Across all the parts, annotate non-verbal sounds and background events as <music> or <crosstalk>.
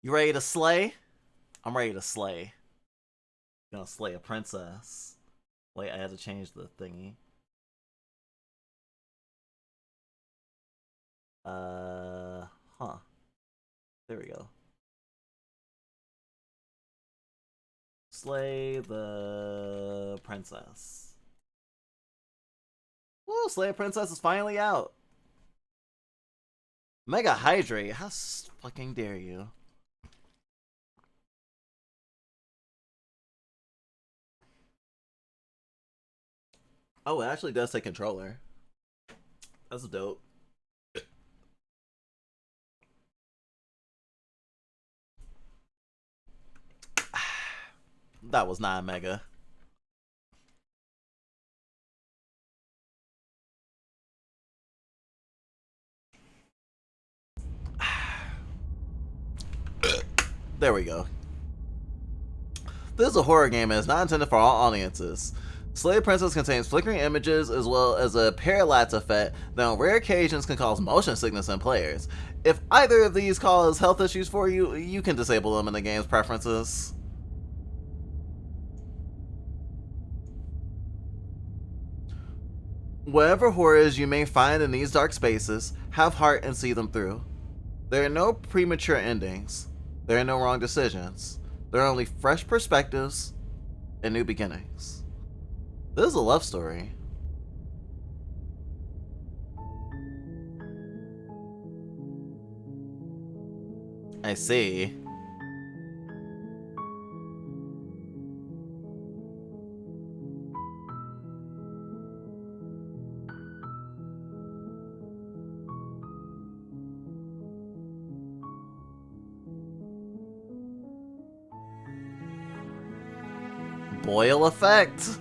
You ready to slay? I'm ready to slay. Gonna slay a princess. Wait, I had to change the thingy. Huh. There we go. Slay the princess. Woo, Slay a Princess is finally out. Mega Hydrate, how fucking dare you? Oh, it actually does say controller. That's dope. That was not mega. There we go. This is a horror game and is not intended for all audiences. Slay Princess contains flickering images as well as a parallax effect that on rare occasions can cause motion sickness in players. If either of these cause health issues for you, you can disable them in the game's preferences. Whatever horrors you may find in these dark spaces, have heart and see them through. There are no premature endings. There are no wrong decisions. There are only fresh perspectives and new beginnings. This is a love story. I see. Boil effect.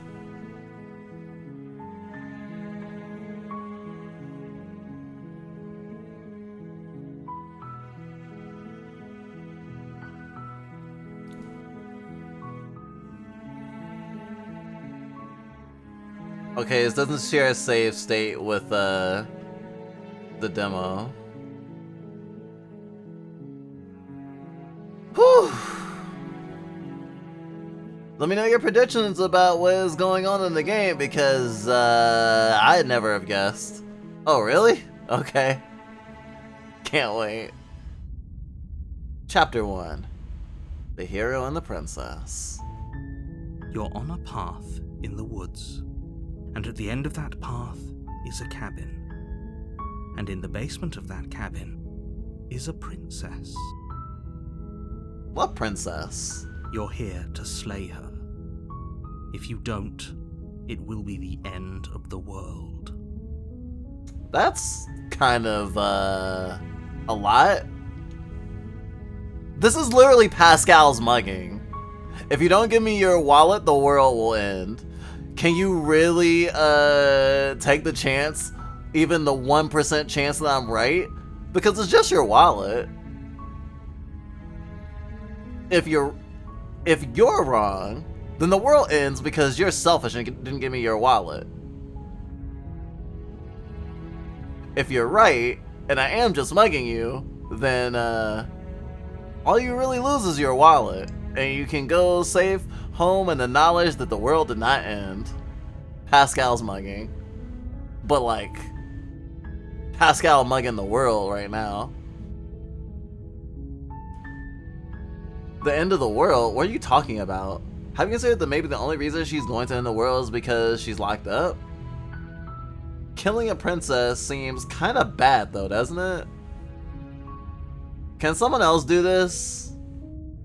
Okay, it doesn't share a save state with the demo. Whew. Let me know your predictions about what is going on in the game because I'd never have guessed. Oh, really? Okay. Can't wait. Chapter 1. The Hero and the Princess. You're on a path in the woods, and at the end of that path is a cabin. And in the basement of that cabin is a princess. What princess? You're here to slay her. If you don't, it will be the end of the world. That's kind of, a lot. This is literally Pascal's mugging. If you don't give me your wallet, the world will end. Can you really, take the chance? Even the 1% chance that I'm right? Because it's just your wallet. If you're wrong, then the world ends because you're selfish and didn't give me your wallet. If you're right, and I am just mugging you, then all you really lose is your wallet. And you can go safe home in the knowledge that the world did not end. Pascal's mugging. But like, Pascal mugging the world right now. The end of the world? What are you talking about? Have you considered that maybe the only reason she's going to end the world is because she's locked up? Killing a princess seems kind of bad though, doesn't it? Can someone else do this?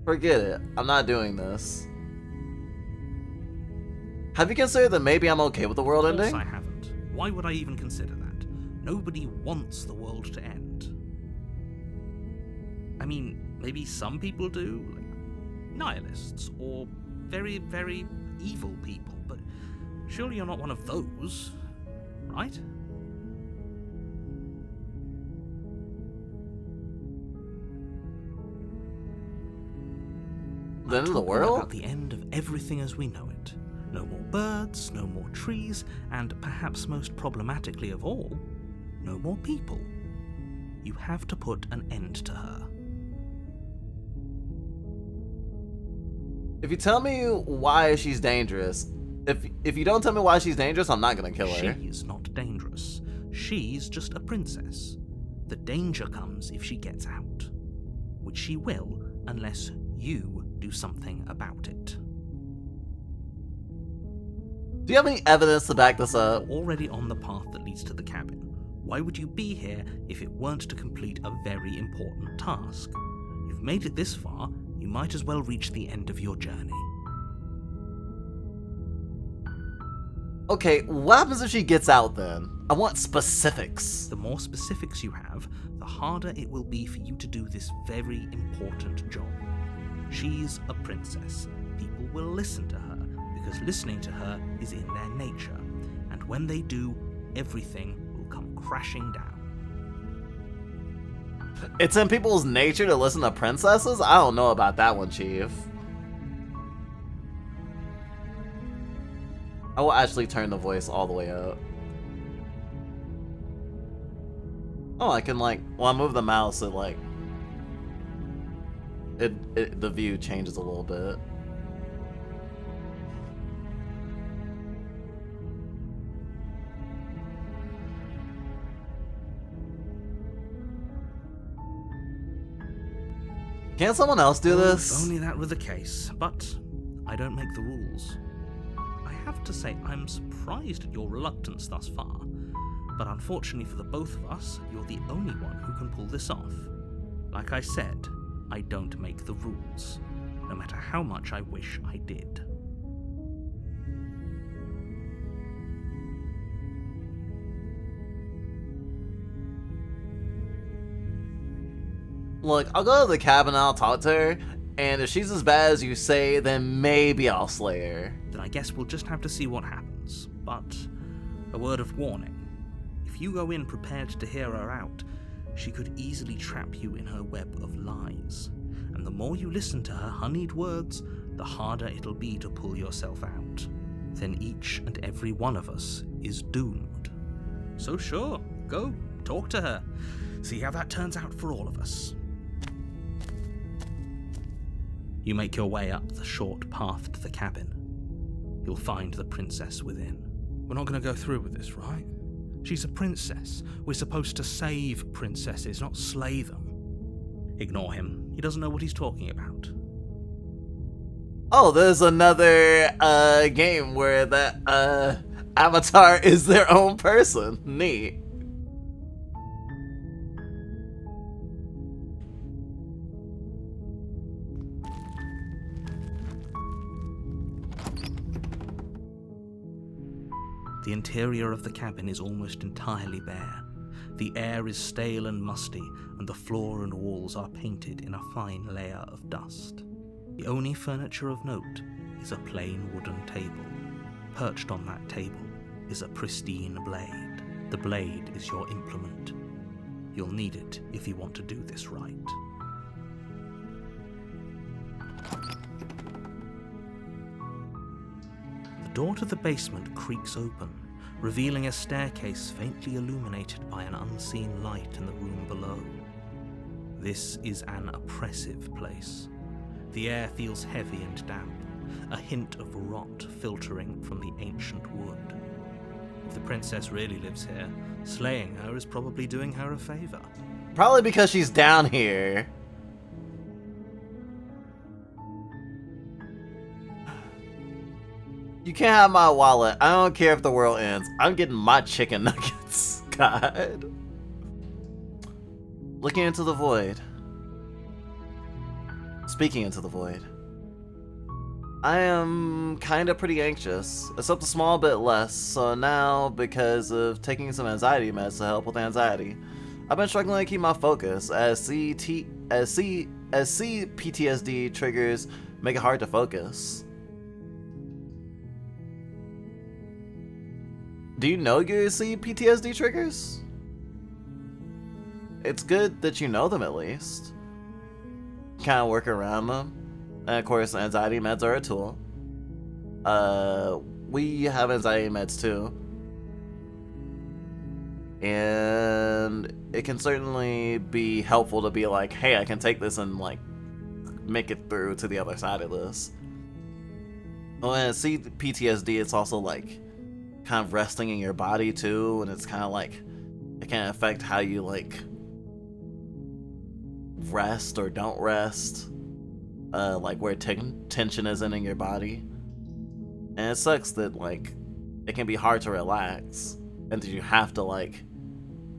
Forget it. I'm not doing this. Have you considered that maybe I'm okay with the world ending? Of course I haven't. Why would I even consider that? Nobody wants the world to end. I mean, maybe some people do, like nihilists, or very, very evil people, but surely you're not one of those, right? The end of the world? About the end of everything as we know it. No more birds, no more trees, and perhaps most problematically of all, no more people. You have to put an end to her. If you tell me why she's dangerous, if you don't tell me why she's dangerous, I'm not gonna kill her. She's not dangerous. She's just a princess. The danger comes if she gets out, which she will unless you do something about it. Do you have any evidence to back this up? You're already on the path that leads to the cabin. Why would you be here if it weren't to complete a very important task? You've made it this far, you might as well reach the end of your journey. Okay, what happens if she gets out then? I want specifics. The more specifics you have, the harder it will be for you to do this very important job. She's a princess. People will listen to her, because listening to her is in their nature. And when they do, everything will come crashing down. It's in people's nature to listen to princesses? I don't know about that one, Chief. I will actually turn the voice all the way up. Oh, I can like, when I move the mouse, it like, the view changes a little bit. Can't someone else do this? If only that were the case, but I don't make the rules. I have to say, I'm surprised at your reluctance thus far, but unfortunately for the both of us, you're the only one who can pull this off. Like I said, I don't make the rules, no matter how much I wish I did. Look, I'll go to the cabin and I'll talk to her, and if she's as bad as you say, then maybe I'll slay her. Then I guess we'll just have to see what happens. But a word of warning. If you go in prepared to hear her out, she could easily trap you in her web of lies. And the more you listen to her honeyed words, the harder it'll be to pull yourself out. Then each and every one of us is doomed. So sure, go, talk to her. See how that turns out for all of us. You make your way up the short path to the cabin. You'll find the princess within. We're not going to go through with this, right? She's a princess. We're supposed to save princesses, not slay them. Ignore him. He doesn't know what he's talking about. Oh, there's another game where that avatar is their own person. Neat. The interior of the cabin is almost entirely bare. The air is stale and musty, and the floor and walls are painted in a fine layer of dust. The only furniture of note is a plain wooden table. Perched on that table is a pristine blade. The blade is your implement. You'll need it if you want to do this right. The door to the basement creaks open, revealing a staircase faintly illuminated by an unseen light in the room below. This is an oppressive place. The air feels heavy and damp, a hint of rot filtering from the ancient wood. If the princess really lives here, slaying her is probably doing her a favor. Probably because she's down here. You can't have my wallet. I don't care if the world ends. I'm getting my chicken nuggets. God. Looking into the void. Speaking into the void. I am kinda pretty anxious, except a small bit less, so now, because of taking some anxiety meds to help with anxiety, I've been struggling to keep my focus, as PTSD triggers make it hard to focus. Do you know you see PTSD triggers? It's good that you know them at least. Kind of work around them. And of course, anxiety meds are a tool. We have anxiety meds too. And it can certainly be helpful to be like, hey, I can take this and like make it through to the other side of this. Oh, and see, PTSD, it's also like kind of resting in your body too, and it's kind of like it can affect how you like rest or don't rest, like where tension is in your body. And it sucks that like it can be hard to relax, and that you have to like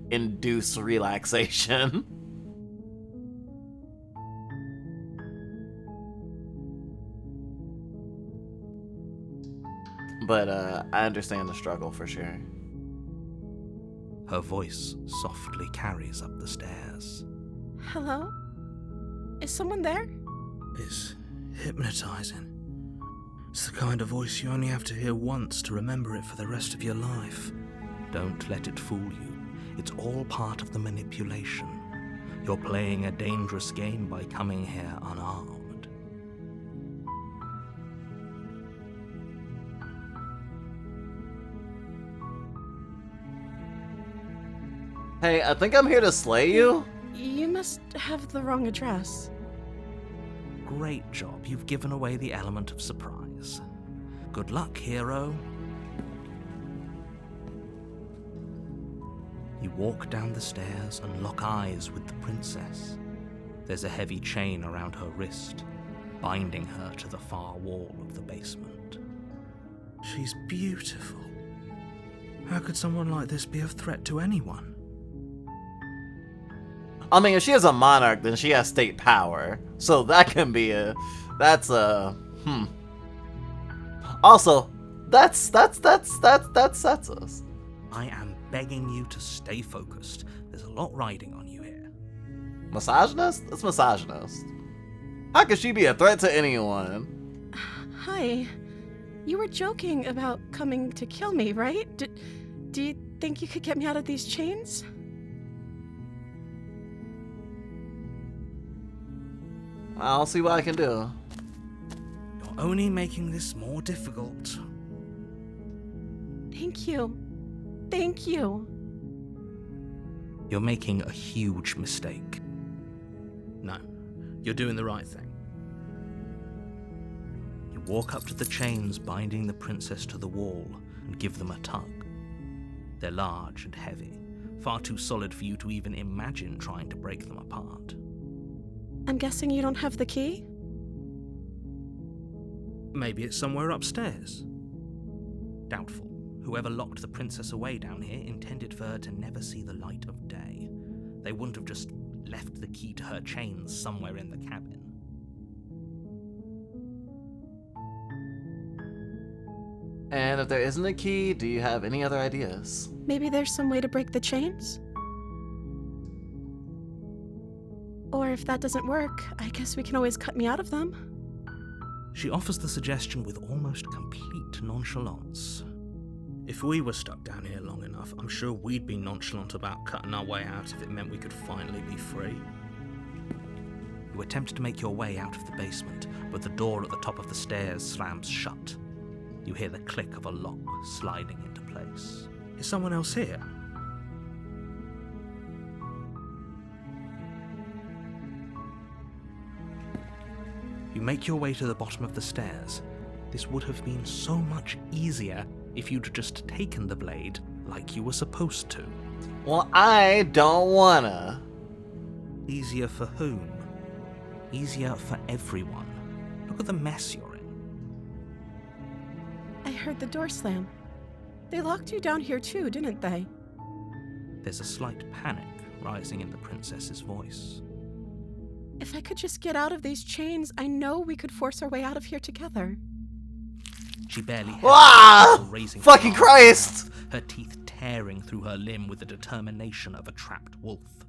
induce relaxation. But I understand the struggle for sure. Her voice softly carries up the stairs. Hello? Is someone there? It's hypnotizing. It's the kind of voice you only have to hear once to remember it for the rest of your life. Don't let it fool you. It's all part of the manipulation. You're playing a dangerous game by coming here unarmed. Hey, I think I'm here to slay you. You must have the wrong address. Great job. You've given away the element of surprise. Good luck, hero. You walk down the stairs and lock eyes with the princess. There's a heavy chain around her wrist, binding her to the far wall of the basement. She's beautiful. How could someone like this be a threat to anyone? I mean, if she is a monarch, then she has state power. So that can be Also, that's us. I am begging you to stay focused. There's a lot riding on you here. Misogynist? That's misogynist. How could she be a threat to anyone? Hi. You were joking about coming to kill me, right? Do you think you could get me out of these chains? I'll see what I can do. You're only making this more difficult. Thank you. Thank you. You're making a huge mistake. No, you're doing the right thing. You walk up to the chains binding the princess to the wall and give them a tug. They're large and heavy, far too solid for you to even imagine trying to break them apart. I'm guessing you don't have the key? Maybe it's somewhere upstairs. Doubtful. Whoever locked the princess away down here intended for her to never see the light of day. They wouldn't have just left the key to her chains somewhere in the cabin. And if there isn't a key, do you have any other ideas? Maybe there's some way to break the chains? Or if that doesn't work, I guess we can always cut me out of them. She offers the suggestion with almost complete nonchalance. If we were stuck down here long enough, I'm sure we'd be nonchalant about cutting our way out if it meant we could finally be free. You attempt to make your way out of the basement, but the door at the top of the stairs slams shut. You hear the click of a lock sliding into place. Is someone else here? You make your way to the bottom of the stairs. This would have been so much easier if you'd just taken the blade like you were supposed to. Well, I don't wanna. Easier for whom? Easier for everyone. Look at the mess you're in. I heard the door slam. They locked you down here too, didn't they? There's a slight panic rising in the princess's voice. If I could just get out of these chains, I know we could force our way out of here together. She barely Ah! raising Fucking her arm, Christ! her teeth tearing through her limb with the determination of a trapped wolf.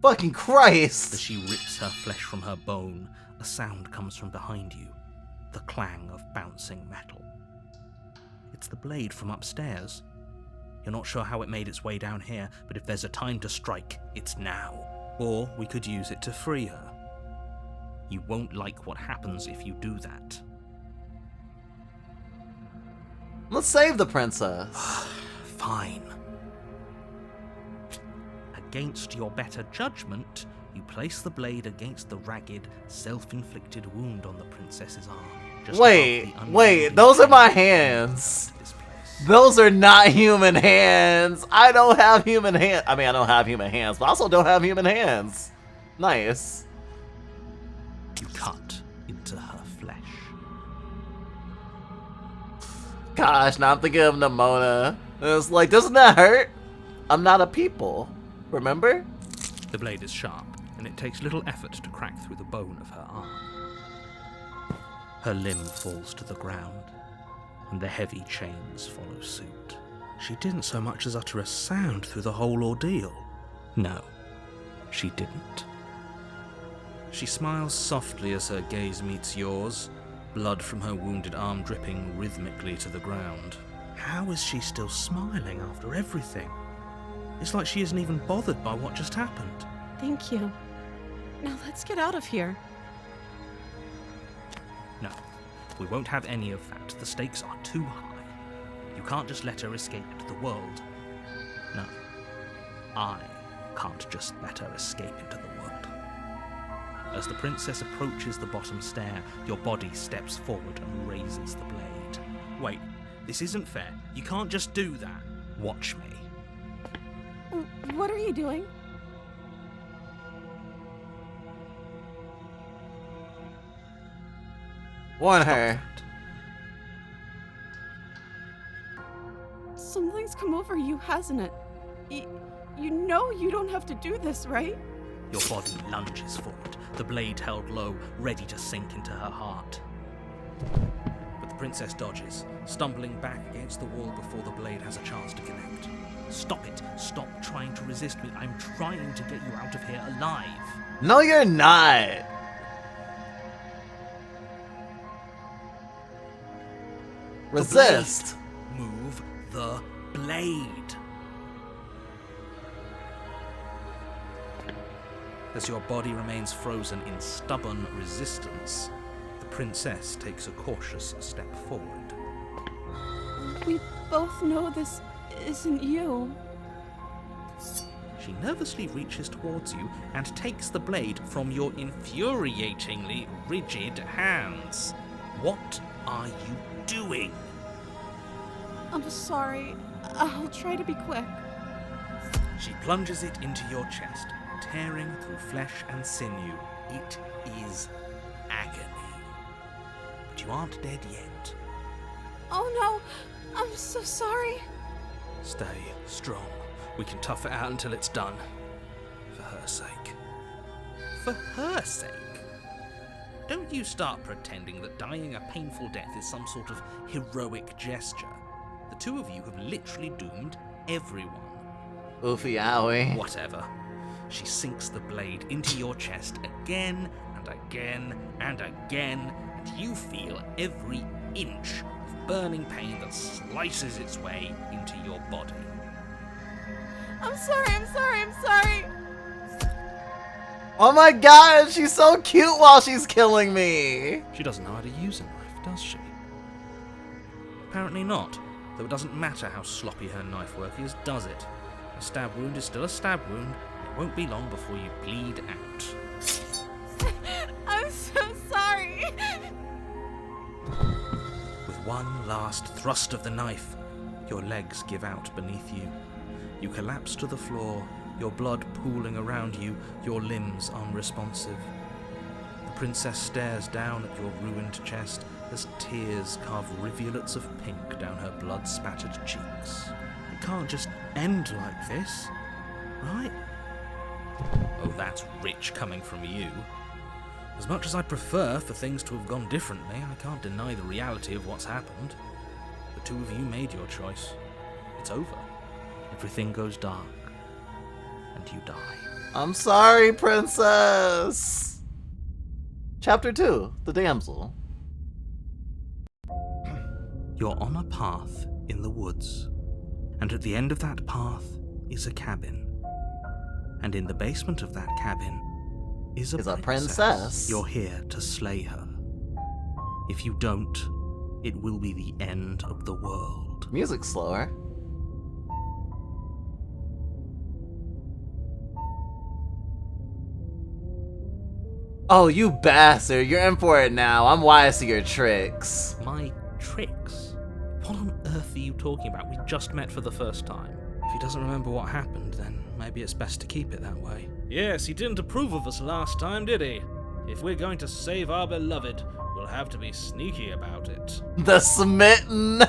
Fucking Christ! As she rips her flesh from her bone, a sound comes from behind you, the clang of bouncing metal. It's the blade from upstairs. You're not sure how it made its way down here, but if there's a time to strike, it's now. Or we could use it to free her. You won't like what happens if you do that. Let's save the princess. Fine. Against your better judgment, You place the blade against the ragged, self-inflicted wound on the princess's arm. Wait, those are my hands. Those are not human hands. I don't have human hands. I mean, I don't have human hands, but I also don't have human hands. Nice. You cut into her flesh. Gosh, now I'm thinking of Nimona. It's like, doesn't that hurt? I'm not a people. Remember? The blade is sharp, and it takes little effort to crack through the bone of her arm. Her limb falls to the ground, and the heavy chains follow suit. She didn't so much as utter a sound through the whole ordeal. No, she didn't. She smiles softly as her gaze meets yours, blood from her wounded arm dripping rhythmically to the ground. How is she still smiling after everything? It's like she isn't even bothered by what just happened. Thank you. Now let's get out of here. No, we won't have any of that. The stakes are too high. You can't just let her escape into the world. No, I can't just let her escape into the world. As the princess approaches the bottom stair, your body steps forward and raises the blade. Wait, this isn't fair. You can't just do that. Watch me. What are you doing? Warn her. Something's come over you, hasn't it? You know you don't have to do this, right? Your body lunges forward, the blade held low, ready to sink into her heart. But the princess dodges, stumbling back against the wall before the blade has a chance to connect. Stop it! Stop trying to resist me. I'm trying to get you out of here alive. No, you're not. Resist. Move the blade. As your body remains frozen in stubborn resistance, the princess takes a cautious step forward. We both know this isn't you. She nervously reaches towards you and takes the blade from your infuriatingly rigid hands. What are you doing? I'm sorry. I'll try to be quick. She plunges it into your chest, tearing through flesh and sinew. It is agony. But you aren't dead yet. Oh no, I'm so sorry. Stay strong. We can tough it out until it's done. For her sake. For her sake? Don't you start pretending that dying a painful death is some sort of heroic gesture. The two of you have literally doomed everyone. Oofy owie. Whatever. She sinks the blade into your chest again and again and again, and you feel every inch of burning pain that slices its way into your body. I'm sorry. Oh my god, she's so cute while she's killing me. She doesn't know how to use a knife, does she? Apparently not, though it doesn't matter how sloppy her knife work is, does it? A stab wound is still a stab wound. It won't be long before you bleed out. I'm so sorry. With one last thrust of the knife, your legs give out beneath you. You collapse to the floor, your blood pooling around you, your limbs unresponsive. The princess stares down at your ruined chest as tears carve rivulets of pink down her blood-spattered cheeks. It can't just end like this, right? Oh, that's rich coming from you. As much as I'd prefer for things to have gone differently, I can't deny the reality of what's happened. The two of you made your choice. It's over. Everything goes dark. And you die. I'm sorry, princess. Chapter 2, The Damsel. You're on a path in the woods, and at the end of that path is a cabin. And in the basement of that cabin is a princess. You're here to slay her. If you don't, it will be the end of the world. Music slower. Oh, you bastard. You're in for it now. I'm wise to your tricks. My tricks? What on earth are you talking about? We just met for the first time. If he doesn't remember what happened, then maybe it's best to keep it that way. Yes, he didn't approve of us last time, did he? If we're going to save our beloved, we'll have to be sneaky about it. The smitten.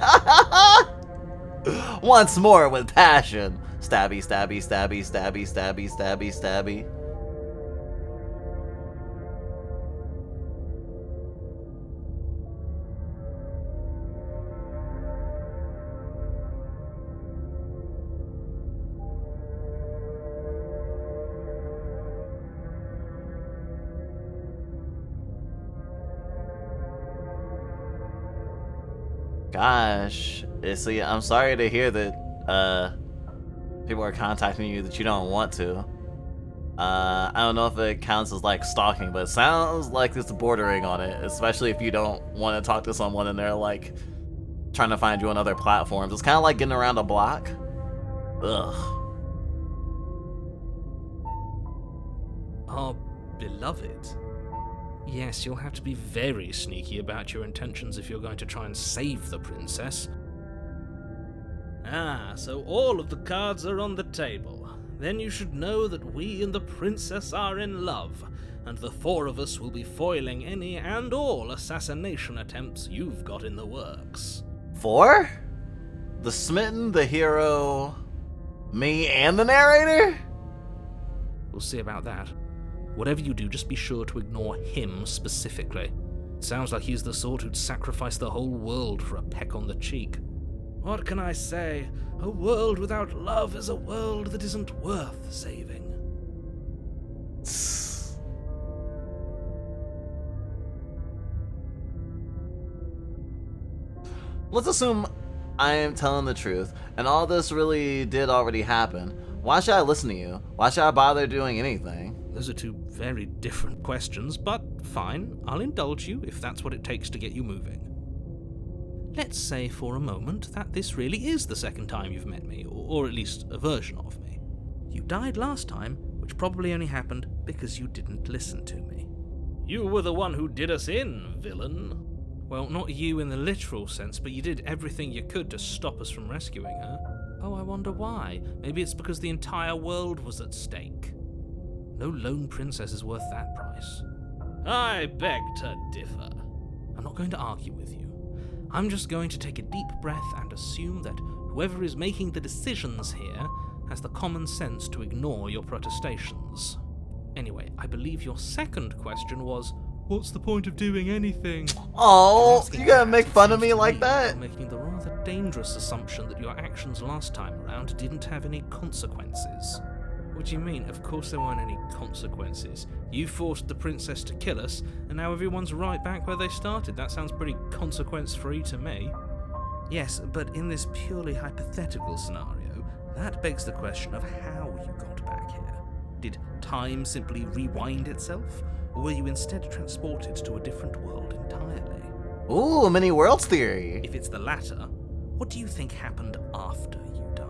Once more with passion. Stabby, stabby, stabby, stabby, stabby, stabby, stabby. Gosh, see, I'm sorry to hear that people are contacting you that you don't want to. I don't know if it counts as like stalking, but it sounds like it's bordering on it, especially if you don't want to talk to someone and they're like trying to find you on other platforms. It's kind of like getting around a block. Ugh. Our beloved? Yes, you'll have to be very sneaky about your intentions if you're going to try and save the princess. Ah, so all of the cards are on the table. Then you should know that we and the princess are in love, and the four of us will be foiling any and all assassination attempts you've got in the works. 4? The smitten, the hero, me, and the narrator? We'll see about that. Whatever you do, just be sure to ignore him specifically. It sounds like he's the sort who'd sacrifice the whole world for a peck on the cheek. What can I say? A world without love is a world that isn't worth saving. Let's assume I am telling the truth, and all this really did already happen. Why should I listen to you? Why should I bother doing anything? Those are two very different questions, but fine, I'll indulge you if that's what it takes to get you moving. Let's say for a moment that this really is the second time you've met me, or at least a version of me. You died last time, which probably only happened because you didn't listen to me. You were the one who did us in, villain. Well, not you in the literal sense, but you did everything you could to stop us from rescuing her. Oh, I wonder why. Maybe it's because the entire world was at stake. No lone princess is worth that price. I beg to differ. I'm not going to argue with you. I'm just going to take a deep breath and assume that whoever is making the decisions here has the common sense to ignore your protestations. Anyway, I believe your second question was, what's the point of doing anything? Oh, you gonna make fun of me like that? You're making the rather dangerous assumption that your actions last time around didn't have any consequences. What do you mean? Of course there weren't any consequences. You forced the princess to kill us, and now everyone's right back where they started. That sounds pretty consequence-free to me. Yes, but in this purely hypothetical scenario, that begs the question of how you got back here. Did time simply rewind itself, or were you instead transported to a different world entirely? Ooh, many worlds theory. If it's the latter, what do you think happened after you died?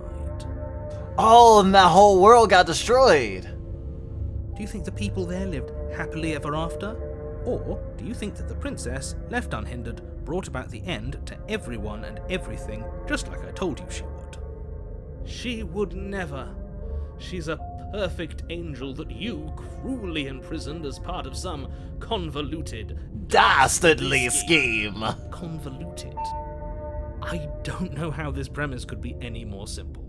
Oh, and that whole world got destroyed. Do you think the people there lived happily ever after? Or do you think that the princess, left unhindered, brought about the end to everyone and everything, just like I told you she would? She would never. She's a perfect angel that you cruelly imprisoned as part of some convoluted, Dastardly scheme. Convoluted? I don't know how this premise could be any more simple.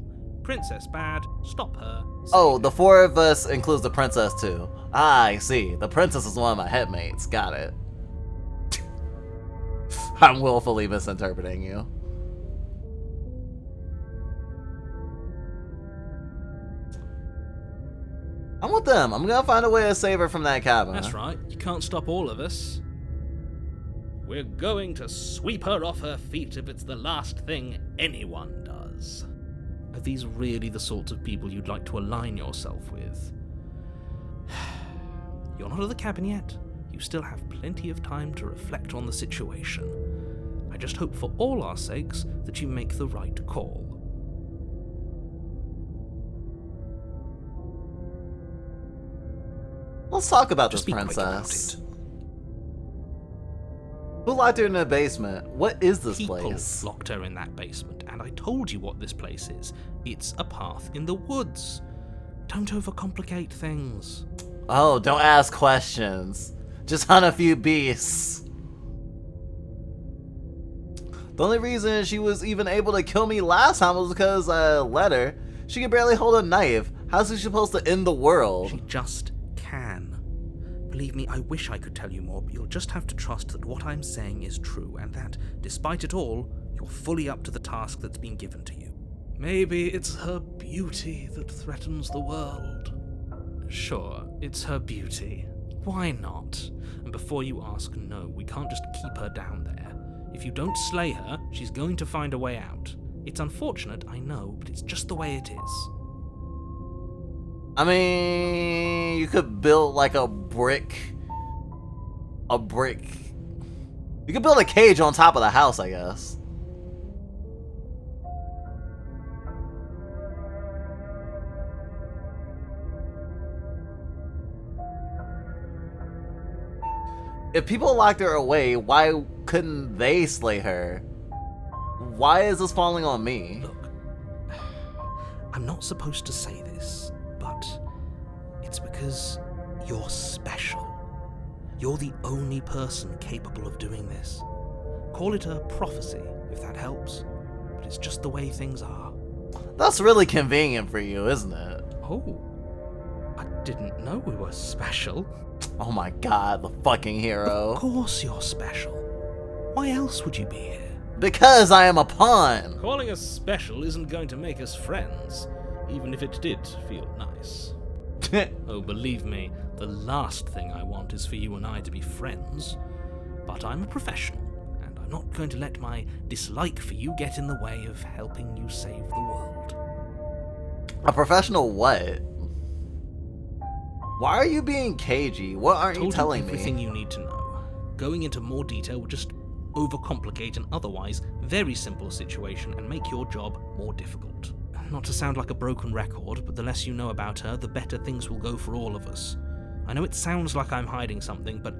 Princess bad, stop her. Oh, the four of us includes the princess too. Ah, I see. The princess is one of my headmates. Got it. I'm willfully misinterpreting you. I'm with them. I'm gonna find a way to save her from that cabin. That's right, you can't stop all of us. We're going to sweep her off her feet if it's the last thing anyone does. Are these really the sorts of people you'd like to align yourself with? You're not at the cabin yet. You still have plenty of time to reflect on the situation. I just hope for all our sakes that you make the right call. Let's talk about Just this be quick about princess. it. Who locked her in the basement? What is this People place? locked her in that basement, and I told you what this place is. It's a path in the woods. Don't overcomplicate things. Oh, don't ask questions. Just hunt a few beasts. The only reason she was even able to kill me last time was because I let her. She can barely hold a knife. How's she supposed to end the world? She just can. Believe me, I wish I could tell you more, but you'll just have to trust that what I'm saying is true, and that, despite it all, you're fully up to the task that's been given to you. Maybe it's her beauty that threatens the world. Sure, it's her beauty. Why not? And before you ask, no, we can't just keep her down there. If you don't slay her, she's going to find a way out. It's unfortunate, I know, but it's just the way it is. I mean, you could build like a brick. You could build a cage on top of the house, I guess. If people locked her away, why couldn't they slay her? Why is this falling on me? Look, I'm not supposed to say this, but it's because you're special. You're the only person capable of doing this. Call it a prophecy, if that helps, but it's just the way things are. That's really convenient for you, isn't it? Oh, I didn't know we were special. Oh my god, the fucking hero. Of course you're special. Why else would you be here? Because I am a pawn. Calling us special isn't going to make us friends, even if it did feel nice. Oh, believe me, the last thing I want is for you and I to be friends. But I'm a professional, and I'm not going to let my dislike for you get in the way of helping you save the world. A professional what? Why are you being cagey? What aren't you telling everything me? you need to know. Going into more detail would just overcomplicate an otherwise very simple situation and make your job more difficult. Not to sound like a broken record, but the less you know about her, the better things will go for all of us. I know it sounds like I'm hiding something, but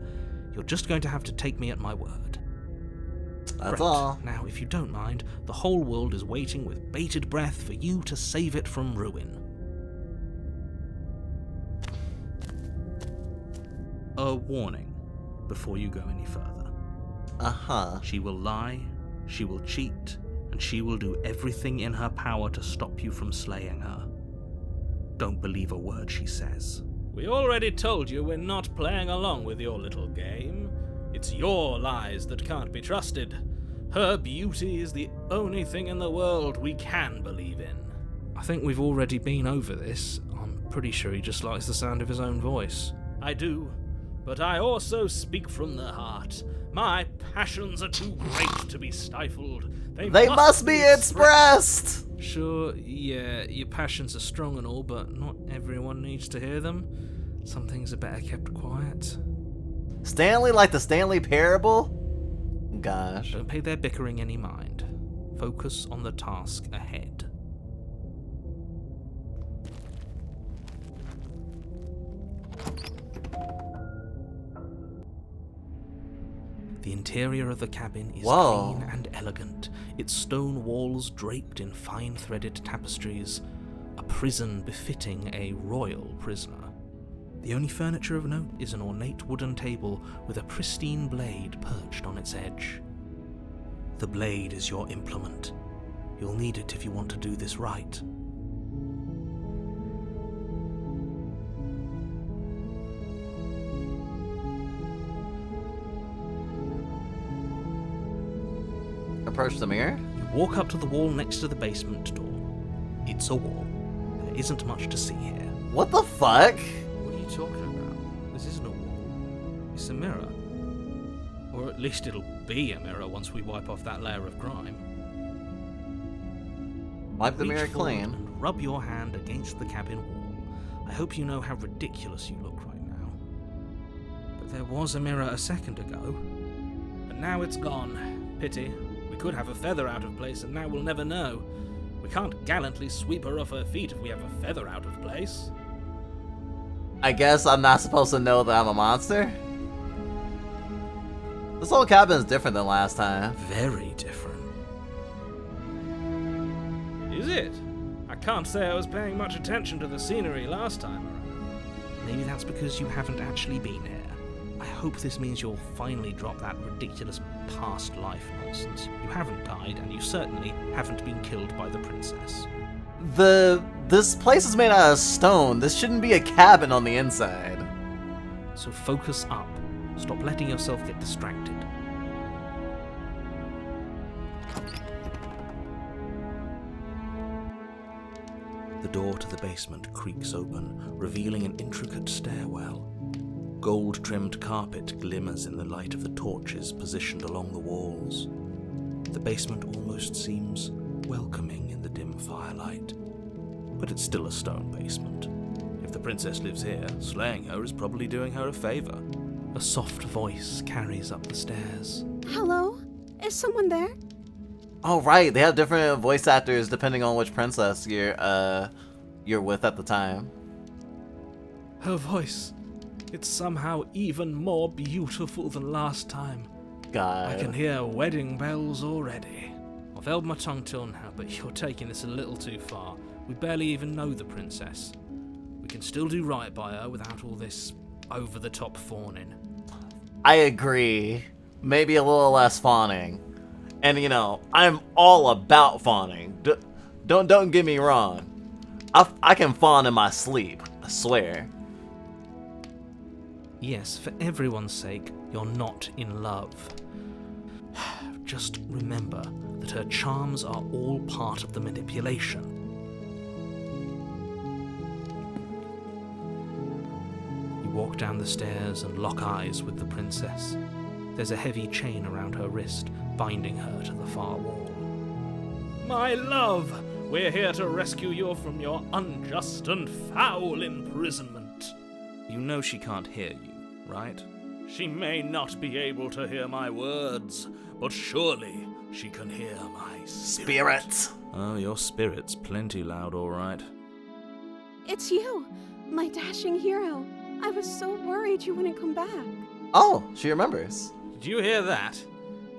you're just going to have to take me at my word. That's Right. all. Now, if you don't mind, the whole world is waiting with bated breath for you to save it from ruin. A warning before you go any further. Uh-huh. She will lie, she will cheat, and she will do everything in her power to stop you from slaying her. Don't believe a word she says. We already told you we're not playing along with your little game. It's your lies that can't be trusted. Her beauty is the only thing in the world we can believe in. I think we've already been over this. I'm pretty sure he just likes the sound of his own voice. I do, but I also speak from the heart. My passions are too great to be stifled. They must be expressed! Sure, yeah, your passions are strong and all, but not everyone needs to hear them. Some things are better kept quiet. Stanley like the Stanley Parable? Gosh. Don't pay their bickering any mind. Focus on the task ahead. The interior of the cabin is Whoa. clean and elegant, its stone walls draped in fine-threaded tapestries, a prison befitting a royal prisoner. The only furniture of note is an ornate wooden table with a pristine blade perched on its edge. The blade is your implement. You'll need it if you want to do this right. Approach the mirror? You walk up to the wall next to the basement door. It's a wall. There isn't much to see here. What the fuck? What are you talking about? This isn't a wall. It's a mirror. Or at least it'll be a mirror once we wipe off that layer of grime. Wipe the Reach mirror forward clean. and rub your hand against the cabin wall. I hope you know how ridiculous you look right now. But there was a mirror a second ago. And now it's gone. Pity. We could have a feather out of place, and now we'll never know. We can't gallantly sweep her off her feet if we have a feather out of place. I guess I'm not supposed to know that I'm a monster? This whole cabin is different than last time. Very different. Is it? I can't say I was paying much attention to the scenery last time around. Maybe that's because you haven't actually been here. I hope this means you'll finally drop that ridiculous past life nonsense. You haven't died, and you certainly haven't been killed by the princess. This place is made out of stone. This shouldn't be a cabin on the inside. So focus up. Stop letting yourself get distracted. The door to the basement creaks open, revealing an intricate stairwell. Gold-trimmed carpet glimmers in the light of the torches positioned along the walls. The basement almost seems welcoming in the dim firelight. But it's still a stone basement. If the princess lives here, slaying her is probably doing her a favor. A soft voice carries up the stairs. Hello? Is someone there? Oh right, they have different voice actors depending on which princess you're with at the time. Her voice, it's somehow even more beautiful than last time. God. I can hear wedding bells already. I've held my tongue till now, but you're taking this a little too far. We barely even know the princess. We can still do right by her without all this over-the-top fawning. I agree. Maybe a little less fawning. And you know, I'm all about fawning. Don't get me wrong. I can fawn in my sleep, I swear. Yes, for everyone's sake, you're not in love. Just remember that her charms are all part of the manipulation. You walk down the stairs and lock eyes with the princess. There's a heavy chain around her wrist, binding her to the far wall. My love, we're here to rescue you from your unjust and foul imprisonment. You know she can't hear you, right? She may not be able to hear my words, but surely she can hear my spirit. Oh, your spirit's plenty loud, all right. It's you, my dashing hero. I was so worried you wouldn't come back. Oh, she remembers. Did you hear that?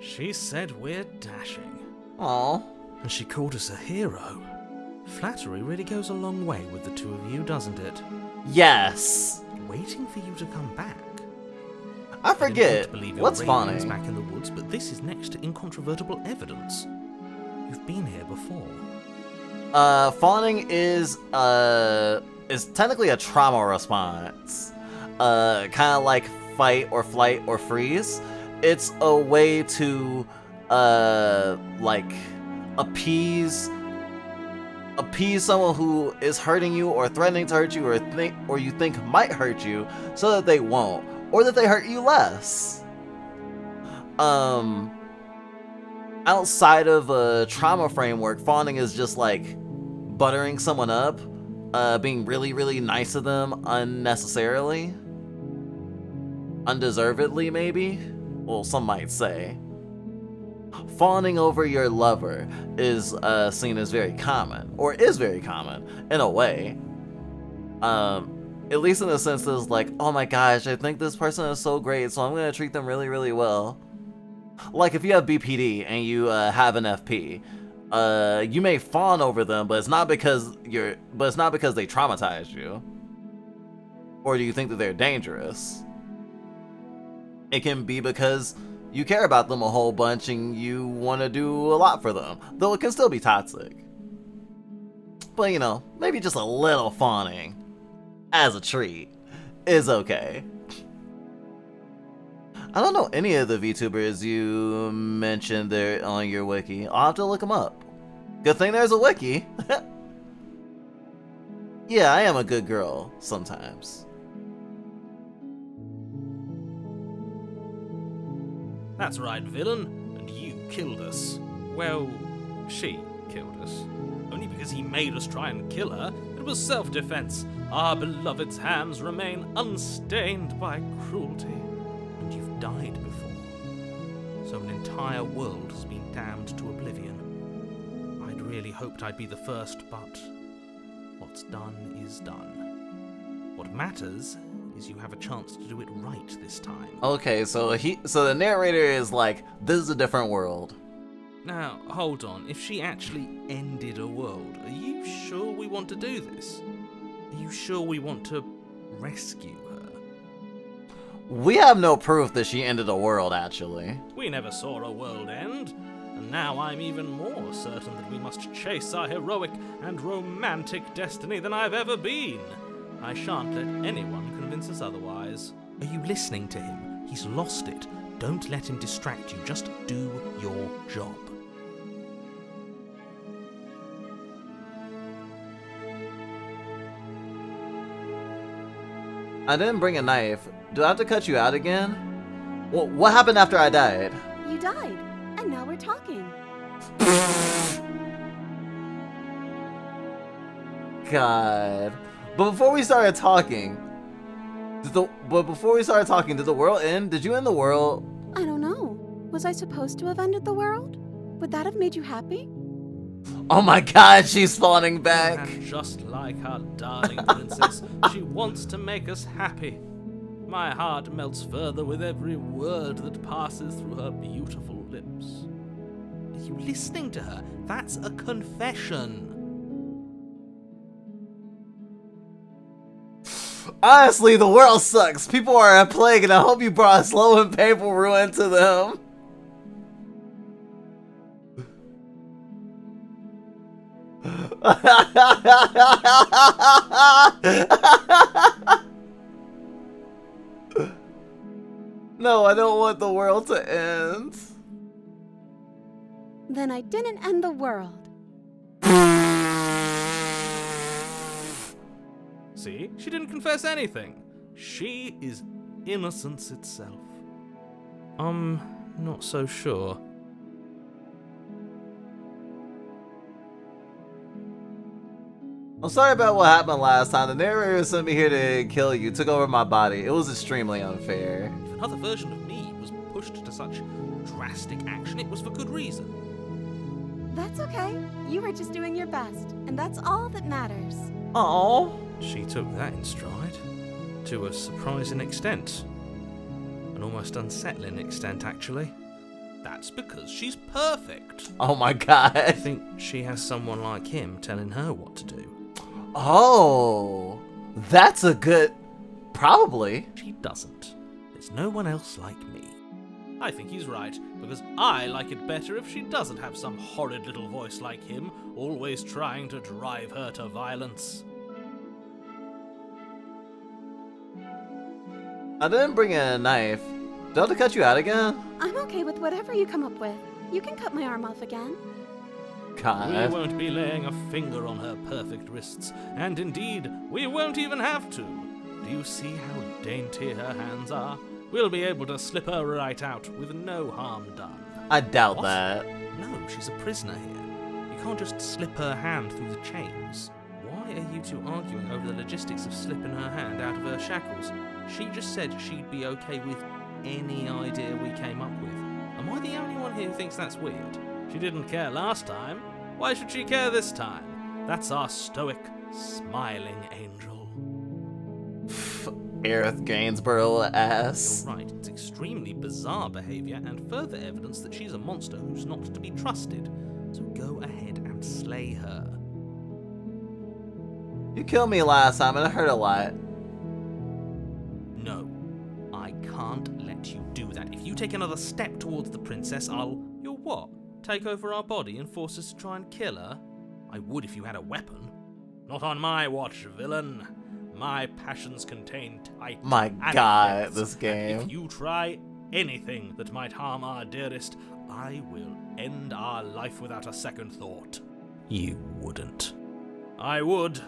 She said we're dashing. Aw. And she called us a hero. Flattery really goes a long way with the two of you, doesn't it? Yes. Waiting for you to come back. I forget. I didn't want to believe your What's ravings fawning? back in the woods, but this is next to incontrovertible evidence. You've been here before. Fawning is technically a trauma response. Kind of like fight or flight or freeze. It's a way to like appease someone who is hurting you or threatening to hurt you or you think might hurt you, so that they won't, or that they hurt you less. Outside of a trauma framework, fawning is just like buttering someone up, being really, really nice to them unnecessarily, undeservedly maybe. Well, some might say. Fawning over your lover is seen as very common, or is very common in a way. At least in the sense that it's like, oh my gosh, I think this person is so great, so I'm gonna treat them really, really well. Like if you have BPD and you have an FP, you may fawn over them, but it's not because they traumatized you, or do you think that they're dangerous. It can be because you care about them a whole bunch and you want to do a lot for them, though it can still be toxic. But you know, maybe just a little fawning as a treat is okay. I don't know any of the VTubers you mentioned there on your wiki. I'll have to look them up. Good thing there's a wiki. Yeah, I am a good girl sometimes. That's right, villain, and you killed us. Well, she killed us. Only because he made us try and kill her. It was self-defense. Our beloved's hands remain unstained by cruelty. And you've died before. So an entire world has been damned to oblivion. I'd really hoped I'd be the first, but what's done is done. What matters is you have a chance to do it right this time. Okay, so the narrator is like, this is a different world. Now, hold on. If she actually ended a world, are you sure we want to do this? Are you sure we want to rescue her? We have no proof that she ended a world, actually. We never saw a world end, and now I'm even more certain that we must chase our heroic and romantic destiny than I've ever been. I shan't let anyone convince us otherwise. Are you listening to him? He's lost it. Don't let him distract you. Just do your job. I didn't bring a knife. Do I have to cut you out again? Well, what happened after I died? You died, and now we're talking. God. But before we started talking, did the world end? Did you end the world? I don't know. Was I supposed to have ended the world? Would that have made you happy? Oh my God, she's spawning back. And just like our darling princess, she wants to make us happy. My heart melts further with every word that passes through her beautiful lips. Are you listening to her? That's a confession. Honestly, the world sucks. People are a plague, and I hope you brought a slow and painful ruin to them. No, I don't want the world to end. Then I didn't end the world. See? She didn't confess anything. She is innocence itself. I'm not so sure. I'm sorry about what happened last time. The narrator sent me here to kill you, took over my body. It was extremely unfair. If another version of me was pushed to such drastic action, it was for good reason. That's okay. You were just doing your best, and that's all that matters. Oh. She took that in stride. To a surprising extent. An almost unsettling extent, actually. That's because she's perfect. Oh my I God. think she has someone like him telling her what to do. Oh. That's a good... Probably. She doesn't. There's no one else like me. I think he's right, because I like it better if she doesn't have some horrid little voice like him, always trying to drive her to violence. I didn't bring in a knife. Do I have to cut you out again? I'm okay with whatever you come up with. You can cut my arm off again. We God. won't be laying a finger on her perfect wrists, and indeed, we won't even have to. Do you see how dainty her hands are? We'll be able to slip her right out with no harm done. I doubt What? that. No, she's a prisoner here. You can't just slip her hand through the chains. Why are you two arguing over the logistics of slipping her hand out of her shackles? She just said she'd be okay with any idea we came up with. Am I the only one here who thinks that's weird? She didn't care last time. Why should she care this time? That's our stoic, smiling angel. Aerith Gainsborough ass. You're right, it's extremely bizarre behaviour and further evidence that she's a monster who's not to be trusted. So go ahead and slay her. You killed me last time and it hurt a lot. No, I can't let you do that. If you take another step towards the princess, You'll what? Take over our body and force us to try and kill her? I would if you had a weapon. Not on my watch, villain. My passions contain tight My and God, depths, this and game. if you try anything that might harm our dearest, I will end our life without a second thought. You wouldn't. I would.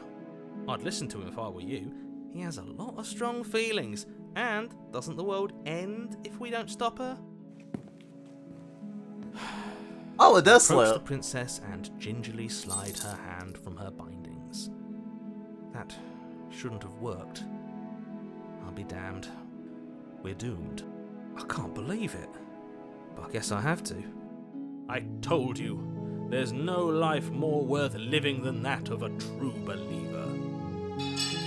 I'd listen to him if I were you. He has a lot of strong feelings. And doesn't the world end if we don't stop her? Oh, it does Approach the slip. princess and gingerly slide her hand from her bindings. That shouldn't have worked. I'll be damned. We're doomed. I can't believe it. But I guess I have to. I told you, there's no life more worth living than that of a true believer.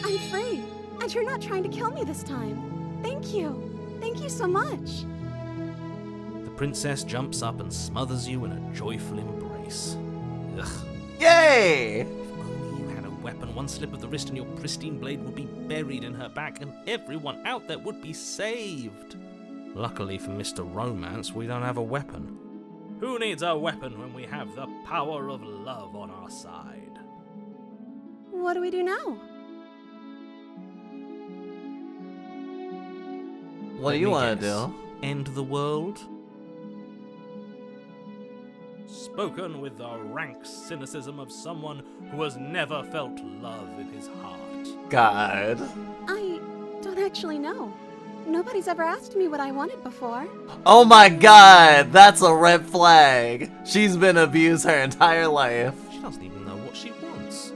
I'm free. And you're not trying to kill me this time. Thank you. Thank you so much. The princess jumps up and smothers you in a joyful embrace. Ugh. Yay! If only you had a weapon, one slip of the wrist and your pristine blade would be buried in her back and everyone out there would be saved. Luckily for Mr. Romance, we don't have a weapon. Who needs a weapon when we have the power of love on our side? What do we do now? What do Let you me want to guess. do? End the world? Spoken with the rank cynicism of someone who has never felt love in his heart. God. I don't actually know. Nobody's ever asked me what I wanted before. Oh my god, that's a red flag. She's been abused her entire life. She doesn't even know what she wants.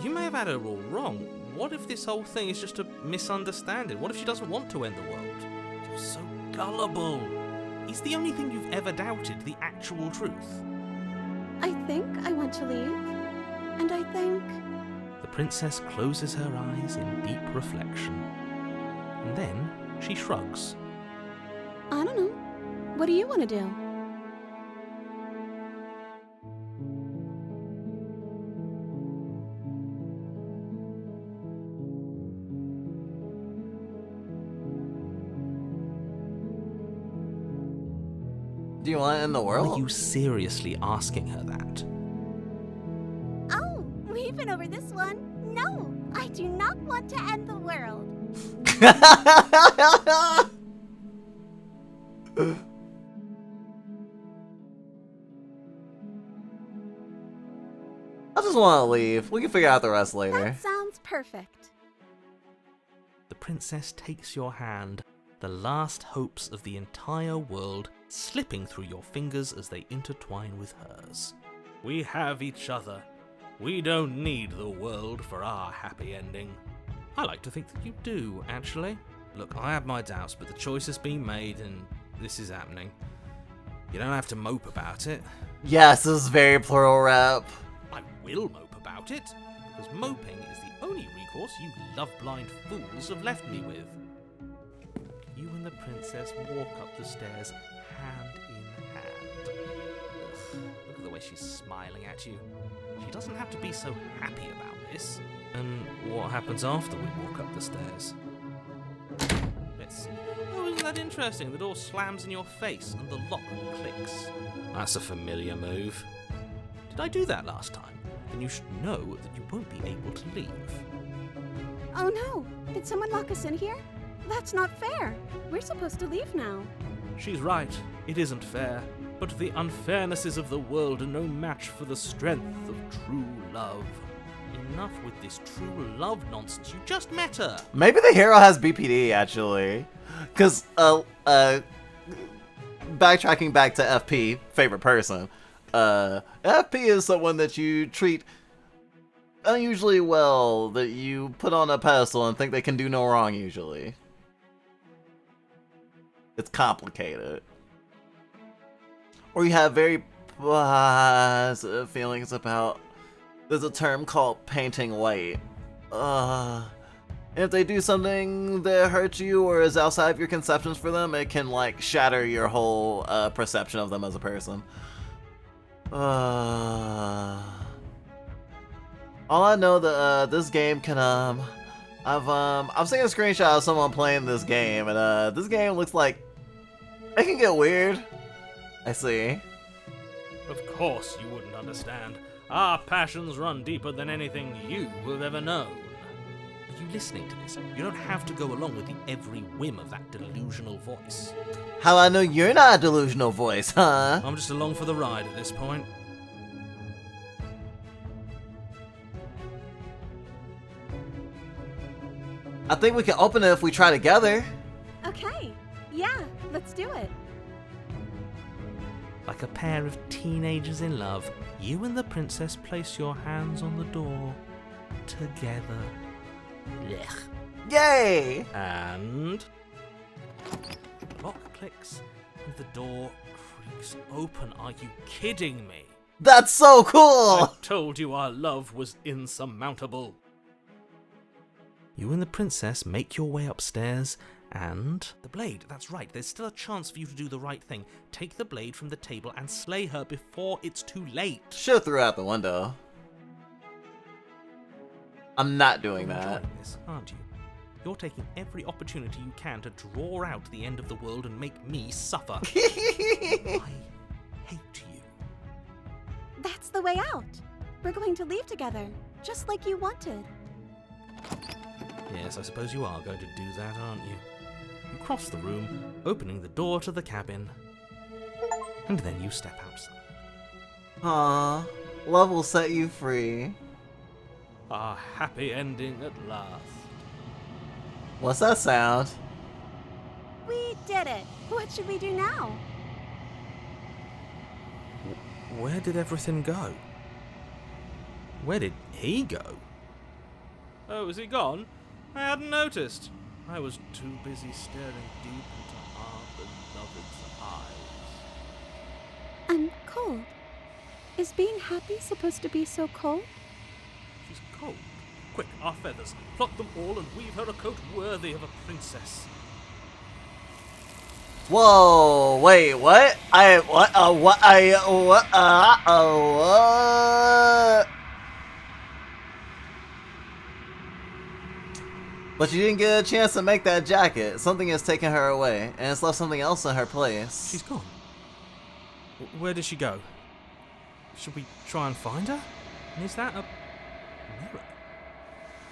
You may have had her all wrong. What if this whole thing is just a misunderstanding? What if she doesn't want to end the world? You're so gullible. Is the only thing you've ever doubted the actual truth? I think I want to leave. And I think... The princess closes her eyes in deep reflection. And then she shrugs. I don't know. What do you want to do? Do you want to end the world? Are you seriously asking her that? Oh, we've been over this one. No, I do not want to end the world. I just want to leave. We can figure out the rest later. That sounds perfect. The princess takes your hand, the last hopes of the entire world slipping through your fingers as they intertwine with hers. We have each other. We don't need the world for our happy ending. I like to think that you do, actually. Look, I have my doubts, but the choice has been made and this is happening. You don't have to mope about it. Yes, this is very plural rap. I will mope about it, because moping is the only recourse you love-blind fools have left me with. You and the princess walk up the stairs, hand in hand. Ugh, look at the way she's smiling at you. She doesn't have to be so happy about this. And what happens after we walk up the stairs? Let's see. Oh, isn't that interesting? The door slams in your face and the lock clicks. That's a familiar move. Did I do that last time? Then you should know that you won't be able to leave. Oh no! Did someone lock us in here? That's not fair. We're supposed to leave now. She's right. It isn't fair. But the unfairnesses of the world are no match for the strength of true love. Enough with this true love nonsense. You just met her. Maybe the hero has BPD, actually. Because, backtracking back to FP, favorite person, FP is someone that you treat unusually well, that you put on a pedestal and think they can do no wrong, usually. It's complicated. Or you have very positive feelings about... There's a term called painting white. If they do something that hurts you or is outside of your conceptions for them, it can, like, shatter your whole perception of them as a person. All I know that this game can I've seen a screenshot of someone playing this game, and this game looks like it can get weird. I see. Of course you wouldn't understand. Our passions run deeper than anything you have ever known. Are you listening to this? You don't have to go along with the every whim of that delusional voice. How I know you're not a delusional voice, huh? I'm just along for the ride at this point. I think we can open it if we try together. Okay. Yeah, let's do it. Like a pair of teenagers in love, you and the princess place your hands on the door together. Blech. Yay! And lock clicks and the door creaks open. Are you kidding me? That's so cool! I told you our love was insurmountable. You and the princess make your way upstairs, and... The blade, that's right. There's still a chance for you to do the right thing. Take the blade from the table and slay her before it's too late. Should've threw out the window. I'm not doing You're that. enjoying this, aren't you? You're taking every opportunity you can to draw out the end of the world and make me suffer. I hate you. That's the way out. We're going to leave together, just like you wanted. Yes, I suppose you are going to do that, aren't you? You cross the room, opening the door to the cabin, and then you step outside. Aw, love will set you free. A happy ending at last. What's that sound? We did it. What should we do now? Where did everything go? Where did he go? Oh, is he gone? I hadn't noticed. I was too busy staring deep into our beloved's eyes. I'm cold. Is being happy supposed to be so cold? She's cold. Quick, our feathers. Pluck them all and weave her a coat worthy of a princess. Whoa, wait, what? What? But you didn't get a chance to make that jacket. Something has taken her away, and it's left something else in her place. She's gone. Where did she go? Should we try and find her? And is that a mirror?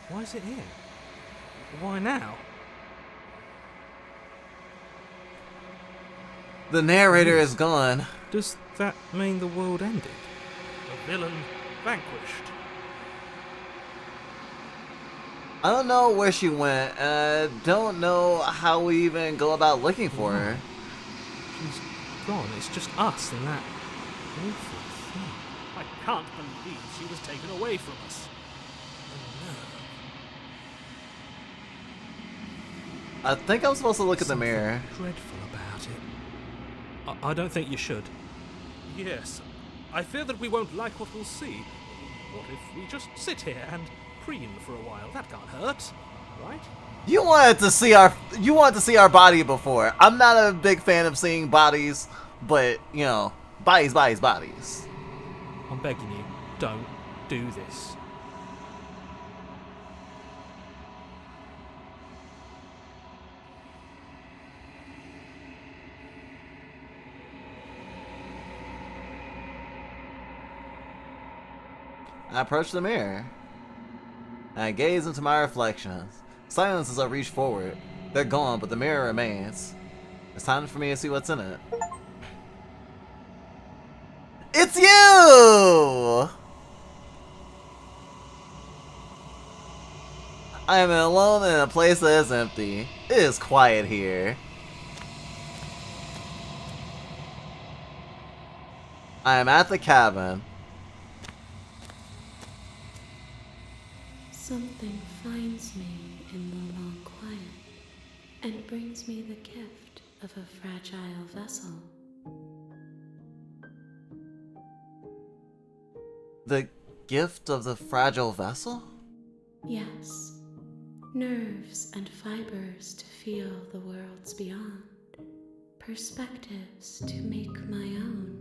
Why is it here? Why now? The narrator is gone. Does that mean the world ended? The villain vanquished. I don't know where she went, and I don't know how we even go about looking for her. She's gone. It's just us and that awful thing. I can't believe she was taken away from us. I think I'm supposed to look at the mirror. Dreadful about it. I don't think you should. Yes, I fear that we won't like what we'll see. What if we just sit here and preen for a while? That can't hurt, right? You wanted to see our body before. I'm not a big fan of seeing bodies, but you know, bodies. I'm begging you, don't do this. I approach the mirror. And I gaze into my reflections. Silence as I reach forward. They're gone, but the mirror remains. It's time for me to see what's in it. It's you! I am alone in a place that is empty. It is quiet here. I am at the cabin. Something finds me in the long quiet and brings me the gift of a fragile vessel. The gift of the fragile vessel? Yes, nerves and fibers to feel the worlds beyond, perspectives to make my own.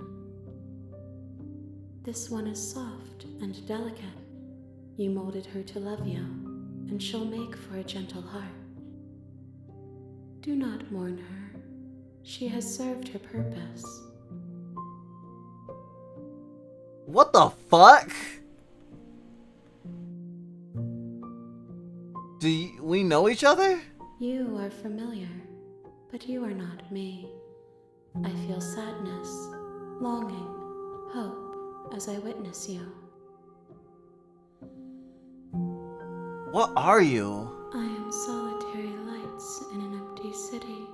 This one is soft and delicate. You molded her to love you, and she'll make for a gentle heart. Do not mourn her. She has served her purpose. What the fuck? Do we know each other? You are familiar, but you are not me. I feel sadness, longing, hope as I witness you. What are you? I am solitary lights in an empty city.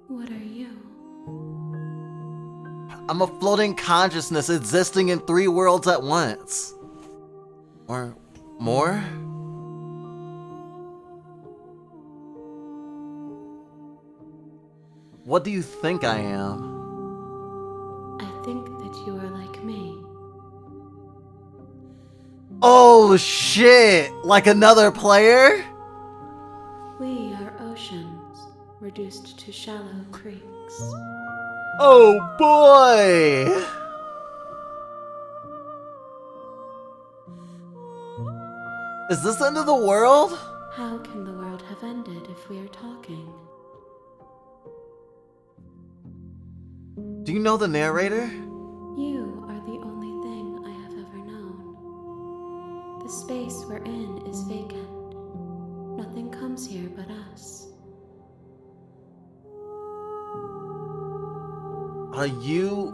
What are you? I'm a floating consciousness existing in 3 worlds at once. Or more? What do you think I am? I think that you are like me. Oh shit! Like another player? reduced to shallow creeks. Oh boy! Is this the end of the world? How can the world have ended if we are talking? Do you know the narrator? You are the only thing I have ever known. The space we're in is vacant. Nothing comes here but us. Are you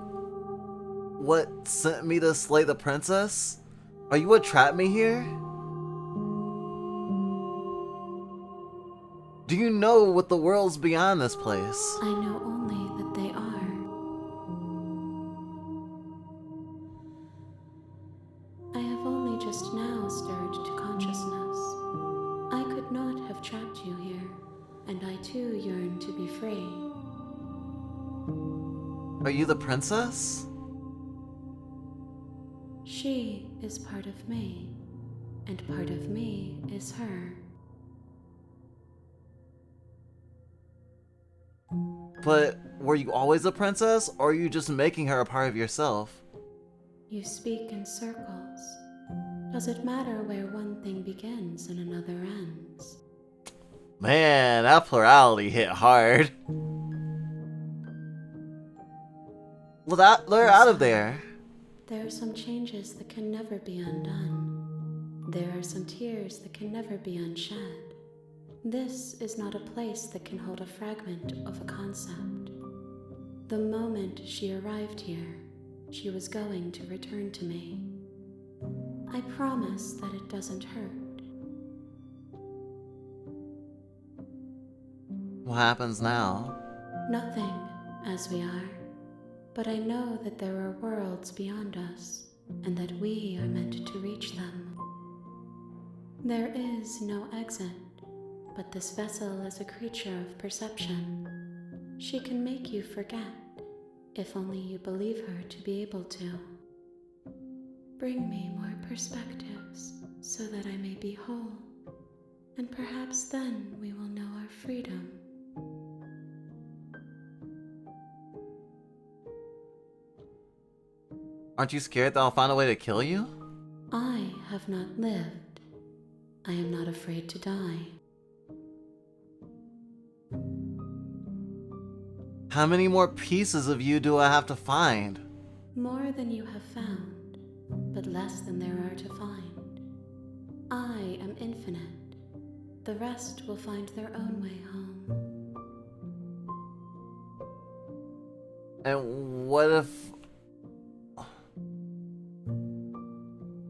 what sent me to slay the princess? Are you what trapped me here? Do you know what the world's beyond this place? I know only that they are. I have only just now stirred to consciousness. I could not have trapped you here, and I too yearn to be free. Are you the princess? She is part of me, and part of me is her. But were you always a princess, or are you just making her a part of yourself? You speak in circles. Does it matter where one thing begins and another ends? Man, that plurality hit hard. Let her out of there. There are some changes that can never be undone. There are some tears that can never be unshed. This is not a place that can hold a fragment of a concept. The moment she arrived here, she was going to return to me. I promise that it doesn't hurt. What happens now? Nothing, as we are. But I know that there are worlds beyond us, and that we are meant to reach them. There is no exit, but this vessel is a creature of perception. She can make you forget, if only you believe her to be able to. Bring me more perspectives, so that I may be whole, and perhaps then we will know our freedom. Aren't you scared that I'll find a way to kill you? I have not lived. I am not afraid to die. How many more pieces of you do I have to find? More than you have found, but less than there are to find. I am infinite. The rest will find their own way home. And what if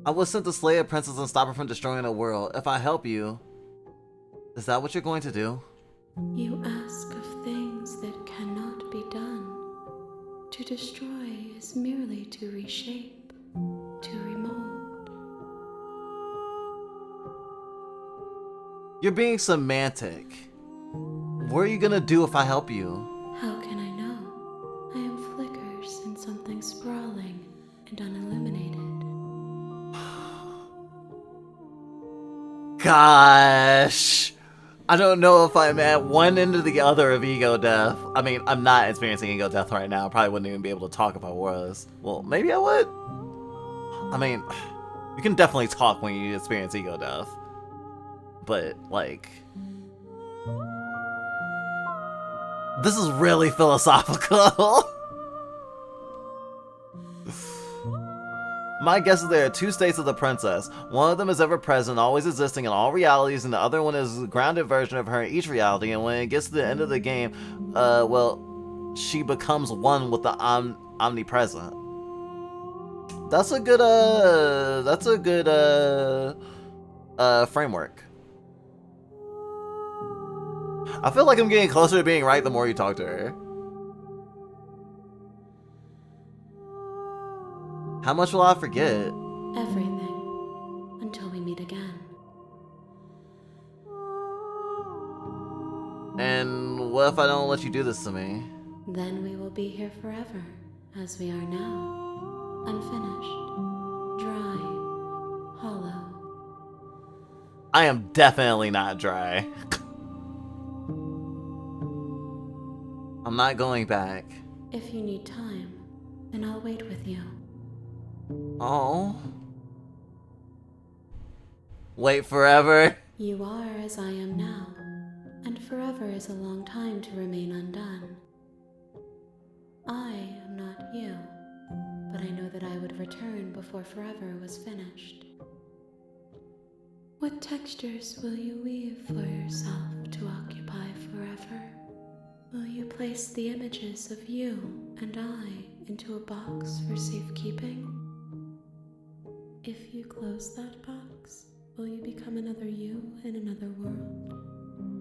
I was sent to slay a princess and stop her from destroying the world? If I help you, is that what you're going to do? You ask of things that cannot be done. To destroy is merely to reshape, to remold. You're being semantic. What are you gonna do if I help you? How can I know? I am flickers in something sprawling and unilluminated. Gosh. I don't know if I'm at one end or the other of ego death. I mean, I'm not experiencing ego death right now. I probably wouldn't even be able to talk if I was. Well, maybe I would. I mean, you can definitely talk when you experience ego death. But, like... this is really philosophical. My guess is there are two states of the princess. One of them is ever present, always existing in all realities, and the other one is a grounded version of her in each reality. And when it gets to the end of the game, well, she becomes one with the omnipresent. That's a good, framework. I feel like I'm getting closer to being right the more you talk to her. How much will I forget? Everything, until we meet again. And what if I don't let you do this to me? Then we will be here forever, as we are now. Unfinished, dry, hollow. I am definitely not dry. I'm not going back. If you need time, then I'll wait with you. Oh. Wait forever? You are as I am now, and forever is a long time to remain undone. I am not you, but I know that I would return before forever was finished. What textures will you weave for yourself to occupy forever? Will you place the images of you and I into a box for safekeeping? If you close that box, will you become another you in another world?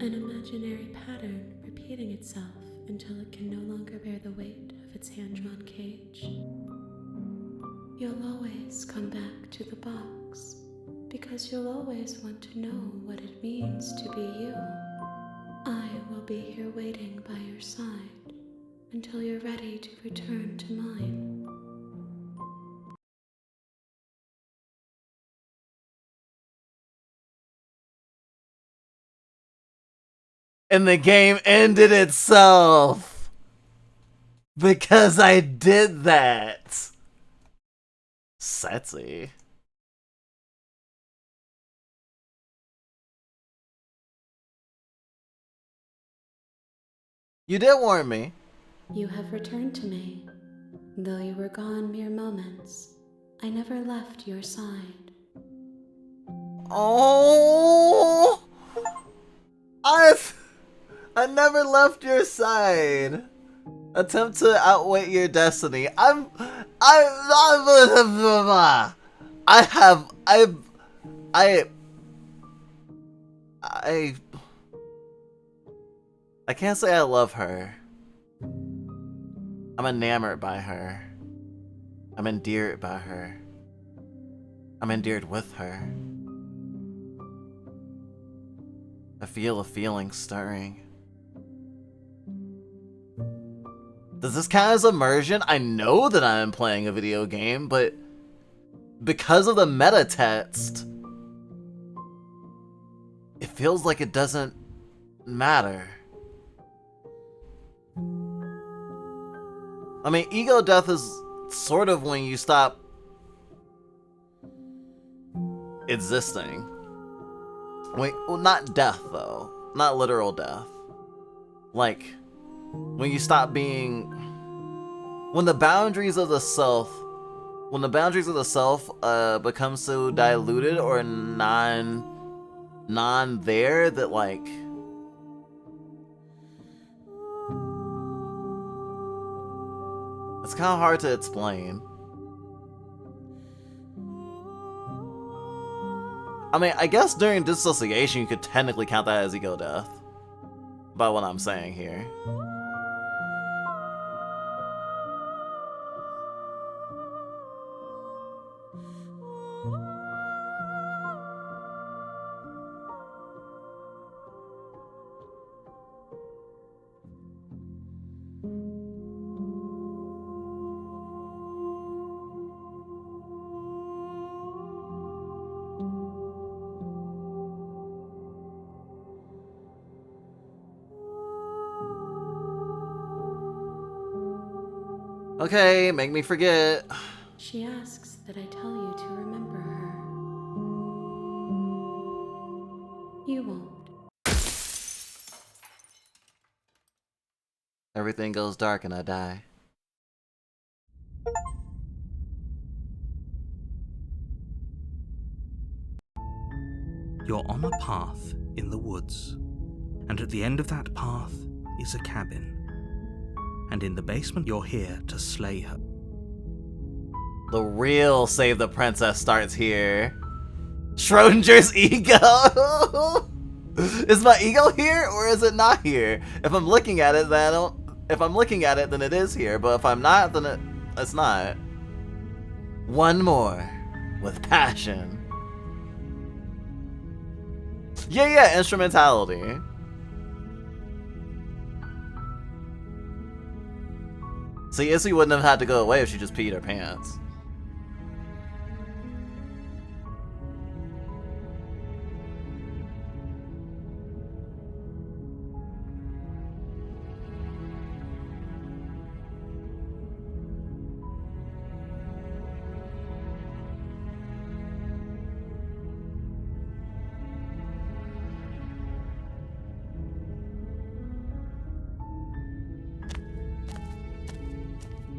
An imaginary pattern repeating itself until it can no longer bear the weight of its hand-drawn cage. You'll always come back to the box, because you'll always want to know what it means to be you. I will be here waiting by your side until you're ready to return to mine. And the game ended itself. Because I did that. Sexy. You did warn me. You have returned to me. Though you were gone mere moments, I never left your side. Oh, I never left your side. Attempt to outwit your destiny. I can't say I love her. I'm enamored by her. I'm endeared by her. I'm endeared with her. I feel a feeling stirring. Does this count as immersion? I know that I'm playing a video game, but because of the meta text, it feels like it doesn't matter. I mean, ego death is sort of when you stop existing. Wait, well, not death though. Not literal death. Like, when you stop being... When the boundaries of the self become so diluted or non there that like... It's kind of hard to explain. I mean, I guess during dissociation you could technically count that as ego death. By what I'm saying here. Okay, make me forget. She asks that I tell you to remember her. You won't. Everything goes dark and I die. You're on a path in the woods, and at the end of that path is a cabin. And in the basement you're here to slay her. The real Save the Princess starts here. Schrodinger's ego? Is my ego here or is it not here? If I'm looking at it, then I don't... If I'm looking at it, then it is here. But if I'm not, then it's not. One more. With passion. Yeah, instrumentality. See, Issy wouldn't have had to go away if she just peed her pants.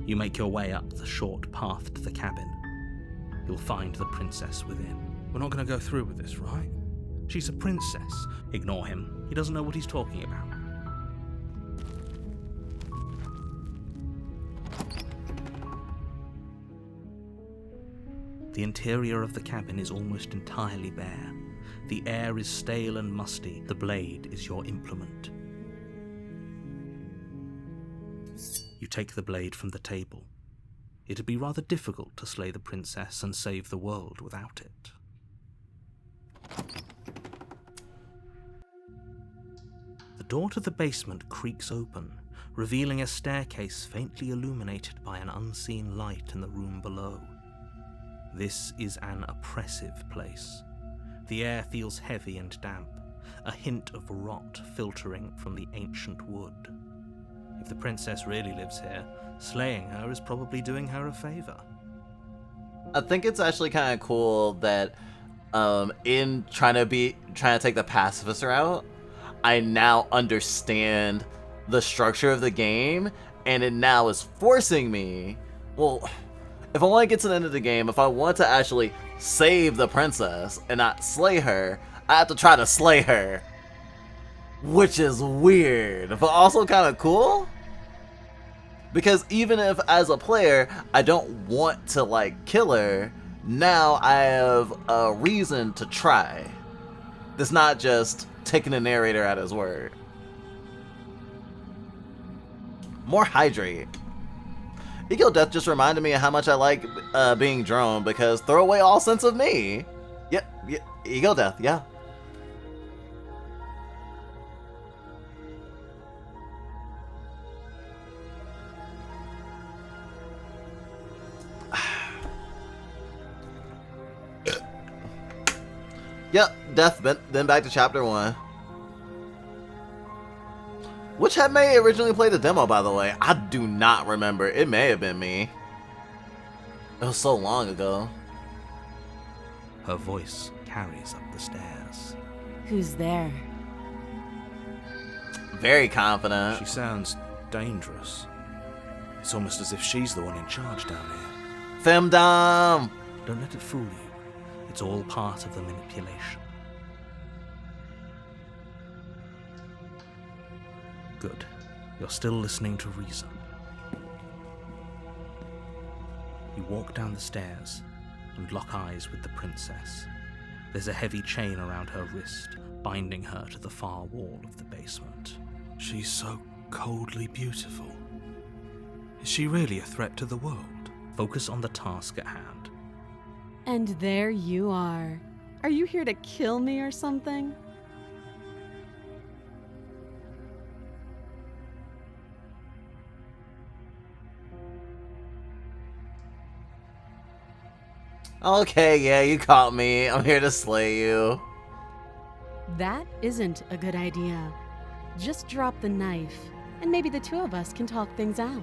You make your way up the short path to the cabin. You'll find the princess within. We're not going to go through with this, right? She's a princess. Ignore him. He doesn't know what he's talking about. The interior of the cabin is almost entirely bare. The air is stale and musty. The blade is your implement. You take the blade from the table. It'd be rather difficult to slay the princess and save the world without it. The door to the basement creaks open, revealing a staircase faintly illuminated by an unseen light in the room below. This is an oppressive place. The air feels heavy and damp, a hint of rot filtering from the ancient wood. If the princess really lives here, slaying her is probably doing her a favor. I think it's actually kind of cool that in trying to take the pacifist route, I now understand the structure of the game, and it now is forcing me, well, if I want to get to the end of the game, if I want to actually save the princess and not slay her, I have to try to slay her. Which is weird, but also kind of cool. Because even if, as a player, I don't want to, like, kill her, now I have a reason to try. It's not just taking the narrator at his word. More hydrate. Ego Death just reminded me of how much I like being drone, because throw away all sense of me. Yep, Ego Death, yeah. Yep, Death, then back to chapter 1. Which had May originally play the demo, by the way? I do not remember. It may have been me. It was so long ago. Her voice carries up the stairs. Who's there? Very confident. She sounds dangerous. It's almost as if she's the one in charge down here. Femdom! Don't let it fool you. It's all part of the manipulation. Good. You're still listening to reason. You walk down the stairs and lock eyes with the princess. There's a heavy chain around her wrist, binding her to the far wall of the basement. She's so coldly beautiful. Is she really a threat to the world? Focus on the task at hand. And there you are. Are you here to kill me or something? Okay, yeah, you caught me. I'm here to slay you. That isn't a good idea. Just drop the knife, and maybe the two of us can talk things out.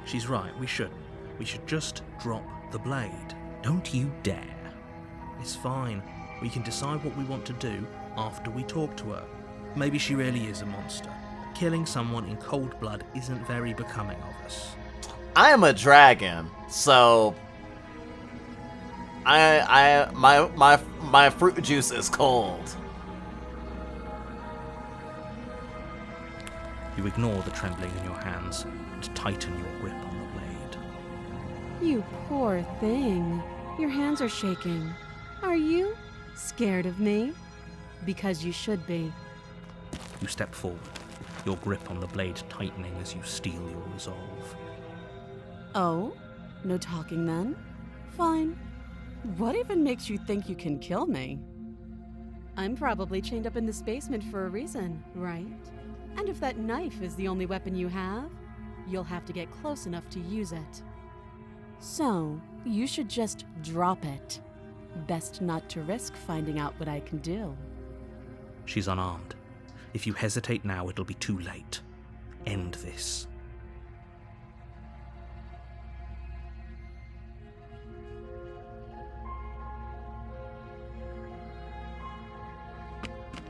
She's right, we should. We should just drop the blade. Don't you dare. It's fine. We can decide what we want to do after we talk to her. Maybe she really is a monster. Killing someone in cold blood isn't very becoming of us. I am a dragon, so my fruit juice is cold. You ignore the trembling in your hands and tighten your grip on the blade. You poor thing. Your hands are shaking. Are you scared of me? Because you should be. You step forward, your grip on the blade tightening as you steel your resolve. Oh? No talking then? Fine. What even makes you think you can kill me? I'm probably chained up in this basement for a reason, right? And if that knife is the only weapon you have, you'll have to get close enough to use it. So, you should just drop it. Best not to risk finding out what I can do. She's unarmed. If you hesitate now, it'll be too late. End this.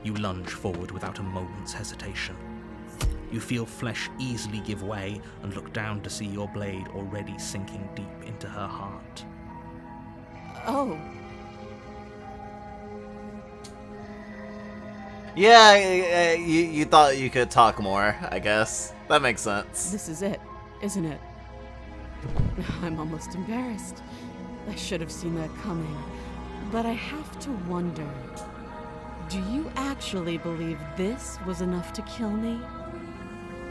You lunge forward without a moment's hesitation. You feel flesh easily give way and look down to see your blade already sinking deep into her heart. Oh, Yeah, you thought you could talk more, I guess. That makes sense. this is it, isn't it? I'm almost embarrassed. I should have seen that coming. But I have to wonder, do you actually believe this was enough to kill me?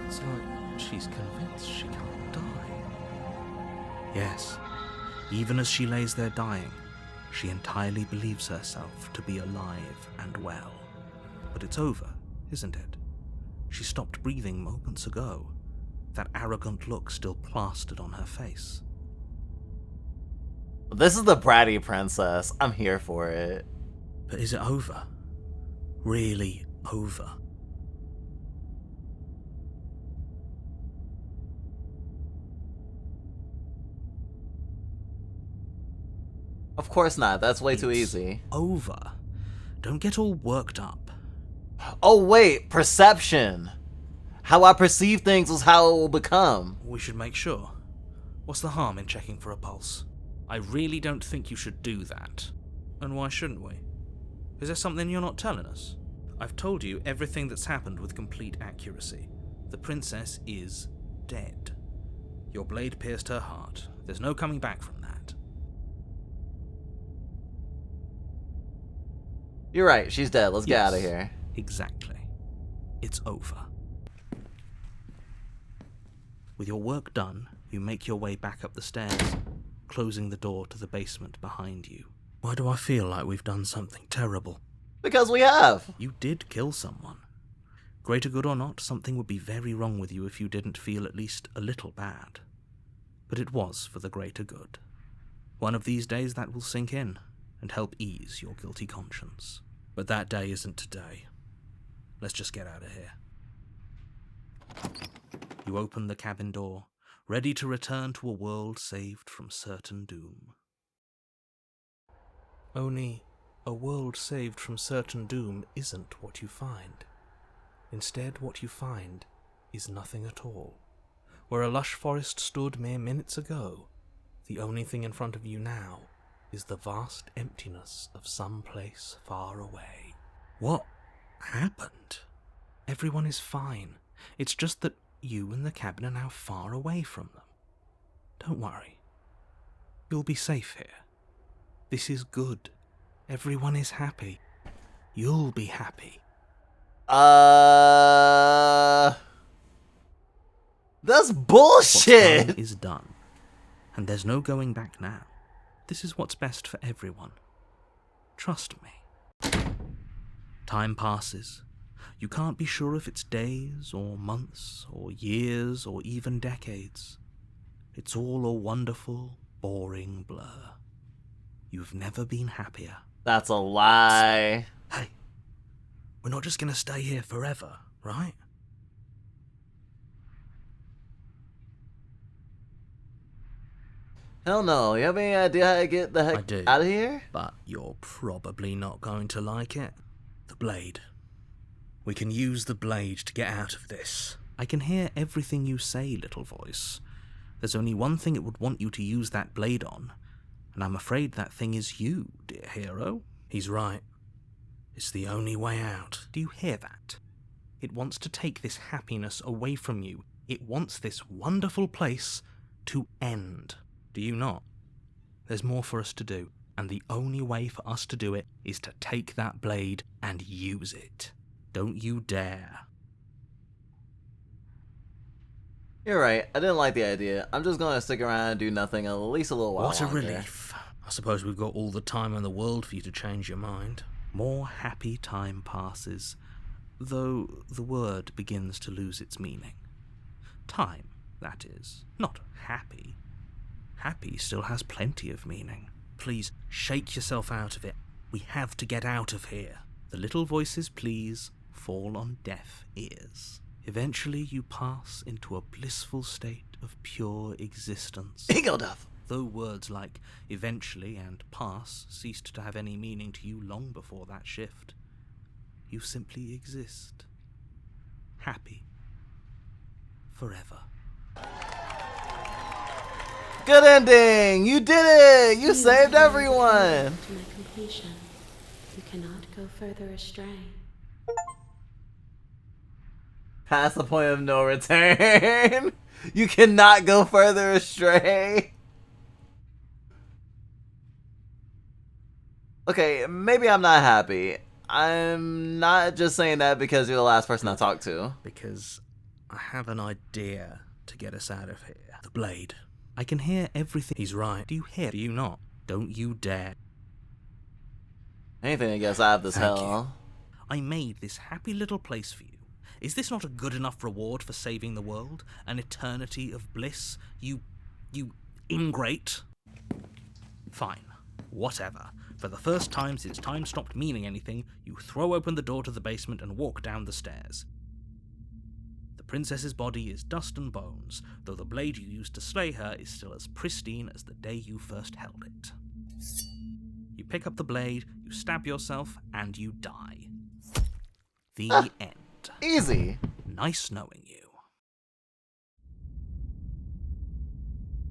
It's like she's convinced she can't die. Yes, even as she lays there dying, she entirely believes herself to be alive and well. But it's over, isn't it? She stopped breathing moments ago, that arrogant look still plastered on her face. This is the bratty princess. I'm here for it. But is it over? Really over? Of course not. That's way too It's easy. over. Don't get all worked up. Oh wait, perception. How I perceive things is how it will become. We should make sure. What's the harm in checking for a pulse? I really don't think you should do that. And why shouldn't we? Is there something you're not telling us? I've told you everything that's happened with complete accuracy. The princess is dead. Your blade pierced her heart. There's no coming back from that. You're right, she's dead. Let's get Yes, out of here. Exactly. It's over. With your work done, you make your way back up the stairs, closing the door to the basement behind you. Why do I feel like we've done something terrible? Because we have. You did kill someone. Greater good or not, something would be very wrong with you if you didn't feel at least a little bad. But it was for the greater good. One of these days that will sink in and help ease your guilty conscience. But that day isn't today. Let's just get out of here. You open the cabin door, ready to return to a world saved from certain doom. Only, a world saved from certain doom isn't what you find. Instead, what you find is nothing at all. Where a lush forest stood mere minutes ago, the only thing in front of you now is the vast emptiness of some place far away. What happened? Everyone is fine. It's just that you and the cabin are now far away from them. Don't worry. You'll be safe here. This is good. Everyone is happy. You'll be happy. That's What's bullshit. done is done. And there's no going back now. This is what's best for everyone. Trust me. Time passes. You can't be sure if it's days, or months, or years, or even decades. It's all a wonderful, boring blur. You've never been happier. That's a lie. Hey, we're not just gonna stay here forever, right? Hell no. You have any idea how to get the I heck do. out of here? But you're probably not going to like it. The blade. We can use the blade to get out of this. I can hear everything you say, little voice. There's only one thing it would want you to use that blade on, and I'm afraid that thing is you, dear hero. He's right. It's the only way out. Do you hear that? It wants to take this happiness away from you. It wants this wonderful place to end. Do you not? There's more for us to do, and the only way for us to do it is to take that blade and use it. Don't you dare. You're right. I didn't like the idea. I'm just gonna stick around and do nothing at least a little while What a longer. relief. I suppose we've got all the time in the world for you to change your mind. More happy time passes, though the word begins to lose its meaning. Time, that is, not happy. Happy still has plenty of meaning. Please, shake yourself out of it. We have to get out of here. The little voices, please, fall on deaf ears. Eventually you pass into a blissful state of pure existence. Ego death. Though words like eventually and pass ceased to have any meaning to you long before that shift, you simply exist. Happy. forever. Good ending! You did it! You saved have everyone! To my completion, you cannot go further astray. Past the point of no return. You cannot go further astray. Okay, maybe I'm not happy. I'm not just saying that because you're the last person I talked to. Because I have an idea to get us out of here. The blade. I can hear everything. He's right. Do you hear? Do you not? Don't you dare. Anything against I have this Thank hell. I made this happy little place for you. Is this not a good enough reward for saving the world? An eternity of bliss? You ingrate? Fine. Whatever. For the first time since time stopped meaning anything, you throw open the door to the basement and walk down the stairs. The princess's body is dust and bones, though the blade you used to slay her is still as pristine as the day you first held it. You pick up the blade, you stab yourself, and you die. The end. Easy. Nice knowing you.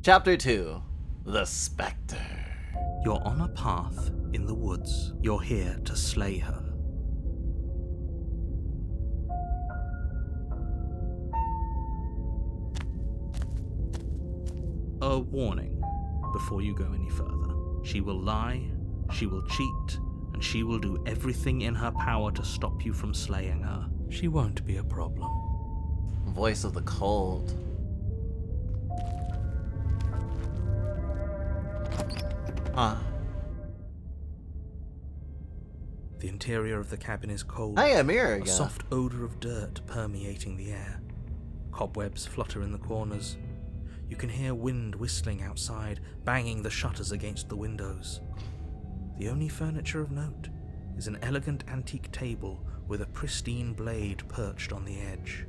Chapter 2. The Spectre. You're on a path in the woods. You're here to slay her. A warning before you go any further. She will lie, she will cheat, and she will do everything in her power to stop you from slaying her. She won't be a problem. Voice of the cold. Huh. The interior of the cabin is cold. Hey, a mirror A again. soft odor of dirt permeating the air. Cobwebs flutter in the corners. You can hear wind whistling outside, banging the shutters against the windows. The only furniture of note is an elegant antique table with a pristine blade perched on the edge.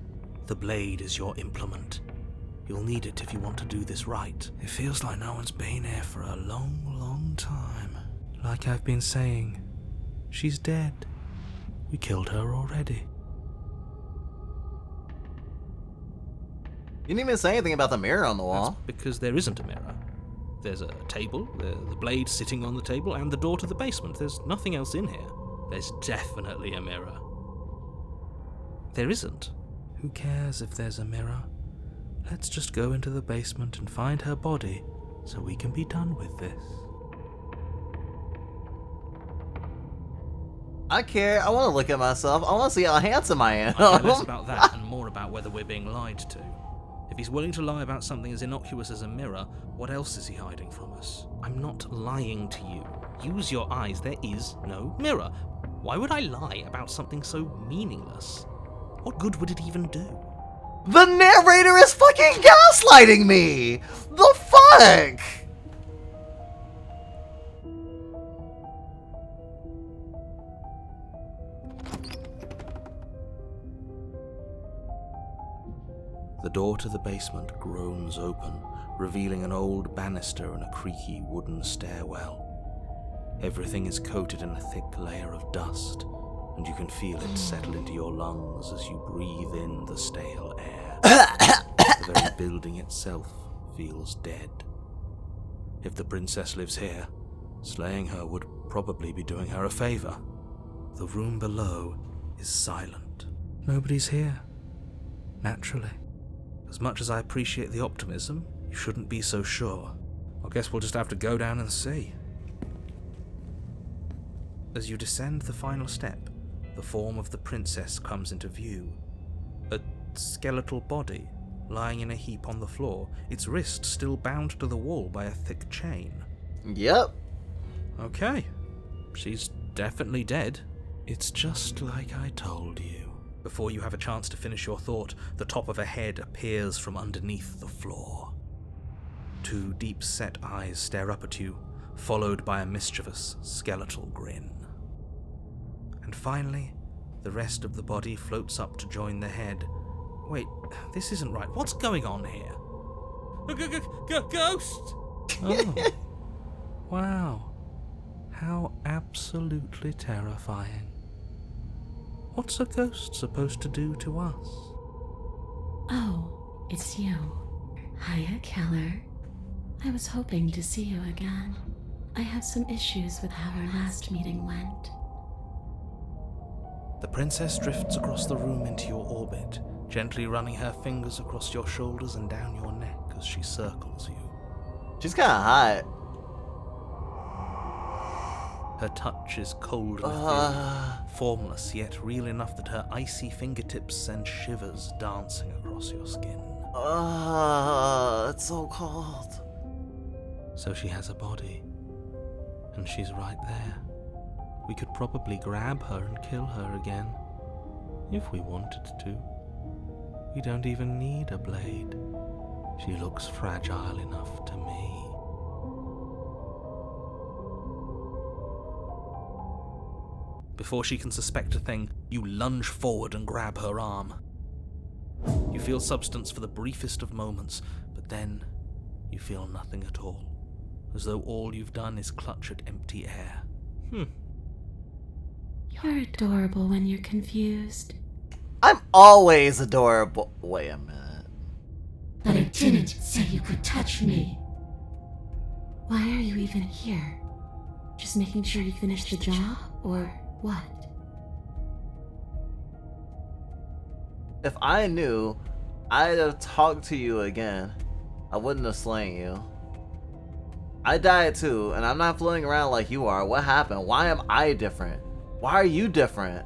The blade is your implement. You'll need it if you want to do this right. It feels like no one's been here for a long, long time. Like I've been saying, she's dead. We killed her already. You didn't even say anything about the mirror on the wall. That's because there isn't a mirror. There's a table, the blade sitting on the table, and the door to the basement. There's nothing else in here. There's definitely a mirror. There isn't. Who cares if there's a mirror? Let's just go into the basement and find her body so we can be done with this. I care. I want to look at myself. I want to see how handsome I am. I care less about that and more about whether we're being lied to. If he's willing to lie about something as innocuous as a mirror, what else is he hiding from us? I'm not lying to you. Use your eyes. There is no mirror. Why would I lie about something so meaningless? What good would it even do? The narrator is fucking gaslighting me! The fuck? The door to the basement groans open, revealing an old banister and a creaky wooden stairwell. Everything is coated in a thick layer of dust, and you can feel it settle into your lungs as you breathe in the stale air. The very building itself feels dead. If the princess lives here, slaying her would probably be doing her a favor. The room below is silent. Nobody's here. Naturally. As much as I appreciate the optimism, you shouldn't be so sure. I guess we'll just have to go down and see. As you descend the final step, the form of the princess comes into view. A skeletal body, lying in a heap on the floor, its wrist still bound to the wall by a thick chain. Yep. Okay, she's definitely dead. It's just like I told you. Before you have a chance to finish your thought, the top of a head appears from underneath the floor. Two deep-set eyes stare up at you, followed by a mischievous, skeletal grin. And finally, the rest of the body floats up to join the head. Wait, this isn't right. What's going on here? Ghost! Oh. Wow. How absolutely terrifying. What's a ghost supposed to do to us? Oh, it's you. Hiya, Keller. I was hoping to see you again. I have some issues with how our last meeting went. The princess drifts across the room into your orbit, gently running her fingers across your shoulders and down your neck as she circles you. She's kind of hot. Her touch is cold and ethereal, formless yet real enough that her icy fingertips send shivers dancing across your skin. It's so cold. So she has a body, and she's right there. We could probably grab her and kill her again, if we wanted to. We don't even need a blade. She looks fragile enough to me. Before she can suspect a thing, you lunge forward and grab her arm. You feel substance for the briefest of moments, but then you feel nothing at all, as though all you've done is clutch at empty air. You're adorable when you're confused. I'm always adorable. Wait a minute. But I didn't say you could touch me. Why are you even here? Just making sure you finish the job, or what? If I knew I'd have talked to you again, I wouldn't have slain you. I died too, and I'm not floating around like you are. What happened? Why am I different? Why are you different?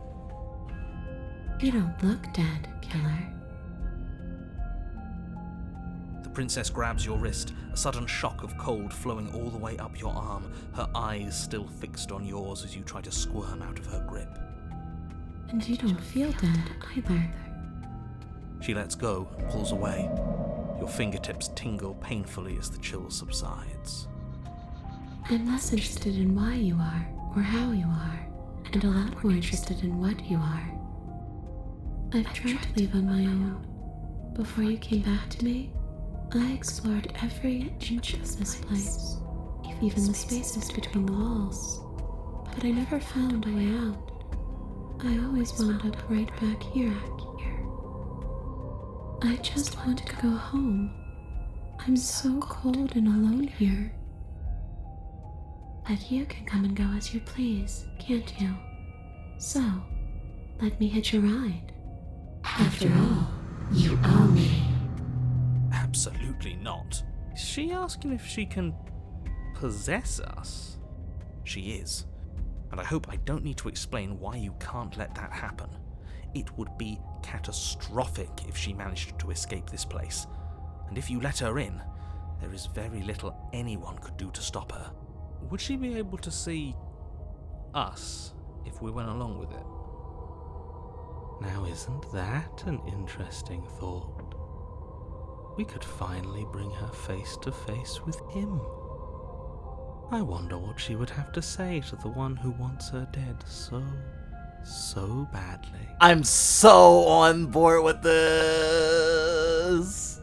You don't look dead, Killer. The princess grabs your wrist, a sudden shock of cold flowing all the way up your arm, her eyes still fixed on yours as you try to squirm out of her grip. And you don't feel dead either. She lets go and pulls away. Your fingertips tingle painfully as the chill subsides. I'm less interested in why you are, or how you are, and a lot more interested in what you are. I've tried to leave on my own. Before you came back to me, I explored every inch of this place, even the spaces between the walls. But I never found a way out. I always wound up right back here. I just want to go home. I'm so cold and alone here. But you can come and go as you please, can't you? So, let me hitch a ride. After all, you owe me. Absolutely not. Is she asking if she can possess us? She is. And I hope I don't need to explain why you can't let that happen. It would be catastrophic if she managed to escape this place. And if you let her in, there is very little anyone could do to stop her. Would she be able to see us if we went along with it? Now, isn't that an interesting thought? We could finally bring her face to face with him. I wonder what she would have to say to the one who wants her dead so badly. I'm so on board with this.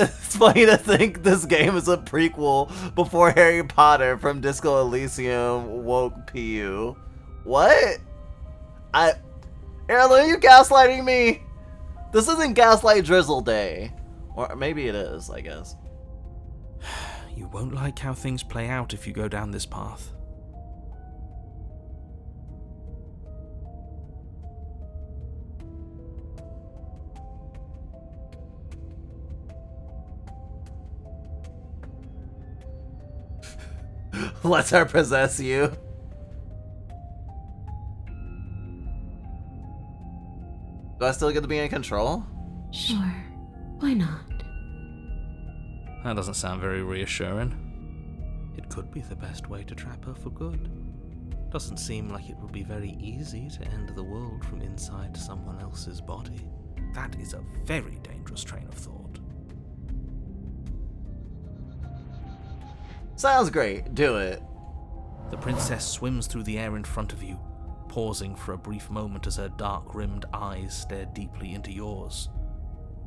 It's funny to think this game is a prequel before Harry Potter from Disco Elysium woke PU. What? Erlen, are you gaslighting me? This isn't Gaslight Drizzle Day. Or maybe it is, I guess. You won't like how things play out if you go down this path. Let her possess you. Do I still get to be in control? Sure, why not? That doesn't sound very reassuring. It could be the best way to trap her for good. Doesn't seem like it would be very easy to end the world from inside someone else's body. That is a very dangerous train of thought. Sounds great. Do it. The princess swims through the air in front of you, pausing for a brief moment as her dark-rimmed eyes stare deeply into yours.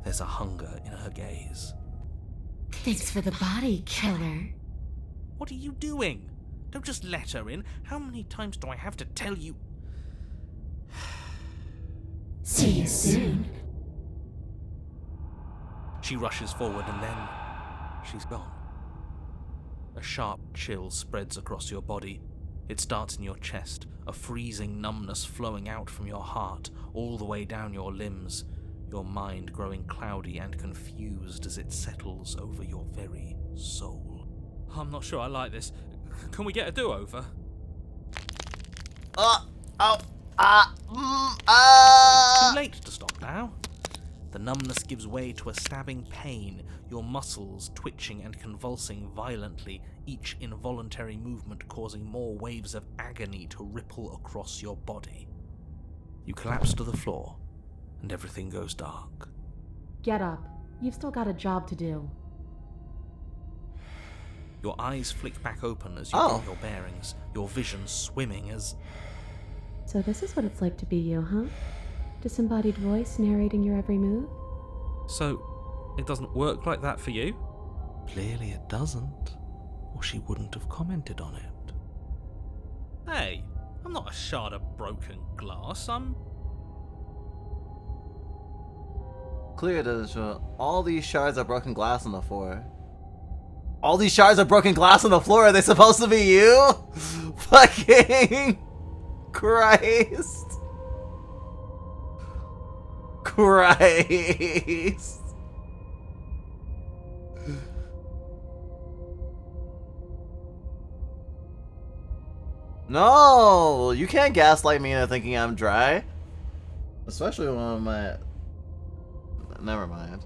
There's a hunger in her gaze. Thanks for the body, Killer. What are you doing? Don't just let her in. How many times do I have to tell you? <sighs> See you soon. She rushes forward and then she's gone. A sharp chill spreads across your body. It starts in your chest, a freezing numbness flowing out from your heart all the way down your limbs, your mind growing cloudy and confused as it settles over your very soul. I'm not sure I like this. Can we get a do-over? It's too late to stop now. The numbness gives way to a stabbing pain, your muscles twitching and convulsing violently, each involuntary movement causing more waves of agony to ripple across your body. You collapse to the floor, and everything goes dark. Get up. You've still got a job to do. Your eyes flick back open as you get your bearings, your vision swimming as... So this is what it's like to be you, huh? Disembodied voice narrating your every move? So, it doesn't work like that for you? Clearly it doesn't, or she wouldn't have commented on it. Hey, I'm not a shard of broken glass, I'm... Clear doesn't show. All these shards of broken glass on the floor. All these shards of broken glass on the floor, are they supposed to be you? Fucking Christ. Christ. No, you can't gaslight me into thinking I'm dry. Especially when I'm at... Never mind.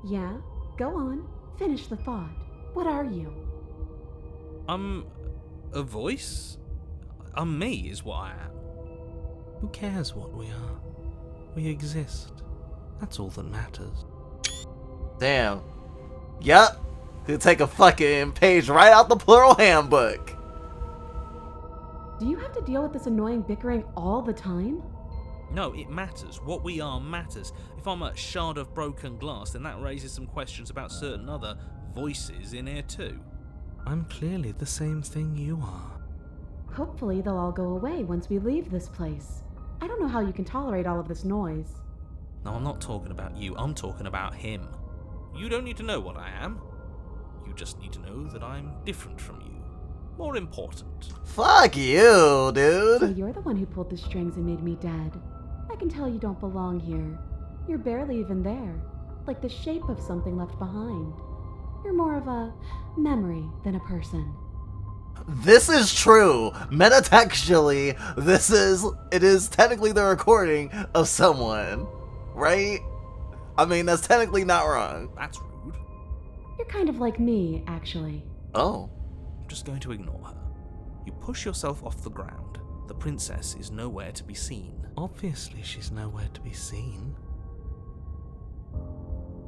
Yeah, go on. Finish the thought. What are you? I'm a voice? I'm me is what I am. Who cares what we are? We exist. That's all that matters. Damn. Yup. Could take a fucking page right out the plural handbook. Do you have to deal with this annoying bickering all the time? No, it matters. What we are matters. If I'm a shard of broken glass, then that raises some questions about certain other voices in here too. I'm clearly the same thing you are. Hopefully they'll all go away once we leave this place. I don't know how you can tolerate all of this noise. No, I'm not talking about you. I'm talking about him. You don't need to know what I am. You just need to know that I'm different from you. More important. Fuck you, So dude. you're the one who pulled the strings and made me dead. I can tell you don't belong here. You're barely even there, like the shape of something left behind. You're more of a memory than a person. This is true. Metatextually, it is technically the recording of someone, right? I mean, that's technically not wrong. That's rude. You're kind of like me, actually. Oh. I'm just going to ignore her. You push yourself off the ground. The princess is nowhere to be seen. Obviously, she's nowhere to be seen.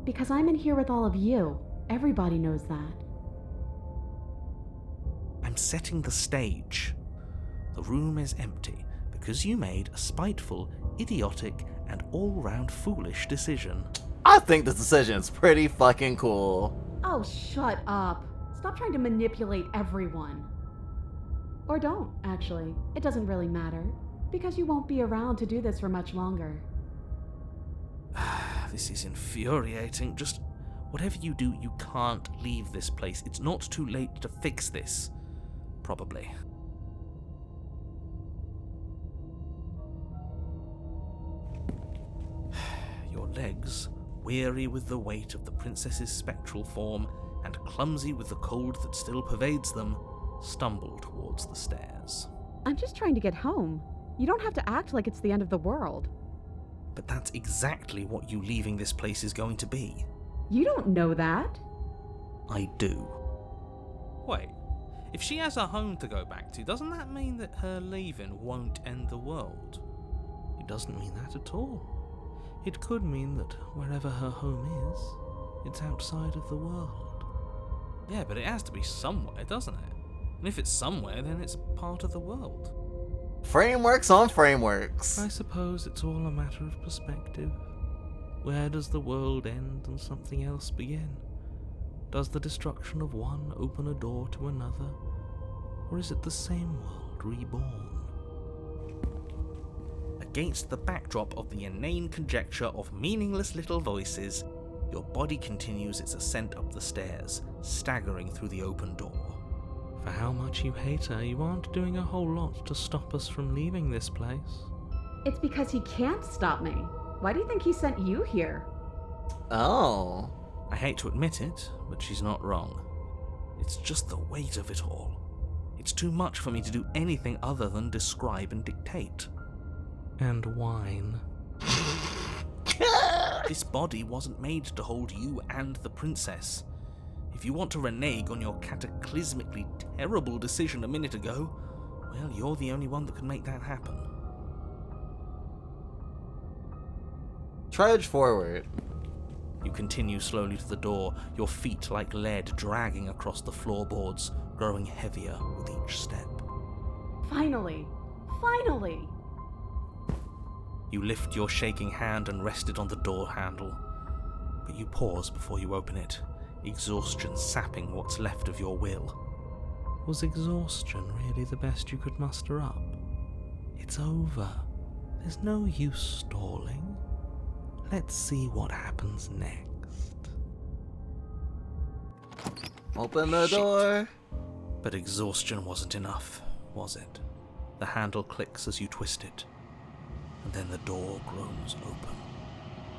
Because I'm in here with all of you. Everybody knows that. I'm setting the stage. The room is empty because you made a spiteful, idiotic, and all-round foolish decision. I think this decision's pretty fucking cool. Oh, shut up. Stop trying to manipulate everyone. Or don't, actually. It doesn't really matter. Because you won't be around to do this for much longer. This is infuriating. Just whatever you do, you can't leave this place. It's not too late to fix this. Probably. Your legs, weary with the weight of the princess's spectral form and clumsy with the cold that still pervades them, stumble towards the stairs. I'm just trying to get home. You don't have to act like it's the end of the world. But that's exactly what you leaving this place is going to be. You don't know that. I do. Wait, if she has a home to go back to, doesn't that mean that her leaving won't end the world? It doesn't mean that at all. It could mean that wherever her home is, it's outside of the world. Yeah, but it has to be somewhere, doesn't it? And if it's somewhere, then it's part of the world. Frameworks on frameworks. I suppose it's all a matter of perspective. Where does the world end and something else begin? Does the destruction of one open a door to another? Or is it the same world reborn? Against the backdrop of the inane conjecture of meaningless little voices, Your body continues its ascent up the stairs, staggering through the open door. For how much you hate her, you aren't doing a whole lot to stop us from leaving this place. It's because he can't stop me. Why do you think he sent you here? Oh. I hate to admit it, but she's not wrong. It's just the weight of it all. It's too much for me to do anything other than describe and dictate. And whine. This body wasn't made to hold you and the princess. If you want to renege on your cataclysmically terrible decision a minute ago, well, you're the only one that can make that happen. Trudge forward. You continue slowly to the door, your feet like lead dragging across the floorboards, growing heavier with each step. Finally! Finally! You lift your shaking hand and rest it on the door handle, but you pause before you open it, exhaustion sapping what's left of your will. Was exhaustion really the best you could muster up? It's over. There's no use stalling. Let's see what happens next. Open the door. But exhaustion wasn't enough, was it? The handle clicks as you twist it, and then the door groans open.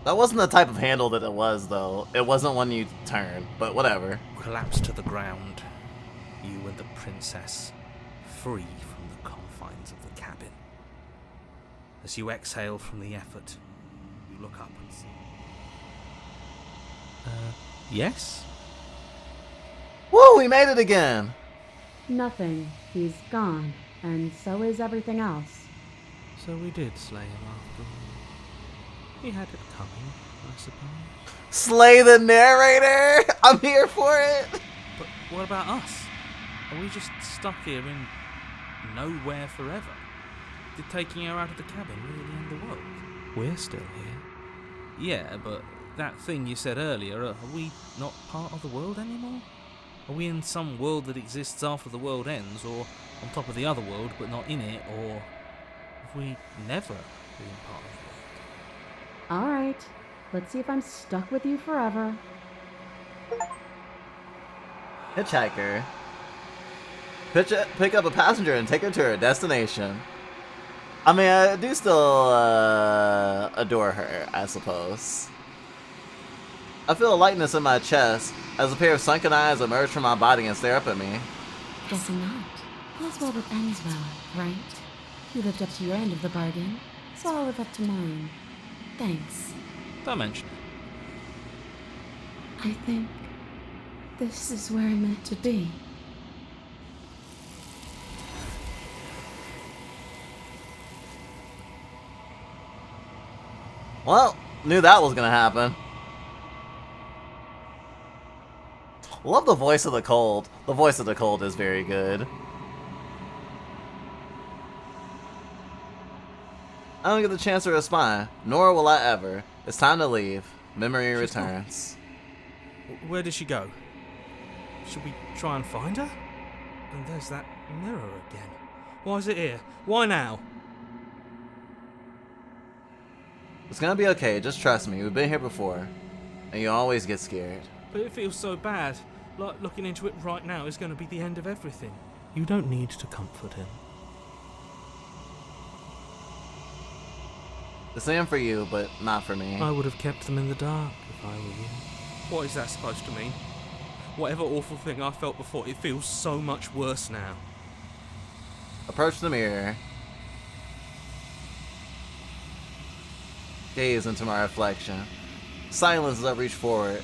That wasn't the type of handle that it was, though. It wasn't one you turn, but whatever. Collapse to the ground, you and the princess, free from the confines of the cabin. As you exhale from the effort, you look up and see... yes? Woo, we made it again! Nothing. He's gone, and so is everything else. So we did slay him after all. He had it coming, I suppose. Slay the narrator! I'm here for it! But what about us? Are we just stuck here in nowhere forever? Did taking her out of the cabin really end the world? We're still here. Yeah, but that thing you said earlier, are we not part of the world anymore? Are we in some world that exists after the world ends, or on top of the other world but not in it, or have we never been part of the world? Alright, let's see if I'm stuck with you forever. Hitchhiker. Pick up a passenger and take her to her destination. I mean, I do still adore her, I suppose. I feel a lightness in my chest as a pair of sunken eyes emerge from my body and stare up at me. Guessing not. All's well that ends well, right? You lived up to your end of the bargain, so I'll live up to mine. Thanks. Don't mention it. I think this is where I'm meant to be. Well, knew that was gonna happen. Love the voice of the cold. The voice of the cold is very good. I don't get the chance to respond, nor will I ever. It's time to leave. Memory returns. Where did she go? Should we try and find her? And there's that mirror again. Why is it here? Why now? It's gonna be okay, just trust me. We've been here before. And you always get scared. But it feels so bad. Like looking into it right now is going to be the end of everything. You don't need to comfort him. The same for you, but not for me. I would have kept them in the dark if I were you. What is that supposed to mean? Whatever awful thing I felt before, it feels so much worse now. Approach the mirror. Gaze into my reflection. Silence as I reach forward.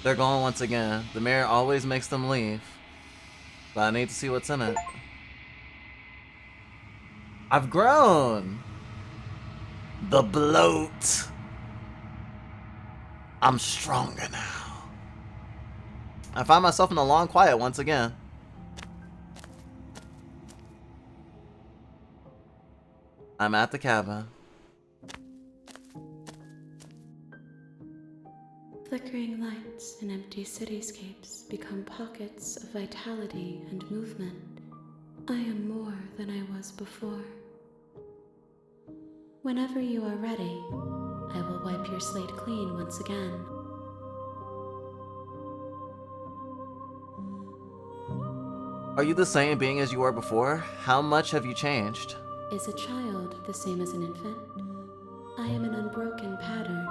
They're gone once again. The mirror always makes them leave. But I need to see what's in it. I've grown! The bloat! I'm stronger now. I find myself in the long quiet once again. I'm at the cabin. Flickering lights and empty cityscapes become pockets of vitality and movement. I am more than I was before. Whenever you are ready, I will wipe your slate clean once again. Are you the same being as you were before? How much have you changed? Is a child the same as an infant? I am an unbroken pattern,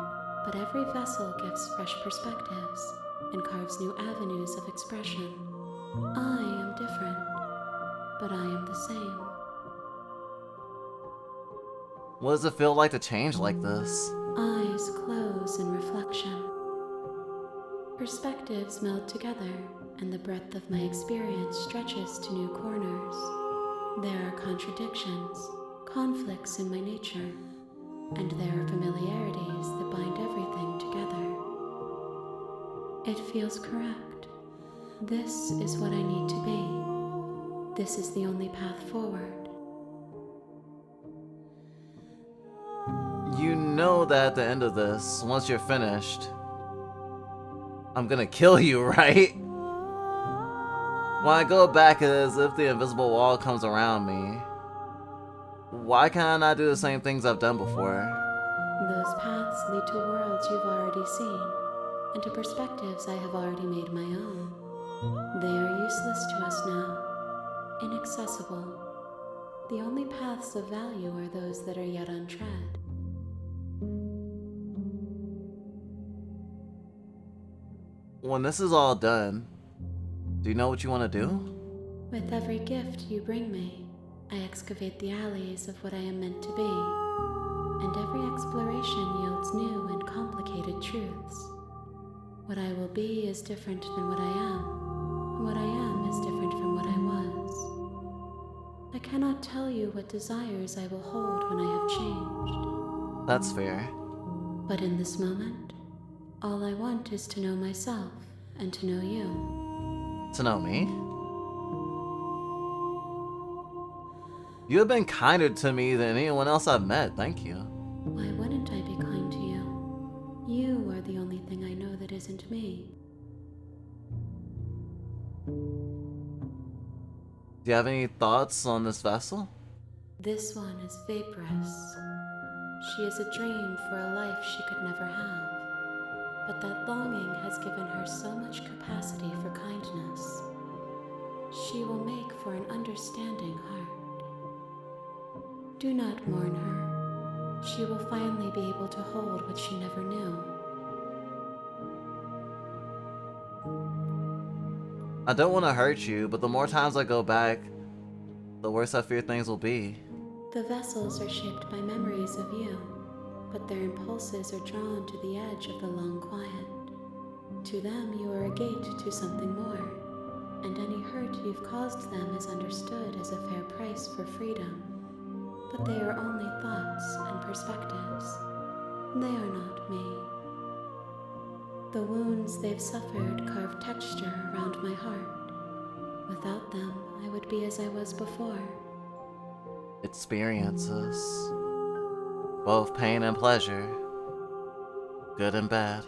but every vessel gives fresh perspectives and carves new avenues of expression. I am different, but I am the same. What does it feel like to change like this? Eyes close in reflection. Perspectives meld together, and the breadth of my experience stretches to new corners. There are contradictions, conflicts in my nature, and there are familiarities that bind everything together. It feels correct. This is what I need to be. This is the only path forward. You know that at the end of this, once you're finished, I'm gonna kill you, right? When I go back, it's as if the invisible wall comes around me. Why can't I not do the same things I've done before? Those paths lead to worlds you've already seen, and to perspectives I have already made my own. They are useless to us now, inaccessible. The only paths of value are those that are yet untread. When this is all done, do you know what you want to do? With every gift you bring me, I excavate the alleys of what I am meant to be, and every exploration yields new and complicated truths. What I will be is different than what I am, and what I am is different from what I was. I cannot tell you what desires I will hold when I have changed. That's fair. But in this moment, all I want is to know myself and to know you. To know me? You have been kinder to me than anyone else I've met, thank you. Why wouldn't I be kind to you? You are the only thing I know that isn't me. Do you have any thoughts on this vessel? This one is vaporous. She is a dream for a life she could never have. But that longing has given her so much capacity for kindness. She will make for an understanding heart. Do not mourn her. She will finally be able to hold what she never knew. I don't want to hurt you, but the more times I go back, the worse I fear things will be. The vessels are shaped by memories of you, but their impulses are drawn to the edge of the long quiet. To them, you are a gate to something more, and any hurt you've caused them is understood as a fair price for freedom. But they are only thoughts and perspectives. They are not me. The wounds they've suffered carve texture around my heart. Without them, I would be as I was before. Experiences. Both pain and pleasure. Good and bad.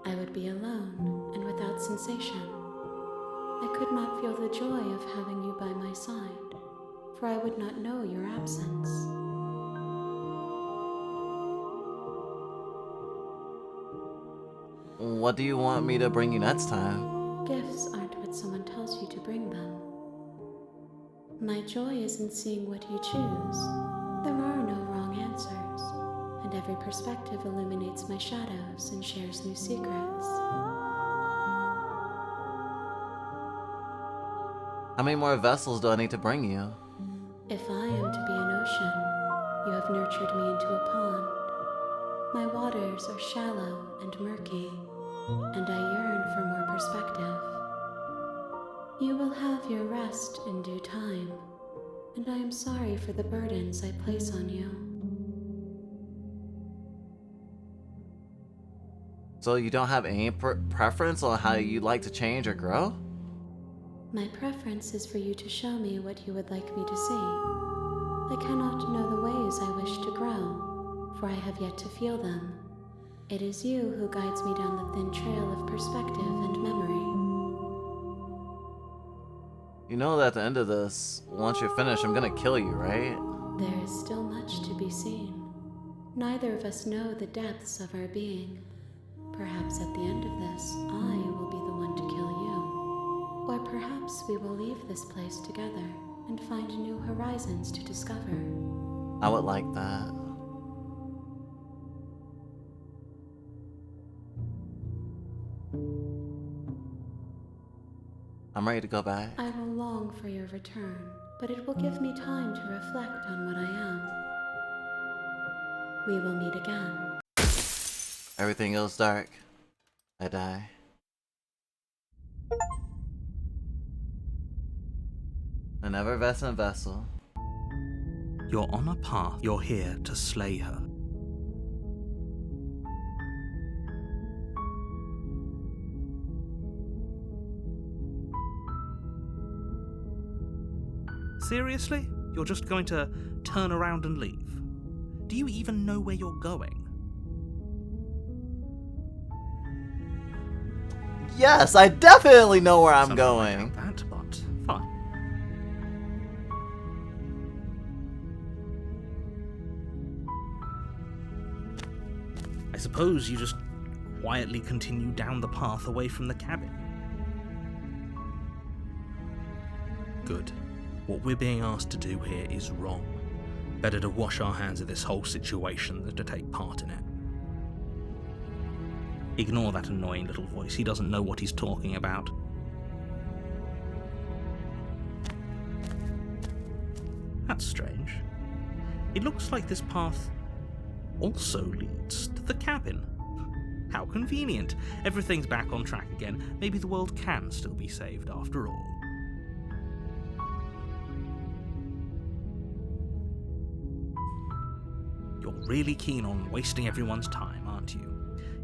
I would be alone and without sensation. I could not feel the joy of having you by my side, for I would not know your absence. What do you want me to bring you next time? Gifts aren't what someone tells you to bring them. My joy is in seeing what you choose. There are no wrong answers, and every perspective illuminates my shadows and shares new secrets. How many more vessels do I need to bring you? If I am to be an ocean, you have nurtured me into a pond. My waters are shallow and murky, and I yearn for more perspective. You will have your rest in due time, and I am sorry for the burdens I place on you. So you don't have any preference on how you'd like to change or grow? My preference is for you to show me what you would like me to see. I cannot know the ways I wish to grow, for I have yet to feel them. It is you who guides me down the thin trail of perspective and memory. You know that at the end of this, once you're finished, I'm gonna kill you, right? There is still much to be seen. Neither of us know the depths of our being. Perhaps at the end of this, I will be the one to kill you. Or perhaps Perhaps we will leave this place together and find new horizons to discover. I would like that. I'm ready to go back. I will long for your return, but it will give me time to reflect on what I am. We will meet again. Everything goes dark. I die. An effervescent vessel. You're on a path. You're here to slay her. Seriously? You're just going to turn around and leave? Do you even know where you're going? Yes, I definitely know where I'm Something might going. doubt that, but fine. I suppose you just quietly continue down the path away from the cabin. Good. What we're being asked to do here is wrong. Better to wash our hands of this whole situation than to take part in it. Ignore that annoying little voice. He doesn't know what he's talking about. That's strange. It looks like this path also leads to the cabin. How convenient. Everything's back on track again. Maybe the world can still be saved after all. You're really keen on wasting everyone's time, aren't you?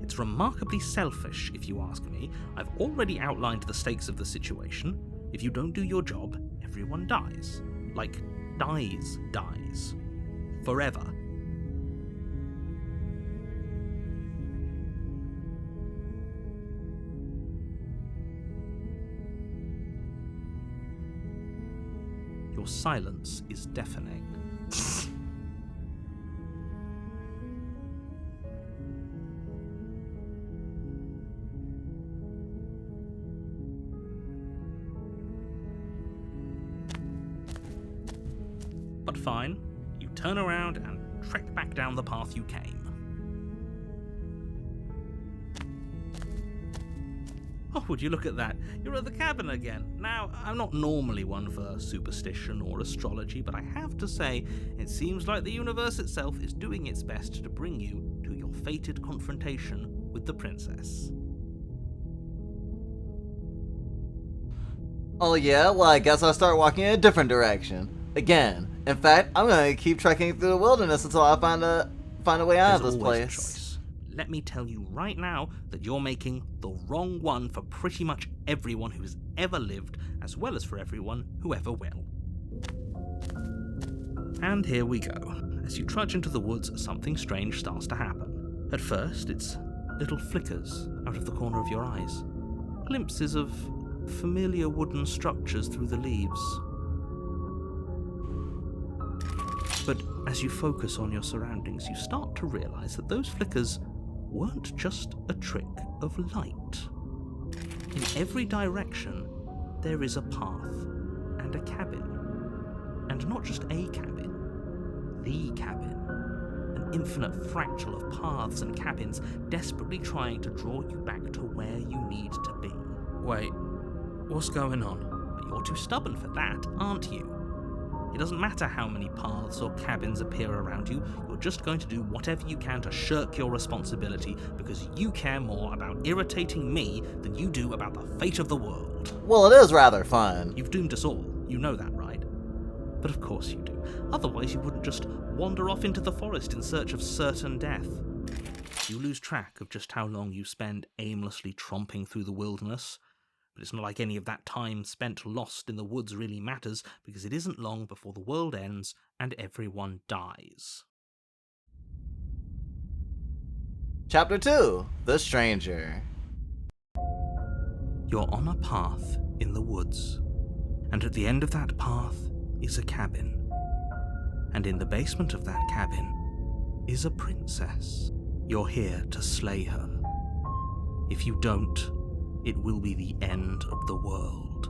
It's remarkably selfish, if you ask me. I've already outlined the stakes of the situation. If you don't do your job, everyone dies. Like, dies. Forever. Your silence is deafening. But fine, you turn around and trek back down the path you came. Oh, would you look at that? You're at the cabin again. Now, I'm not normally one for superstition or astrology, but I have to say, it seems like the universe itself is doing its best to bring you to your fated confrontation with the princess. Oh yeah? Well, I guess I'll start walking in a different direction. Again. In fact, I'm gonna keep trekking through the wilderness until I find a way out of There's this always a place. choice. Let me tell you right now that you're making the wrong one for pretty much everyone who's ever lived, as well as for everyone who ever will. And here we go. As you trudge into the woods, something strange starts to happen. At first, it's little flickers out of the corner of your eyes. Glimpses of familiar wooden structures through the leaves. But as you focus on your surroundings, you start to realize that those flickers weren't just a trick of light. In every direction, there is a path and a cabin. And not just a cabin, the cabin. An infinite fractal of paths and cabins desperately trying to draw you back to where you need to be. Wait, what's going on? But you're too stubborn for that, aren't you? It doesn't matter how many paths or cabins appear around you, you're just going to do whatever you can to shirk your responsibility because you care more about irritating me than you do about the fate of the world. Well, it is rather fun. You've doomed us all, you know that, right? But of course you do. Otherwise you wouldn't just wander off into the forest in search of certain death. You lose track of just how long you spend aimlessly tromping through the wilderness. But it's not like any of that time spent lost in the woods really matters, because it isn't long before the world ends and everyone dies. Chapter 2, The Stranger. You're on a path in the woods, and at the end of that path is a cabin. And in the basement of that cabin is a princess. You're here to slay her. If you don't, it will be the end of the world.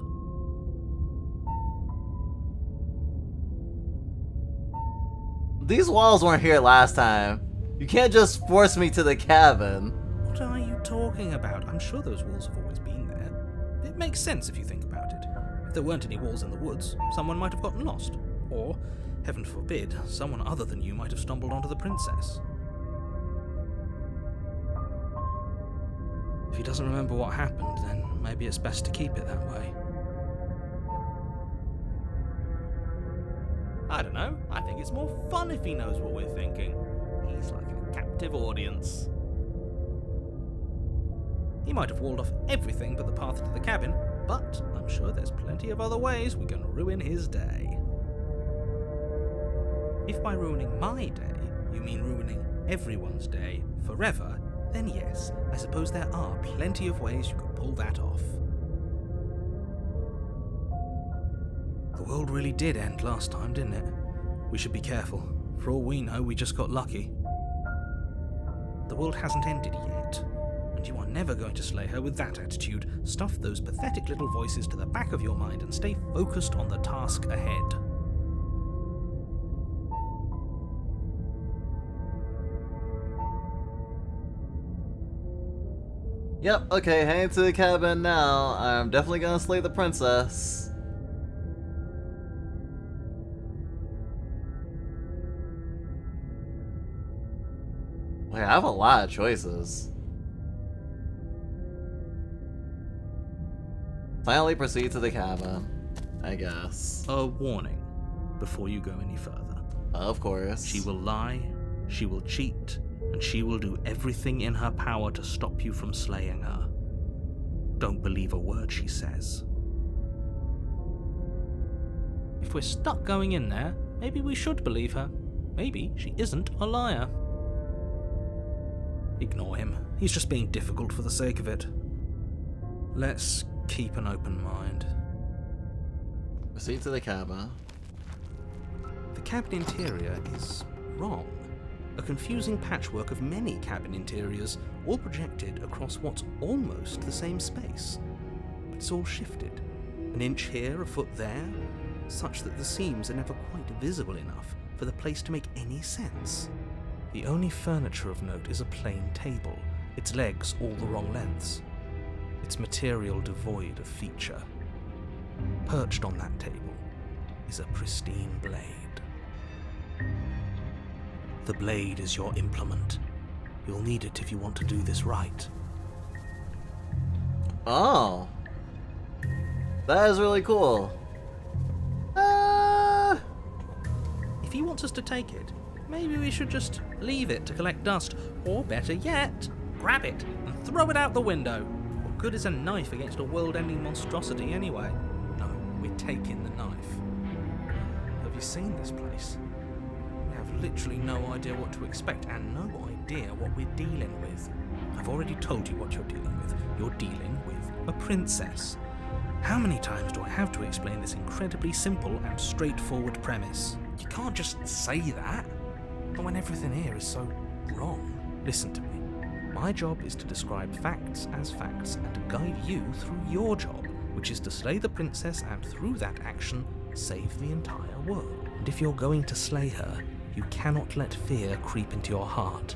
These walls weren't here last time. You can't just force me to the cabin. What are you talking about? I'm sure those walls have always been there. It makes sense if you think about it. If there weren't any walls in the woods, someone might have gotten lost. Or, heaven forbid, someone other than you might have stumbled onto the princess. If he doesn't remember what happened, then maybe it's best to keep it that way. I don't know. I think it's more fun if he knows what we're thinking. He's like a captive audience. He might have walled off everything but the path to the cabin, but I'm sure there's plenty of other ways we can ruin his day. If by ruining my day, you mean ruining everyone's day forever, then yes, I suppose there are plenty of ways you could pull that off. The world really did end last time, didn't it? We should be careful. For all we know, we just got lucky. The world hasn't ended yet, and you are never going to slay her with that attitude. Stuff those pathetic little voices to the back of your mind and stay focused on the task ahead. Yep, okay, heading to the cabin now. I'm definitely gonna slay the princess. Wait, I have a lot of choices. Finally proceed to the cabin, I guess. A warning before you go any further. Of course. She will lie, she will cheat, and she will do everything in her power to stop you from slaying her. Don't believe a word she says. If we're stuck going in there, maybe we should believe her. Maybe she isn't a liar. Ignore him. He's just being difficult for the sake of it. Let's keep an open mind. Proceed to the cabin. The cabin interior is wrong. A confusing patchwork of many cabin interiors, all projected across what's almost the same space. But it's all shifted. An inch here, a foot there, such that the seams are never quite visible enough for the place to make any sense. The only furniture of note is a plain table, its legs all the wrong lengths, its material devoid of feature. Perched on that table is a pristine blade. The blade is your implement. You'll need it if you want to do this right. Oh. That is really cool. If he wants us to take it, maybe we should just leave it to collect dust, or better yet, grab it and throw it out the window. What good is a knife against a world-ending monstrosity anyway? No, we're taking the knife. Have you seen this place? We have literally no idea what to expect and no idea what we're dealing with. I've already told you what you're dealing with. You're dealing with a princess. How many times do I have to explain this incredibly simple and straightforward premise? You can't just say that. But when everything here is so wrong. Listen to me. My job is to describe facts as facts and to guide you through your job, which is to slay the princess and through that action, save the entire world. And if you're going to slay her, you cannot let fear creep into your heart.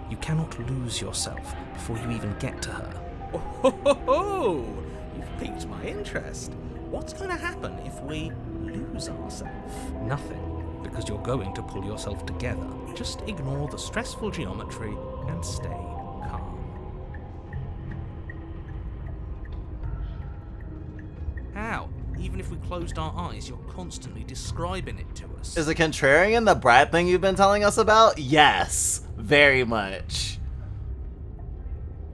You cannot lose yourself before you even get to her. Oh, ho, ho, ho! You've piqued my interest. What's going to happen if we lose ourselves? Nothing. Because you're going to pull yourself together. Just ignore the stressful geometry and stay calm. How? Even if we closed our eyes, you're constantly describing it to us. Is the contrarian the brat thing you've been telling us about? Yes, very much.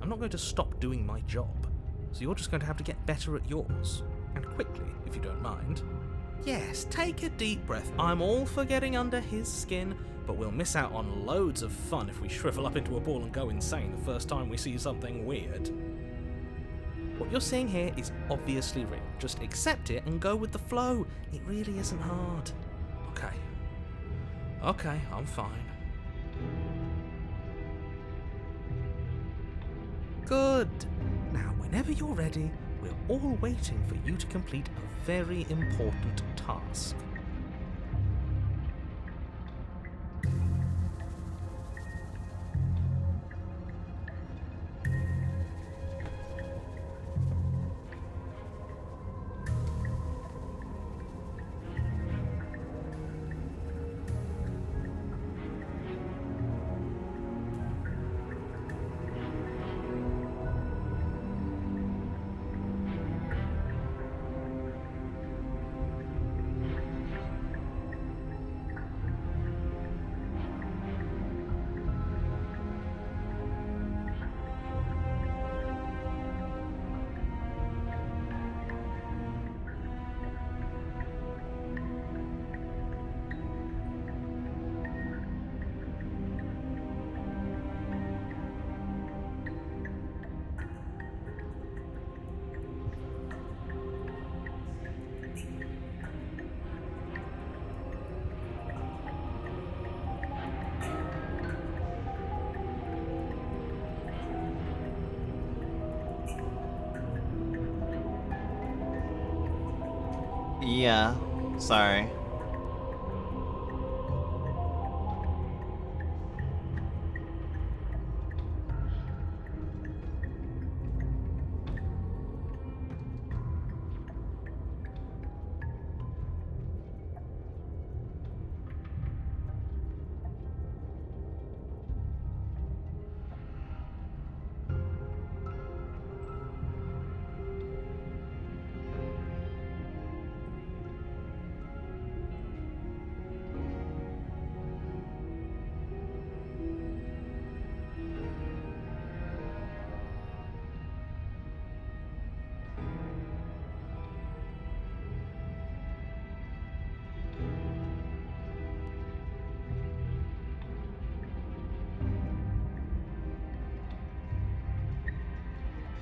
I'm not going to stop doing my job, so you're just going to have to get better at yours. And quickly, if you don't mind. Yes, take a deep breath. I'm all for getting under his skin, but we'll miss out on loads of fun if we shrivel up into a ball and go insane the first time we see something weird. What you're seeing here is obviously real. Just accept it and go with the flow. It really isn't hard. Okay, I'm fine. Good. Now, whenever you're ready, we're all waiting for you to complete a very important task. Yeah, sorry.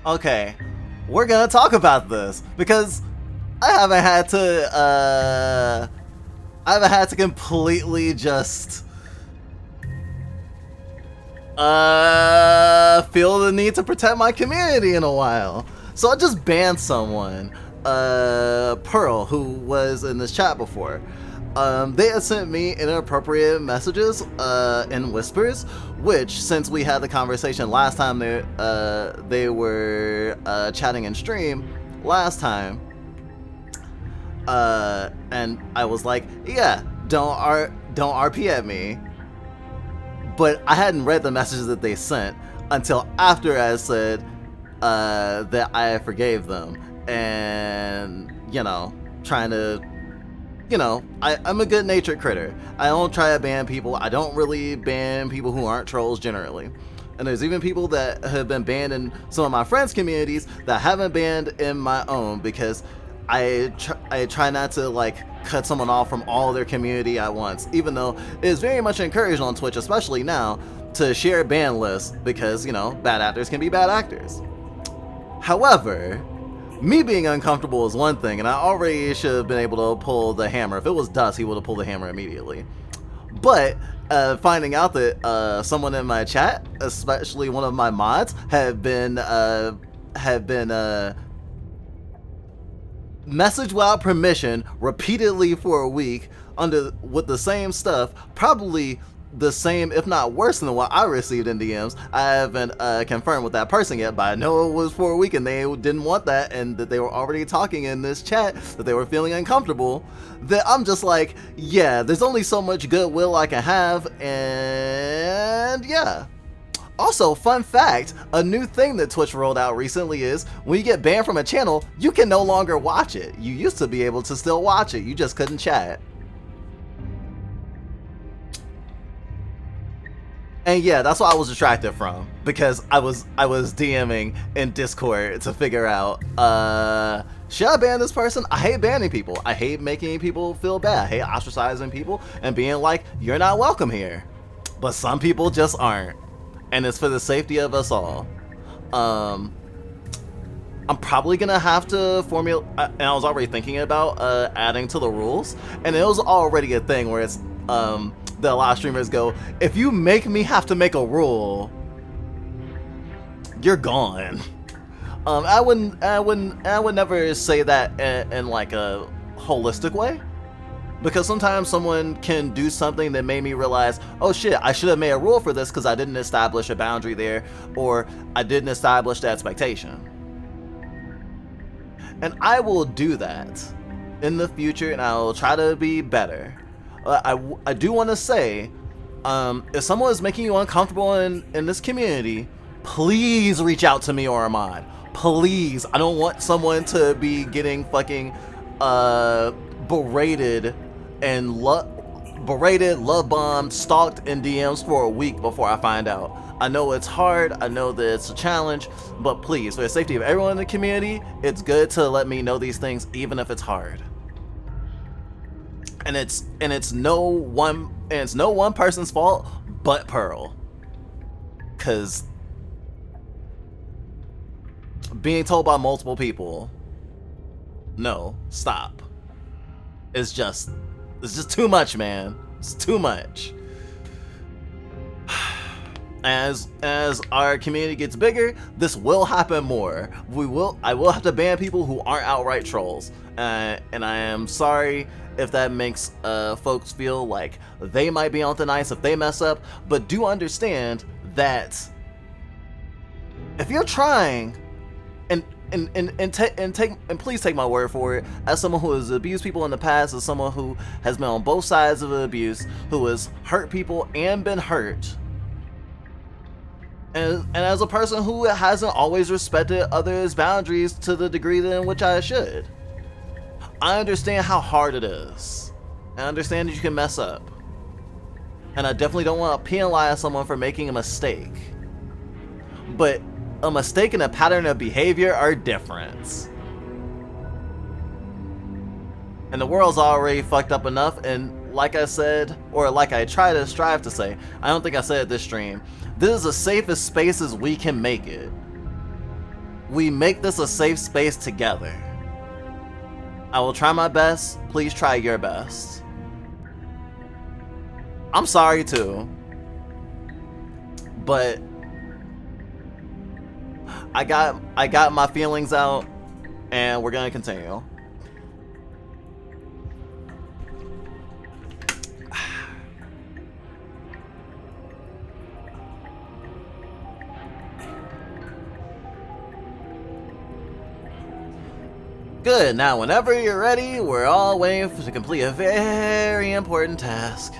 Okay, we're gonna talk about this because I haven't had to completely just feel the need to protect my community in a while. So I just banned someone, Pearl, who was in this chat before. They had sent me inappropriate messages in whispers, which, since we had the conversation last time they were chatting in stream last time, and I was like, yeah, don't RP at me. But I hadn't read the messages that they sent until after I said that I forgave them, and trying to. I'm a good-natured critter. I don't try to ban people. I don't really ban people who aren't trolls generally. And there's even people that have been banned in some of my friends' communities that I haven't banned in my own, because I try not to cut someone off from all their community at once, even though it is very much encouraged on Twitch, especially now, to share ban lists, because bad actors can be bad actors. However, me being uncomfortable is one thing, and I already should have been able to pull the hammer. If it was Dust, he would have pulled the hammer immediately. But finding out that someone in my chat, especially one of my mods, have been messaged without permission repeatedly for a week with the same stuff, probably the same, if not worse than what I received in DMs. I haven't confirmed with that person yet, but I know it was for a week and they didn't want that, and that they were already talking in this chat that they were feeling uncomfortable. That I'm just like, yeah, there's only so much goodwill I can have, and yeah. Also, fun fact, a new thing that Twitch rolled out recently is when you get banned from a channel, you can no longer watch it. You used to be able to still watch it, you just couldn't chat. And yeah, that's what I was distracted from, because I was DMing in Discord to figure out, should I ban this person? I hate banning people. I hate making people feel bad. I hate ostracizing people and being like, you're not welcome here. But some people just aren't. And it's for the safety of us all. I'm probably gonna have to formulate, and I was already thinking about adding to the rules, and it was already a thing where it's that a lot of streamers go, if you make me have to make a rule, you're gone. I would never say that in like a holistic way, because sometimes someone can do something that made me realize, oh shit, I should have made a rule for this because I didn't establish a boundary there, or I didn't establish the expectation. And I will do that in the future, and I'll try to be better. I do want to say, if someone is making you uncomfortable in this community, please reach out to me or a mod. Please. I don't want someone to be getting fucking berated and love bombed, stalked in DMs for a week before I find out. I know it's hard, I know that it's a challenge, but please, for the safety of everyone in the community, it's good to let me know these things, even if it's hard. And it's no one person's fault but Pearl, cause being told by multiple people, no, stop. It's just too much, man. It's too much. As our community gets bigger, this will happen more. I will have to ban people who aren't outright trolls, and I am sorry if that makes folks feel like they might be on thin ice if they mess up. But do understand that if you're trying, and please take my word for it, as someone who has abused people in the past, as someone who has been on both sides of the abuse, who has hurt people and been hurt. And as a person who hasn't always respected others' boundaries to the degree in which I should, I understand how hard it is. I understand that you can mess up. And I definitely don't want to penalize someone for making a mistake. But a mistake and a pattern of behavior are different. And the world's already fucked up enough, and like I said, or like I try to strive to say, I don't think I said it this stream, this is the safest space as we can make it. We make this a safe space together. I will try my best, please try your best. I'm sorry too, but I got my feelings out, and we're gonna continue. Good, now whenever you're ready, we're all waiting to complete a very important task.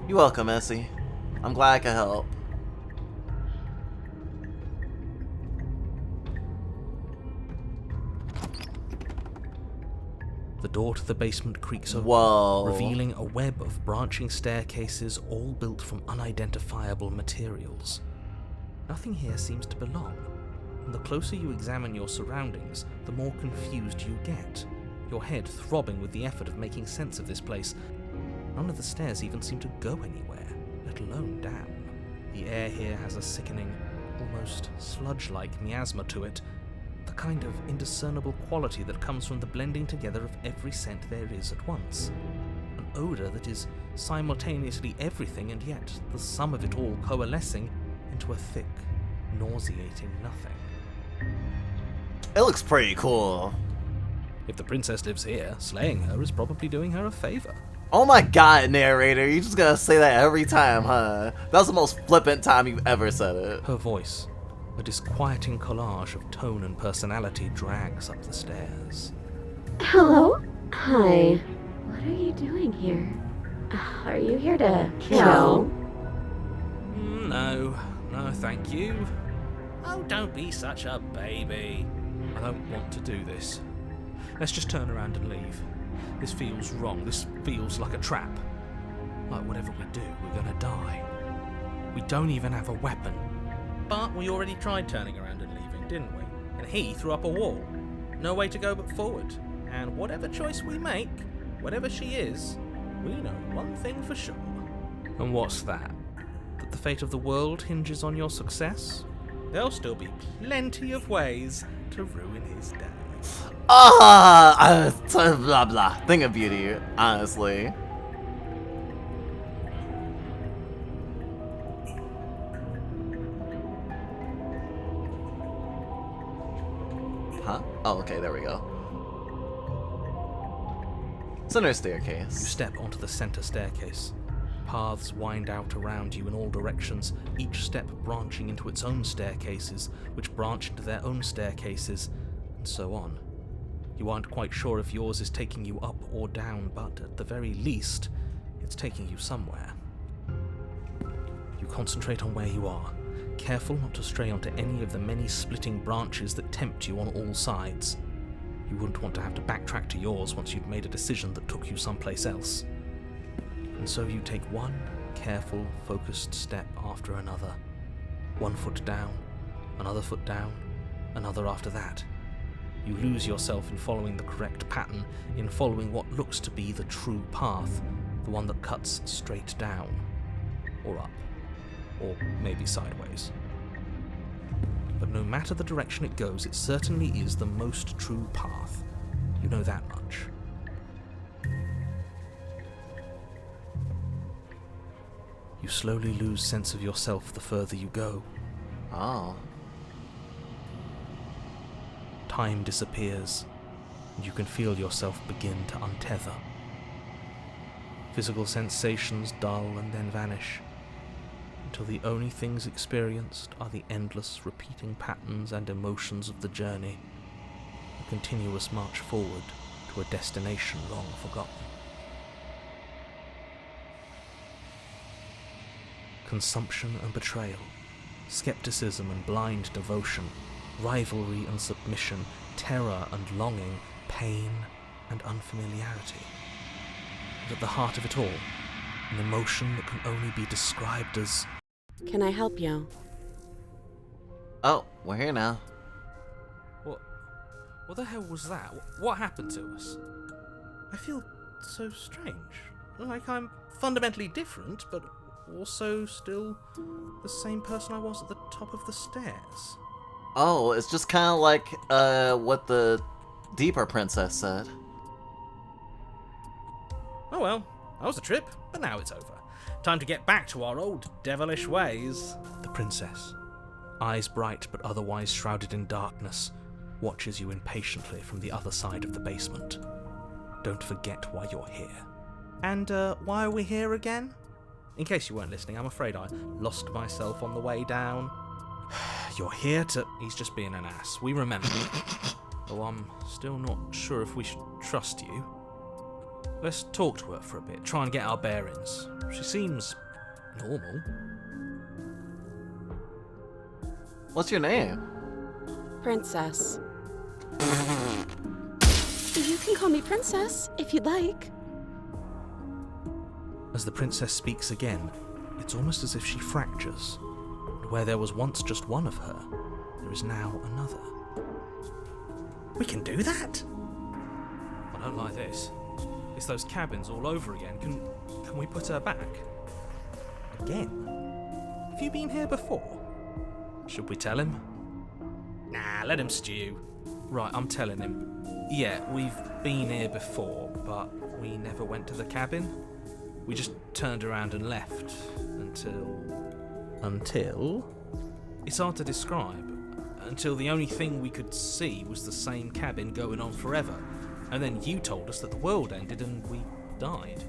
You're welcome, Essie. I'm glad I could help. The door to the basement creaks open, Whoa. revealing a web of branching staircases all built from unidentifiable materials. Nothing here seems to belong, and the closer you examine your surroundings, the more confused you get, your head throbbing with the effort of making sense of this place. None of the stairs even seem to go anywhere, let alone down. The air here has a sickening, almost sludge-like miasma to it, the kind of indiscernible quality that comes from the blending together of every scent there is at once. An odor that is simultaneously everything and yet the sum of it all coalescing into a thick, nauseating nothing. It looks pretty cool. If the princess lives here, slaying her is probably doing her a favor. Oh my god, narrator, you just gonna say that every time, huh? That's the most flippant time you've ever said it. Her voice, a disquieting collage of tone and personality, drags up the stairs. Hello? Hi. What are you doing here? Are you here to kill? No, thank you. Oh, don't be such a baby. I don't want to do this. Let's just turn around and leave. This feels wrong. This feels like a trap. Like whatever we do, we're gonna die. We don't even have a weapon. But we already tried turning around and leaving, didn't we? And he threw up a wall. No way to go but forward. And whatever choice we make, whatever she is, we know one thing for sure. And what's that? That the fate of the world hinges on your success? There'll still be plenty of ways to ruin his day. Blah blah. Thing of beauty, honestly. Huh? Oh, okay, there we go. Center staircase. You step onto the center staircase. Paths wind out around you in all directions, each step branching into its own staircases, which branch into their own staircases, and so on. You aren't quite sure if yours is taking you up or down, but at the very least, it's taking you somewhere. You concentrate on where you are, careful not to stray onto any of the many splitting branches that tempt you on all sides. You wouldn't want to have to backtrack to yours once you'd made a decision that took you someplace else. And so you take one careful, focused step after another. 1 foot down, another foot down, another after that. You lose yourself in following the correct pattern, in following what looks to be the true path, the one that cuts straight down, or up, or maybe sideways. But no matter the direction it goes, it certainly is the most true path. You know that much. slowly lose sense of yourself the further you go. Oh. Time disappears, and you can feel yourself begin to untether. Physical sensations dull and then vanish, until the only things experienced are the endless repeating patterns and emotions of the journey, a continuous march forward to a destination long forgotten. Consumption and betrayal, skepticism and blind devotion, rivalry and submission, terror and longing, pain and unfamiliarity. And at the heart of it all, an emotion that can only be described as... Can I help you? Oh, we're here now. What the hell was that? What happened to us? I feel so strange. Like I'm fundamentally different, but also still the same person I was at the top of the stairs. Oh, it's just kind of like what the deeper princess said. Oh well, that was a trip, but now it's over. Time to get back to our old devilish ways. The princess, eyes bright but otherwise shrouded in darkness, watches you impatiently from the other side of the basement. Don't forget why you're here. And why are we here again? In case you weren't listening, I'm afraid I lost myself on the way down. You're here to... He's just being an ass. We remember. Though I'm still not sure if we should trust you. Let's talk to her for a bit, try and get our bearings. She seems normal. What's your name? Princess. You can call me Princess, if you'd like. As the princess speaks again, it's almost as if she fractures. And where there was once just one of her, there is now another. We can do that? I don't like this. It's those cabins all over again. Can we put her back? Again? Have you been here before? Should we tell him? Nah, let him stew. Right, I'm telling him. Yeah, we've been here before, but we never went to the cabin. We just turned around and left until... It's hard to describe. Until the only thing we could see was the same cabin going on forever. And then you told us that the world ended and we died.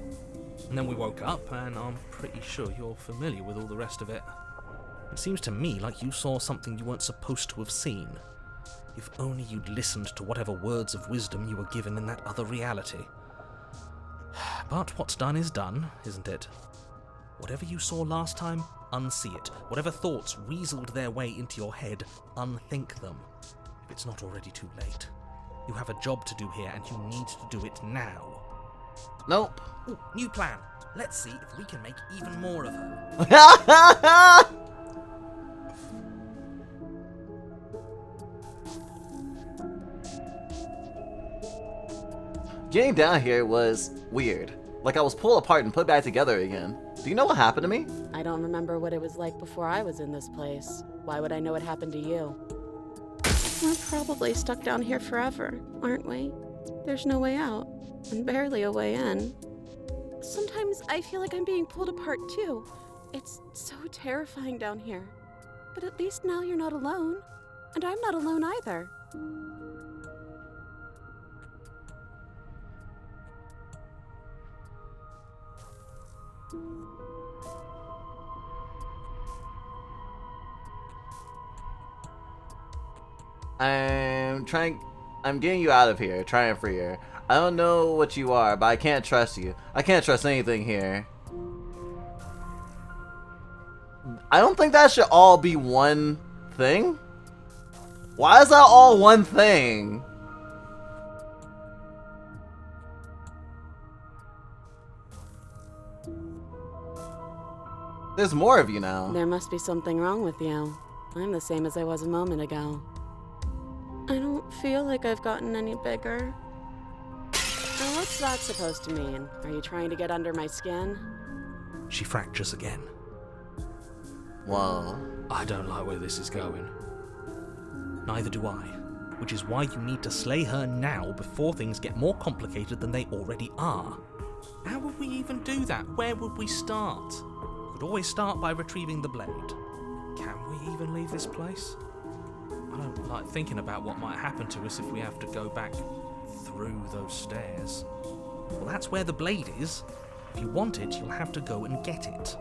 And then we woke up, and I'm pretty sure you're familiar with all the rest of it. It seems to me like you saw something you weren't supposed to have seen. If only you'd listened to whatever words of wisdom you were given in that other reality. But what's done is done, isn't it? Whatever you saw last time, unsee it. Whatever thoughts weaseled their way into your head, unthink them. If it's not already too late. You have a job to do here, and you need to do it now. Nope. Ooh, new plan. Let's see if we can make even more of her. Getting down here was weird. Like I was pulled apart and put back together again. Do you know what happened to me? I don't remember what it was like before I was in this place. Why would I know what happened to you? We're probably stuck down here forever, aren't we? There's no way out, and barely a way in. Sometimes I feel like I'm being pulled apart too. It's so terrifying down here. But at least now you're not alone. And I'm not alone either. I'm getting you out of here, trying for you. I don't know what you are, but I can't trust you. I can't trust anything here. I don't think that should all be one thing. Why is that all one thing? There's more of you now. There must be something wrong with you. I'm the same as I was a moment ago. I don't feel like I've gotten any bigger. Now, what's that supposed to mean? Are you trying to get under my skin? She fractures again. Whoa. I don't like where this is going. Neither do I. Which is why you need to slay her now before things get more complicated than they already are. How would we even do that? Where would we start? Good would always start by retrieving the blade. Can we even leave this place? I don't like thinking about what might happen to us if we have to go back through those stairs. Well, that's where the blade is. If you want it, you'll have to go and get it.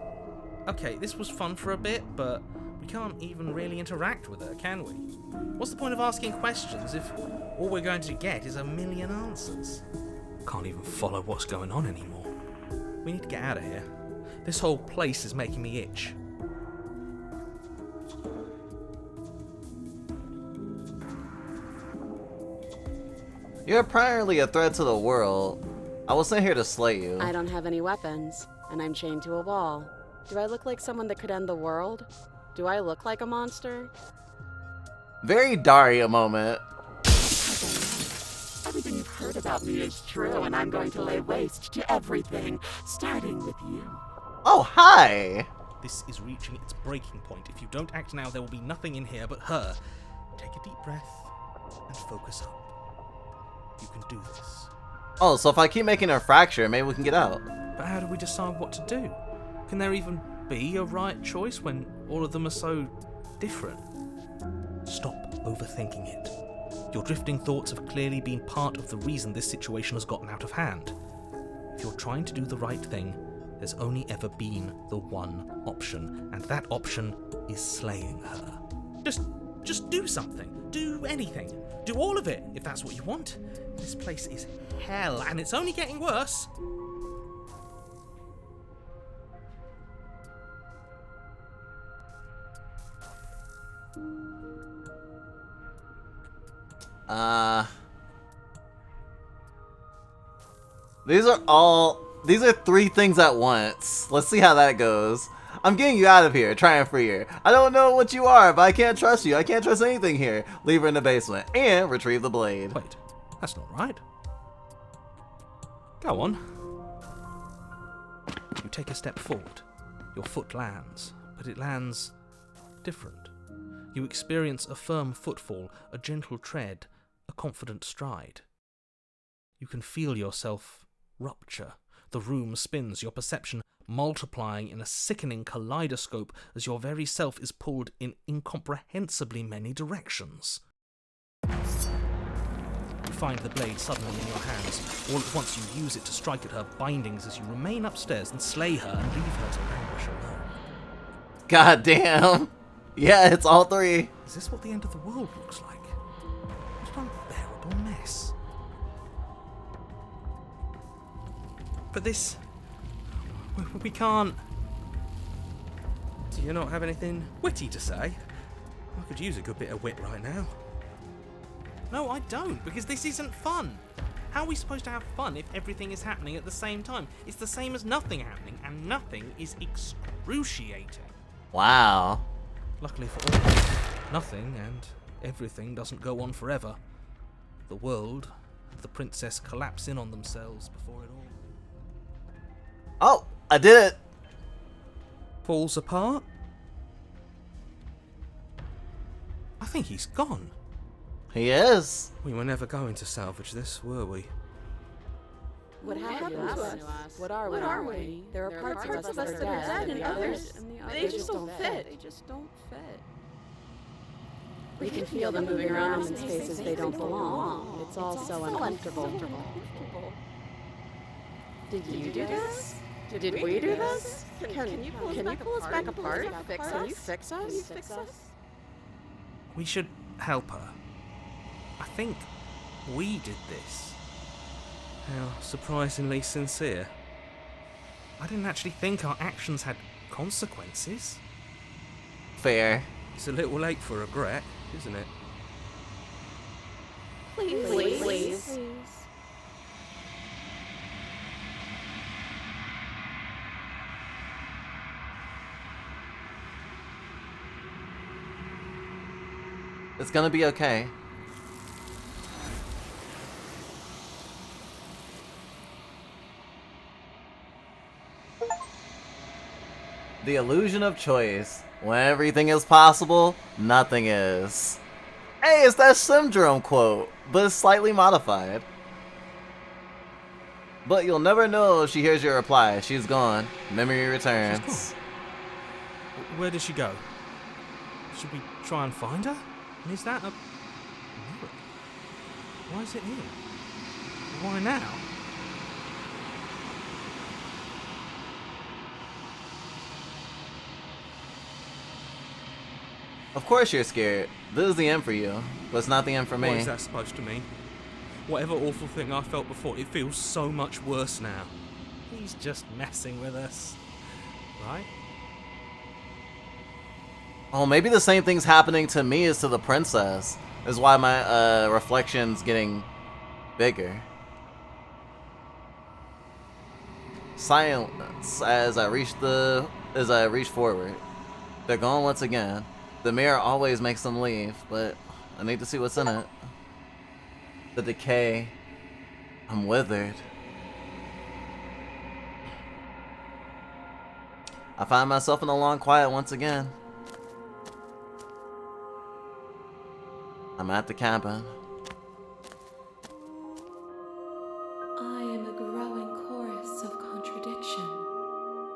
Okay, this was fun for a bit, but we can't even really interact with her, can we? What's the point of asking questions if all we're going to get is a million answers? Can't even follow what's going on anymore. We need to get out of here. This whole place is making me itch. You're apparently a threat to the world. I was sent here to slay you. I don't have any weapons, and I'm chained to a wall. Do I look like someone that could end the world? Do I look like a monster? Very Daria moment. Everything you've heard about me is true, and I'm going to lay waste to everything, starting with you. Oh, hi! This is reaching its breaking point. If you don't act now, there will be nothing in here but her. Take a deep breath and focus up. You can do this. Oh, so if I keep making her fracture, maybe we can get out. But how do we decide what to do? Can there even be a right choice when all of them are so different? Stop overthinking it. Your drifting thoughts have clearly been part of the reason this situation has gotten out of hand. If you're trying to do the right thing, there's only ever been the one option, and that option is slaying her. Just do something. Do anything. Do all of it, if that's what you want. This place is hell, and it's only getting worse. These are three things at once. Let's see how that goes. I'm getting you out of here, try and free her. I don't know what you are, but I can't trust you. I can't trust anything here. Leave her in the basement and retrieve the blade. Wait, that's not right. Go on. You take a step forward. Your foot lands, but it lands different. You experience a firm footfall, a gentle tread, a confident stride. You can feel yourself rupture. The room spins, your perception multiplying in a sickening kaleidoscope as your very self is pulled in incomprehensibly many directions. You find the blade suddenly in your hands. All at once you use it to strike at her bindings as you remain upstairs and slay her and leave her to languish alone. God damn. Yeah, it's all three. Is this what the end of the world looks like? What an unbearable mess. But this... we can't... Do you not have anything witty to say? I could use a good bit of wit right now. No, I don't, because this isn't fun. How are we supposed to have fun if everything is happening at the same time? It's the same as nothing happening, and nothing is excruciating. Wow. Luckily for all, nothing and everything doesn't go on forever. The world and the princess collapse in on themselves before it all Oh, I did it. falls apart. I think he's gone. He is. We were never going to salvage this, were we? What happened to us? What are we? There are parts of us that are dead, and others, they just don't fit. They just don't fit. We can feel them moving around in spaces they don't belong. It's all so uncomfortable. Did you do this? Did we do this? Can you pull us back apart? Can you fix us? We should help her. I think we did this. How surprisingly sincere. I didn't actually think our actions had consequences. Fair. It's a little late for regret, isn't it? Please. It's gonna be okay. The illusion of choice. When everything is possible, nothing is. Hey, it's that syndrome quote, but it's slightly modified. But you'll never know if she hears your reply. She's gone. Memory returns. Where did she go? Should we try and find her? And is that a mirror? Why is it here? Why now? Of course you're scared. This is the end for you, but it's not the end for me. What is that supposed to mean? Whatever awful thing I felt before, it feels so much worse now. He's just messing with us. Right? Oh, maybe the same thing's happening to me as to the princess. Is why my reflection's getting bigger. Silence as I reach forward. They're gone once again. The mirror always makes them leave, but I need to see what's in it. The decay. I'm withered. I find myself in the long quiet once again. I'm at the cabin. I am a growing chorus of contradiction,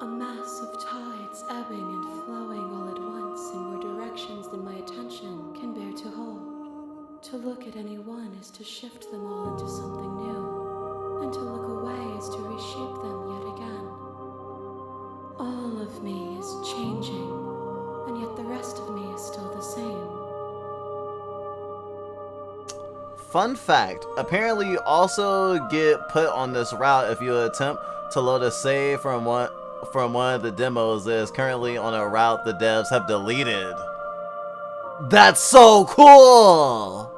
a mass of tides ebbing and flowing all at once in more directions than my attention can bear to hold. To look at any one is to shift them all into something new, and to look away is to reshape them yet again. All of me is changing, and yet the rest of me is still the same. Fun fact, apparently you also get put on this route if you attempt to load a save from one of the demos that is currently on a route the devs have deleted. That's so cool!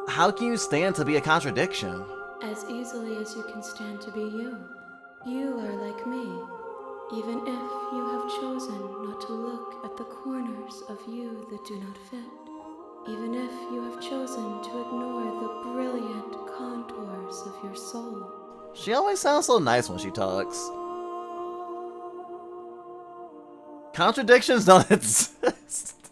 How can you stand to be a contradiction? As easily as you can stand to be you. You are like me, even if you have chosen not to look at the corners of you that do not fit. Even if you have chosen to ignore the brilliant contours of your soul. She always sounds so nice when she talks. Contradictions don't exist.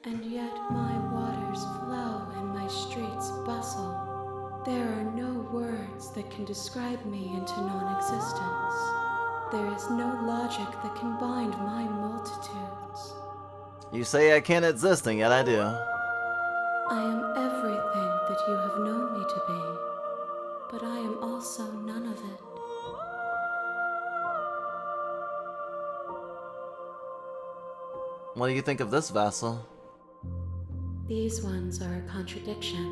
And yet my waters flow and my streets bustle. There are no words that can describe me into non-existence. There is no logic that can bind my multitudes. You say I can't exist, and yet I do. I am everything that you have known me to be, but I am also none of it. What do you think of this vessel? These ones are a contradiction,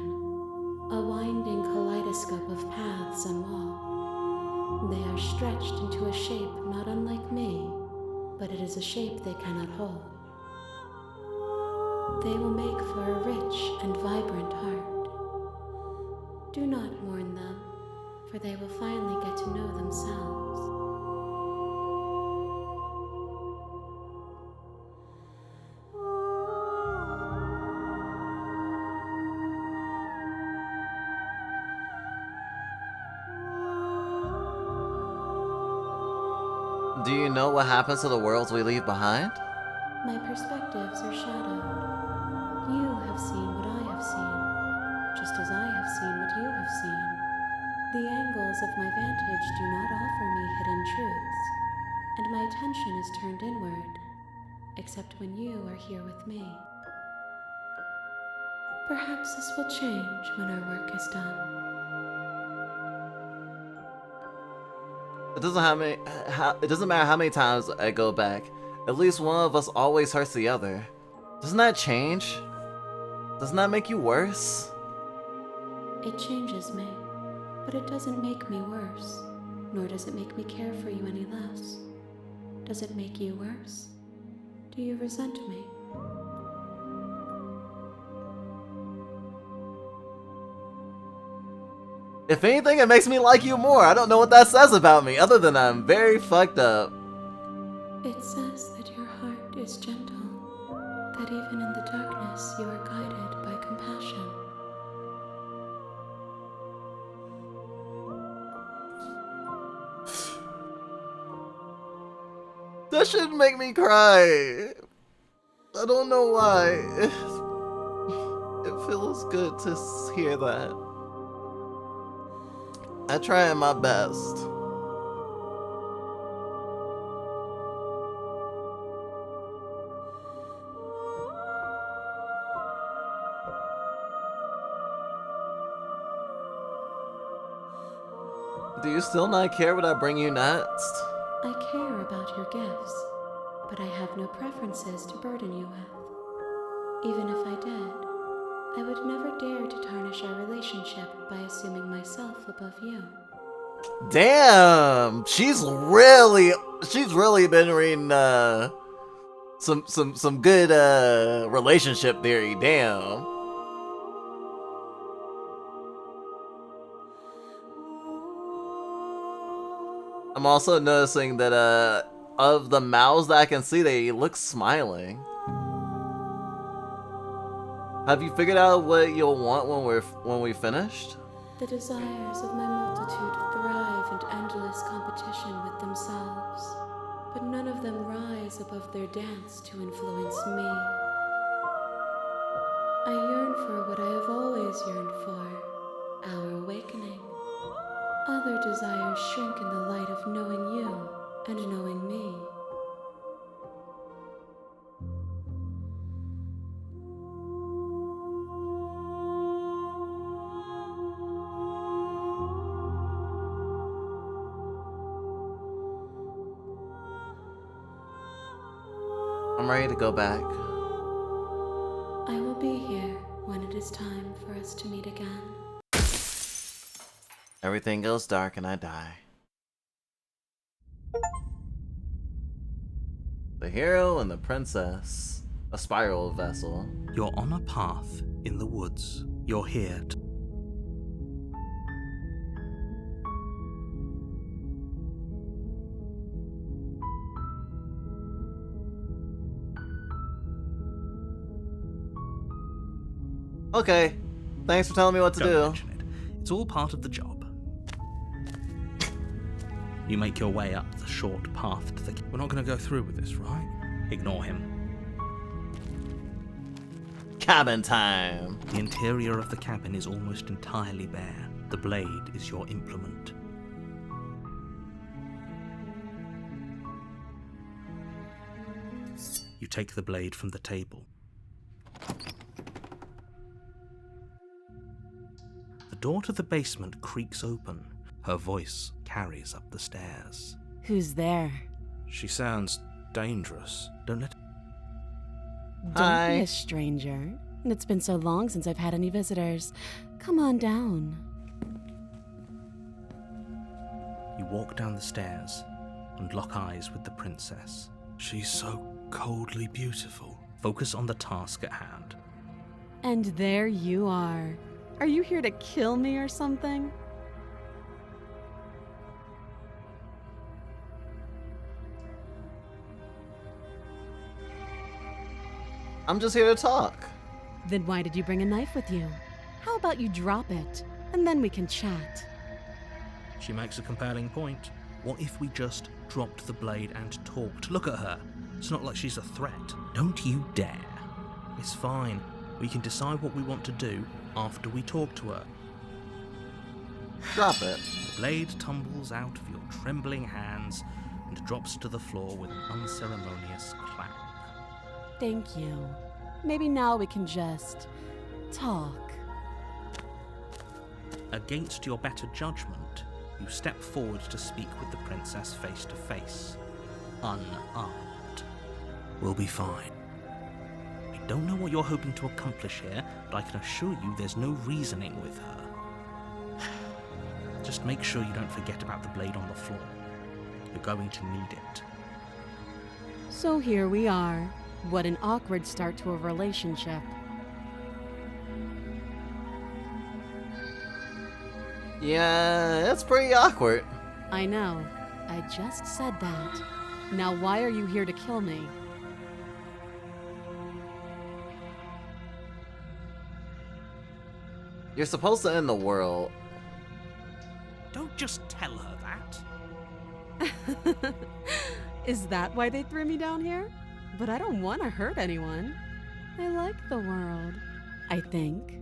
a winding kaleidoscope of paths and wall. They are stretched into a shape not unlike me, but it is a shape they cannot hold. They will make for a rich and vibrant heart. Do not mourn them, for they will finally get to know themselves. Do you know what happens to the worlds we leave behind? My perspectives are shadowed. You have seen what I have seen, just as I have seen what you have seen. The angles of my vantage do not offer me hidden truths, and my attention is turned inward, except when you are here with me. Perhaps this will change when our work is done. It doesn't matter how many times I go back. At least one of us always hurts the other. Doesn't that change? Doesn't that make you worse? It changes me, but it doesn't make me worse, nor does it make me care for you any less. Does it make you worse? Do you resent me? If anything, it makes me like you more. I don't know what that says about me, other than I'm very fucked up. It says that your heart is gentle, that even in the darkness you are guided by compassion. That shouldn't make me cry. I don't know why. It feels good to hear that. I try my best. Do you still not care what I bring you next? I care about your gifts, but I have no preferences to burden you with. Even if I did, I would never dare to tarnish our relationship by assuming myself above you. Damn, she's really been reading some good relationship theory. Damn. I'm also noticing that of the mouths that I can see, they look smiling. Have you figured out what you'll want when we finished? The desires of my multitude thrive in endless competition with themselves, but none of them rise above their dance to influence me. I yearn for what I have always yearned for, our awakening. Other desires shrink in the light of knowing you and knowing me. I'm ready to go back. I will be here when it is time for us to meet again. Everything goes dark and I die. The hero and the princess. A spiral vessel. You're on a path in the woods. You're here to... Okay, thanks for telling me what to Don't do. mention it. It's all part of the job. You make your way up the short path to the... We're not going to go through with this, right? Ignore him. Cabin time. The interior of the cabin is almost entirely bare. The blade is your implement. You take the blade from the table. The door to the basement creaks open. Her voice carries up the stairs. Who's there? She sounds dangerous. Don't let... Don't Hi. be a stranger. And it's been so long since I've had any visitors. Come on down. You walk down the stairs and lock eyes with the princess. She's so coldly beautiful. Focus on the task at hand. And there you are. Are you here to kill me or something? I'm just here to talk. Then why did you bring a knife with you? How about you drop it, and then we can chat? She makes a compelling point. What if we just dropped the blade and talked? Look at her. It's not like she's a threat. Don't you dare. It's fine. We can decide what we want to do after we talk to her. Drop it. The blade tumbles out of your trembling hands and drops to the floor with an unceremonious clang. Thank you. Maybe now we can just talk. Against your better judgment, you step forward to speak with the princess face to face, unarmed. We'll be fine. I don't know what you're hoping to accomplish here, but I can assure you there's no reasoning with her. Just make sure you don't forget about the blade on the floor. You're going to need it. So here we are. What an awkward start to a relationship. Yeah, it's pretty awkward. I know. I just said that. Now why are you here to kill me? You're supposed to end the world. Don't just tell her that. Is that why they threw me down here? But I don't want to hurt anyone. I like the world, I think.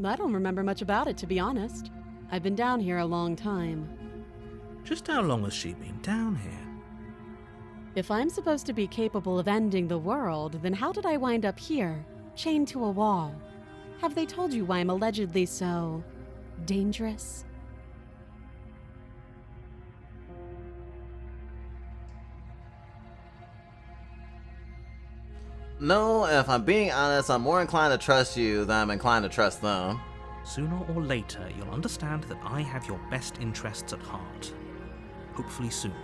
I don't remember much about it, to be honest. I've been down here a long time. Just how long has she been down here? If I'm supposed to be capable of ending the world, then how did I wind up here, chained to a wall? Have they told you why I'm allegedly so dangerous? No, if I'm being honest, I'm more inclined to trust you than I'm inclined to trust them. Sooner or later, you'll understand that I have your best interests at heart. Hopefully sooner.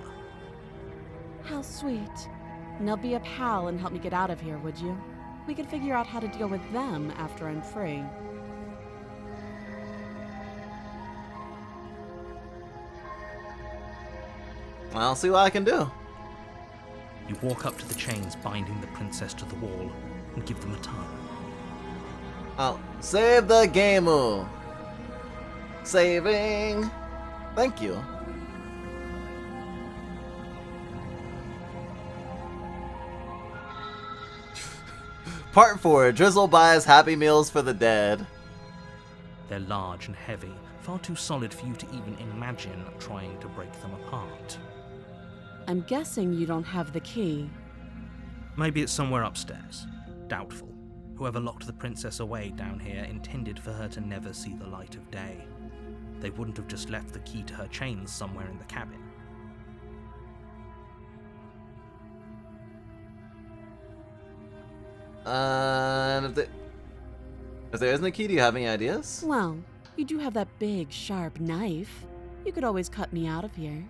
How sweet. Now be a pal and help me get out of here, would you? We could figure out how to deal with them after I'm free. I'll see what I can do. You walk up to the chains binding the princess to the wall and give them a tug. I'll save the game. Saving. Thank you. Part 4. Drizzle buys Happy Meals for the dead. They're large and heavy, far too solid for you to even imagine trying to break them apart. I'm guessing you don't have the key. Maybe it's somewhere upstairs. Doubtful. Whoever locked the princess away down here intended for her to never see the light of day. They wouldn't have just left the key to her chains somewhere in the cabin. And if there isn't a key, do you have any ideas? Well, you do have that big, sharp knife. You could always cut me out of here.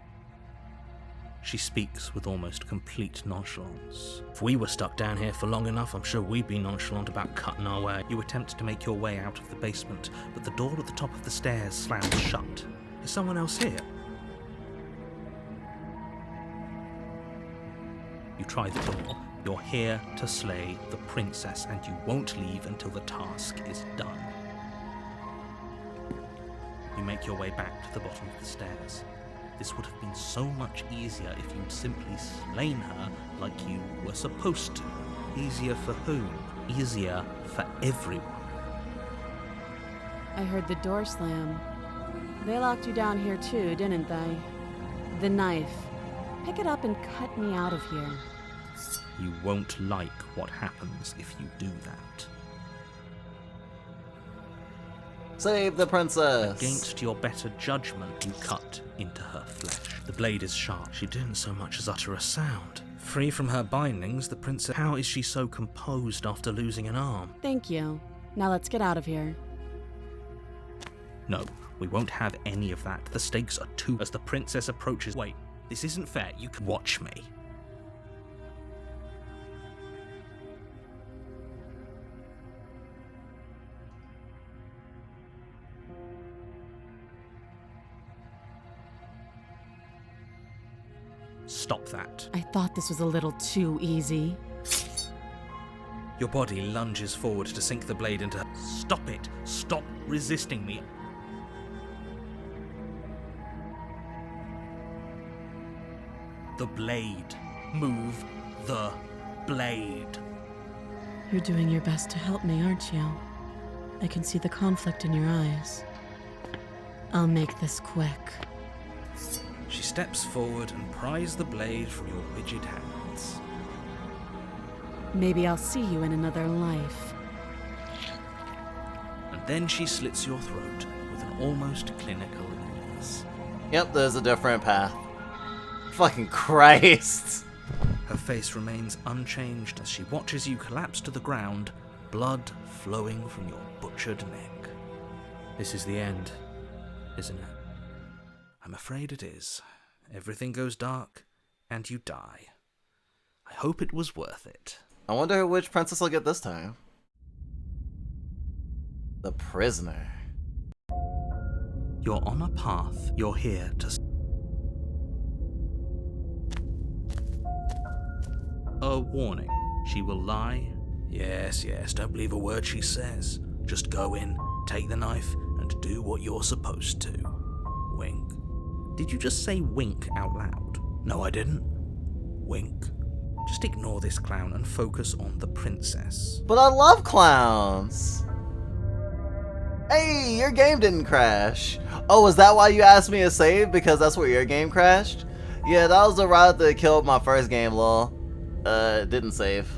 She speaks with almost complete nonchalance. If we were stuck down here for long enough, I'm sure we'd be nonchalant about cutting our way. You attempt to make your way out of the basement, but the door at the top of the stairs slams shut. Is someone else here? You try the door. You're here to slay the princess, and you won't leave until the task is done. You make your way back to the bottom of the stairs. This would have been so much easier if you'd simply slain her like you were supposed to. Easier for whom? Easier for everyone. I heard the door slam. They locked you down here too, didn't they? The knife. Pick it up and cut me out of here. You won't like what happens if you do that. Save the princess. Against your better judgment, you cut into her flesh. The blade is sharp. She didn't so much as utter a sound. Free from her bindings, the princess... How is she so composed after losing an arm? Thank you. Now let's get out of here. No, we won't have any of that. The stakes are too... As the princess approaches... Wait, this isn't fair. You can watch me. Stop that. I thought this was a little too easy. Your body lunges forward to sink the blade into her. Stop it! Stop resisting me! The blade. Move the blade. You're doing your best to help me, aren't you? I can see the conflict in your eyes. I'll make this quick. She steps forward and pries the blade from your rigid hands. Maybe I'll see you in another life. And then she slits your throat with an almost clinical ease. Yep, there's a different path. Fucking Christ. Her face remains unchanged as she watches you collapse to the ground, blood flowing from your butchered neck. This is the end, isn't it? I'm afraid it is. Everything goes dark, and you die. I hope it was worth it. I wonder which princess will get this time. The prisoner. You're on a path. You're here to... A warning. She will lie. Yes, don't believe a word she says. Just go in, take the knife, and do what you're supposed to. Wink. Did you just say wink out loud? No, I didn't. Wink. Just ignore this clown and focus on the princess. But I love clowns. Hey, your game didn't crash. Oh, is that why you asked me to save? Because that's where your game crashed? Yeah, that was the route that killed my first game, lol. It didn't save.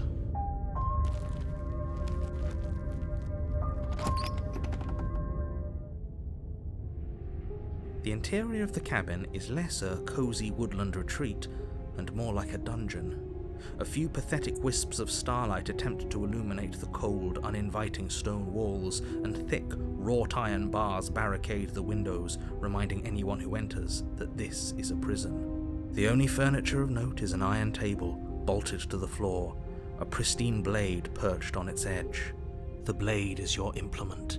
The interior of the cabin is less a cozy woodland retreat and more like a dungeon. A few pathetic wisps of starlight attempt to illuminate the cold, uninviting stone walls, and thick, wrought iron bars barricade the windows, reminding anyone who enters that this is a prison. The only furniture of note is an iron table, bolted to the floor, a pristine blade perched on its edge. The blade is your implement.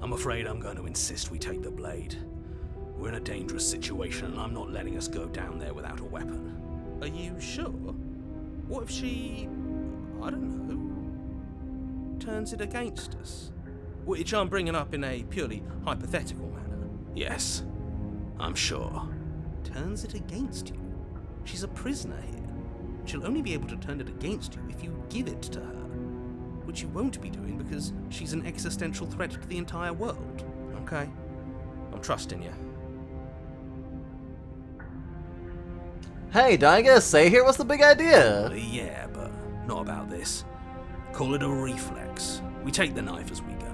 I'm afraid I'm going to insist we take the blade. We're in a dangerous situation and I'm not letting us go down there without a weapon. Are you sure? What if she, I don't know, turns it against us? Which I'm bringing up in a purely hypothetical manner. Yes, I'm sure. Turns it against you? She's a prisoner here. She'll only be able to turn it against you if you give it to her. Which you won't be doing because she's an existential threat to the entire world. Okay? I'm trusting you. Hey, don't I get a say here? What's the big idea? Yeah, but not about this. Call it a reflex. We take the knife as we go.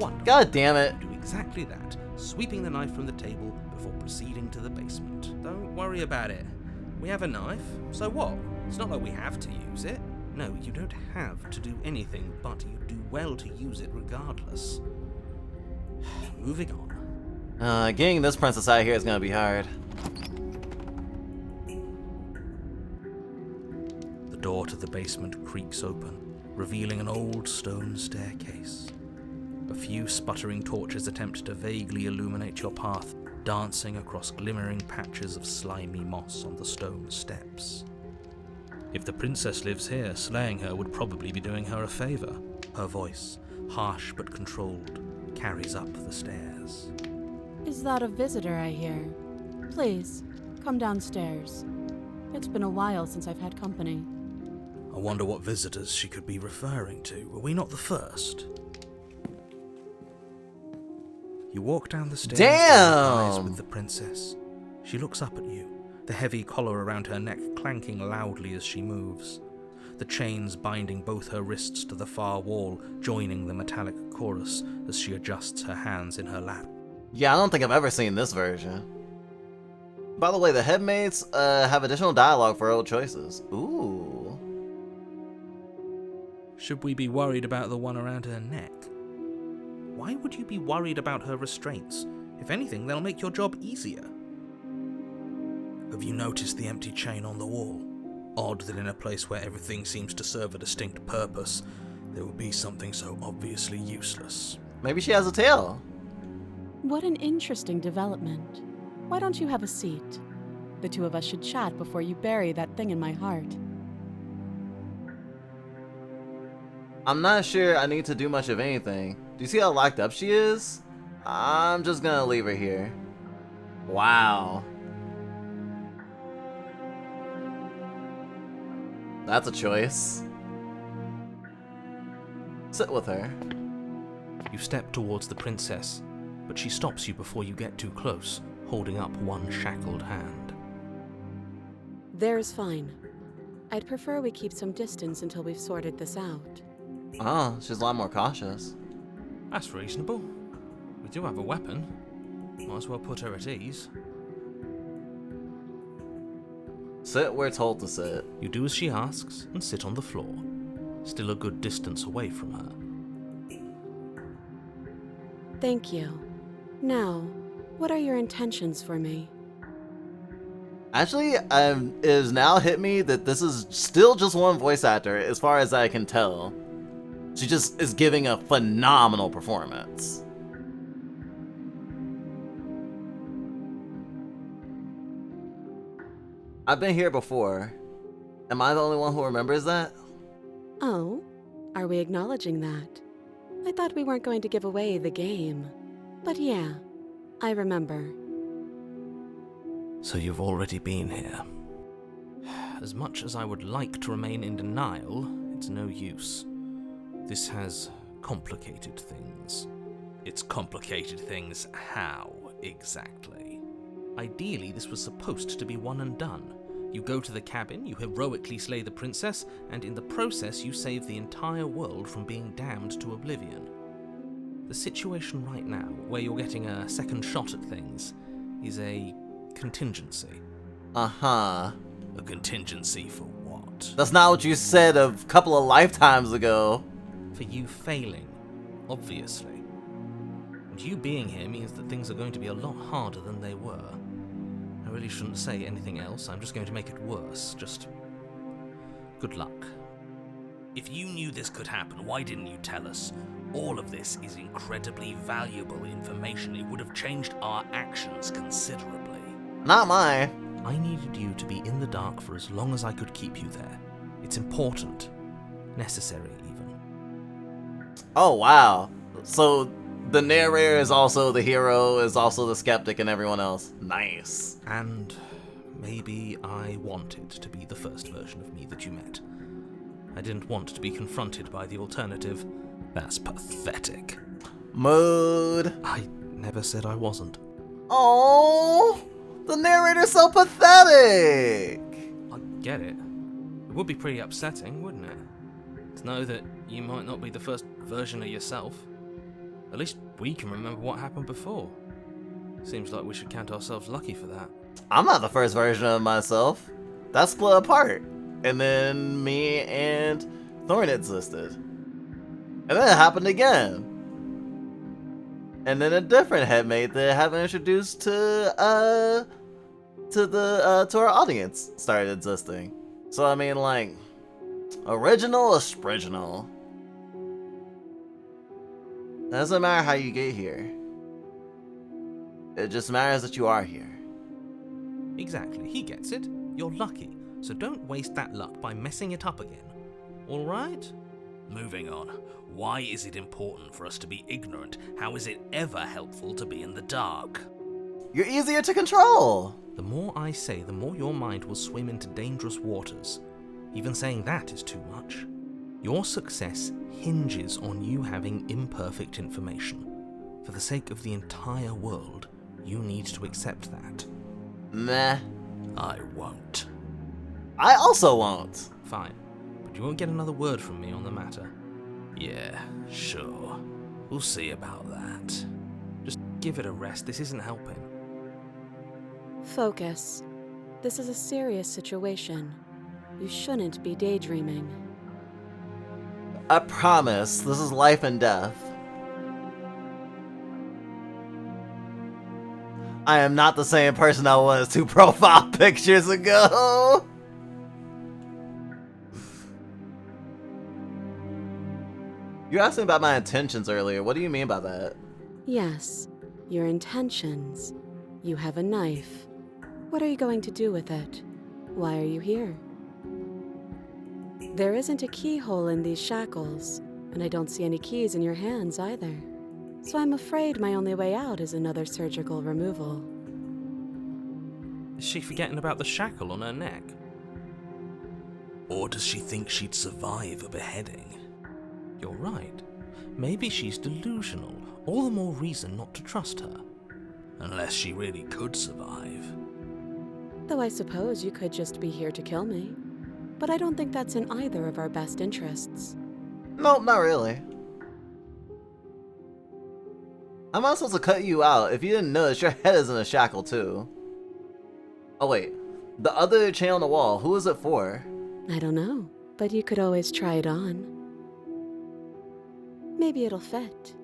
Wonderful. God damn it. Do exactly that, sweeping the knife from the table before proceeding to the basement. Don't worry about it. We have a knife, so what? It's not like we have to use it. No, you don't have to do anything, but you do well to use it regardless. Moving on. Getting this princess out of here is gonna be hard. The door to the basement creaks open, revealing an old stone staircase. A few sputtering torches attempt to vaguely illuminate your path, dancing across glimmering patches of slimy moss on the stone steps. If the princess lives here, slaying her would probably be doing her a favor. Her voice, harsh but controlled, carries up the stairs. Is that a visitor I hear? Please, come downstairs. It's been a while since I've had company. I wonder what visitors she could be referring to. Were we not the first? You walk down the stairs, eyes with the princess. She looks up at you, the heavy collar around her neck clanking loudly as she moves. The chains binding both her wrists to the far wall, joining the metallic chorus as she adjusts her hands in her lap. Yeah, I don't think I've ever seen this version. By the way, the headmates have additional dialogue for old choices. Ooh. Should we be worried about the one around her neck? Why would you be worried about her restraints? If anything, they'll make your job easier. Have you noticed the empty chain on the wall? Odd that in a place where everything seems to serve a distinct purpose, there would be something so obviously useless. Maybe she has a tail. What an interesting development. Why don't you have a seat? The two of us should chat before you bury that thing in my heart. I'm not sure I need to do much of anything. Do you see how locked up she is? I'm just gonna leave her here. Wow. That's a choice. Sit with her. You step towards the princess, but she stops you before you get too close, holding up one shackled hand. There's fine. I'd prefer we keep some distance until we've sorted this out. Oh, she's a lot more cautious. That's reasonable. We do have a weapon. Might as well put her at ease. Sit where told to sit. You do as she asks and sit on the floor, still a good distance away from her. Thank you. Now, what are your intentions for me? Actually, it has now hit me that this is still just one voice actor, as far as I can tell. She just is giving a phenomenal performance. I've been here before. Am I the only one who remembers that? Oh, are we acknowledging that? I thought we weren't going to give away the game. But yeah, I remember. So you've already been here. As much as I would like to remain in denial, it's no use. This has complicated things. It's complicated things how, exactly? Ideally, this was supposed to be one and done. You go to the cabin, you heroically slay the princess, and in the process you save the entire world from being damned to oblivion. The situation right now, where you're getting a second shot at things, is a contingency. Uh-huh. A contingency for what? That's not what you said a couple of lifetimes ago. For you failing, obviously. And you being here means that things are going to be a lot harder than they were. I really shouldn't say anything else, I'm just going to make it worse. Just good luck. If you knew this could happen, why didn't you tell us? All of this is incredibly valuable information. It would have changed our actions considerably. Not mine. I needed you to be in the dark for as long as I could keep you there. It's important. Necessary, even. Oh, wow. So the narrator is also the hero, is also the skeptic, and everyone else. Nice. And maybe I wanted to be the first version of me that you met. I didn't want to be confronted by the alternative. That's pathetic. Mood. I never said I wasn't. Oh, the narrator's so pathetic. I get it. It would be pretty upsetting, wouldn't it? To know that you might not be the first version of yourself. At least we can remember what happened before. Seems like we should count ourselves lucky for that. I'm not the first version of myself. That's split apart. And then me and Thorn existed. And then it happened again. And then a different headmate that I haven't introduced to our audience started existing. So I mean, like, original is original. It doesn't matter how you get here. It just matters that you are here. Exactly, he gets it. You're lucky, so don't waste that luck by messing it up again. Alright? Moving on. Why is it important for us to be ignorant? How is it ever helpful to be in the dark? You're easier to control. The more I say, the more your mind will swim into dangerous waters. Even saying that is too much. Your success hinges on you having imperfect information. For the sake of the entire world, you need to accept that. Meh. I won't. I also won't. Fine, but you won't get another word from me on the matter. Yeah, sure. We'll see about that. Just give it a rest, this isn't helping. Focus. This is a serious situation. You shouldn't be daydreaming. I promise, this is life and death. I am not the same person I was 2 profile pictures ago. You asked me about my intentions earlier. What do you mean by that? Yes, your intentions. You have a knife. What are you going to do with it? Why are you here? There isn't a keyhole in these shackles, and I don't see any keys in your hands either. So I'm afraid my only way out is another surgical removal. Is she forgetting about the shackle on her neck? Or does she think she'd survive a beheading? You're right. Maybe she's delusional. All the more reason not to trust her. Unless she really could survive. Though I suppose you could just be here to kill me. But I don't think that's in either of our best interests. Nope, not really. I'm not supposed to cut you out. If you didn't notice, your head is in a shackle too. Oh wait, the other chain on the wall, who is it for? I don't know, but you could always try it on. Maybe it'll fit.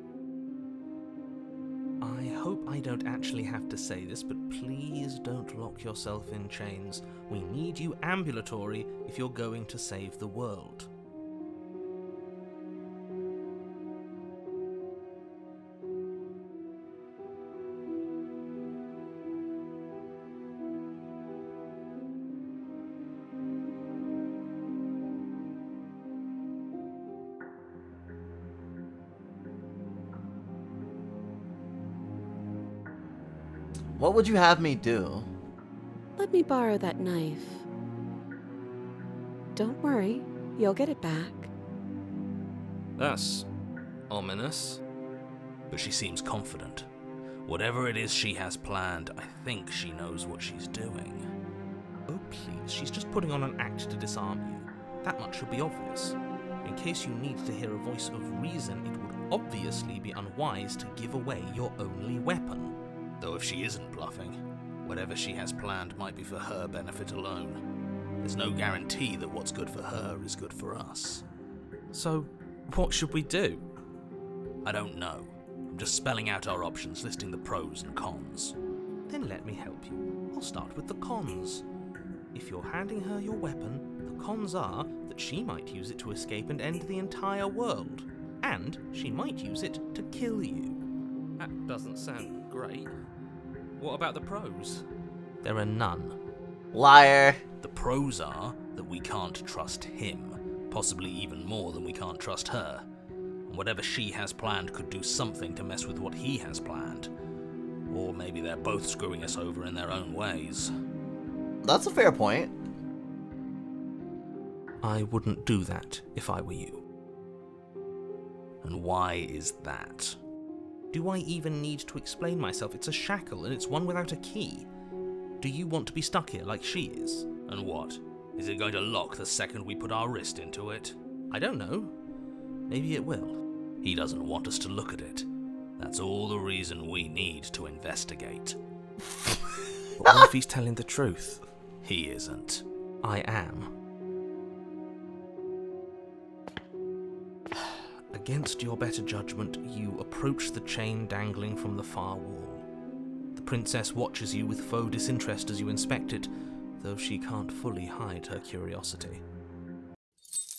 I hope I don't actually have to say this, but please don't lock yourself in chains. We need you ambulatory if you're going to save the world. What would you have me do? Let me borrow that knife. Don't worry, you'll get it back. That's ominous. But she seems confident. Whatever it is she has planned, I think she knows what she's doing. Oh please, she's just putting on an act to disarm you. That much should be obvious. In case you need to hear a voice of reason, it would obviously be unwise to give away your only weapon. Though if she isn't bluffing, Whatever she has planned might be for her benefit alone. There's no guarantee that what's good for her is good for us. So, what should we do? I don't know. I'm just spelling out our options, listing the pros and cons. Then let me help you. I'll start with the cons. If you're handing her your weapon, the cons are that she might use it to escape and end the entire world. And she might use it to kill you. That doesn't sound great. What about the pros? There are none. Liar. The pros are that we can't trust him, possibly even more than we can't trust her. And whatever she has planned could do something to mess with what he has planned. Or maybe they're both screwing us over in their own ways. That's a fair point. I wouldn't do that if I were you. And why is that? Do I even need to explain myself? It's a shackle, and it's one without a key. Do you want to be stuck here like she is? And what? Is it going to lock the second we put our wrist into it? I don't know. Maybe it will. He doesn't want us to look at it. That's all the reason we need to investigate. But what if he's telling the truth? He isn't. I am. Against your better judgment, you approach the chain dangling from the far wall. The princess watches you with faux disinterest as you inspect it, though she can't fully hide her curiosity.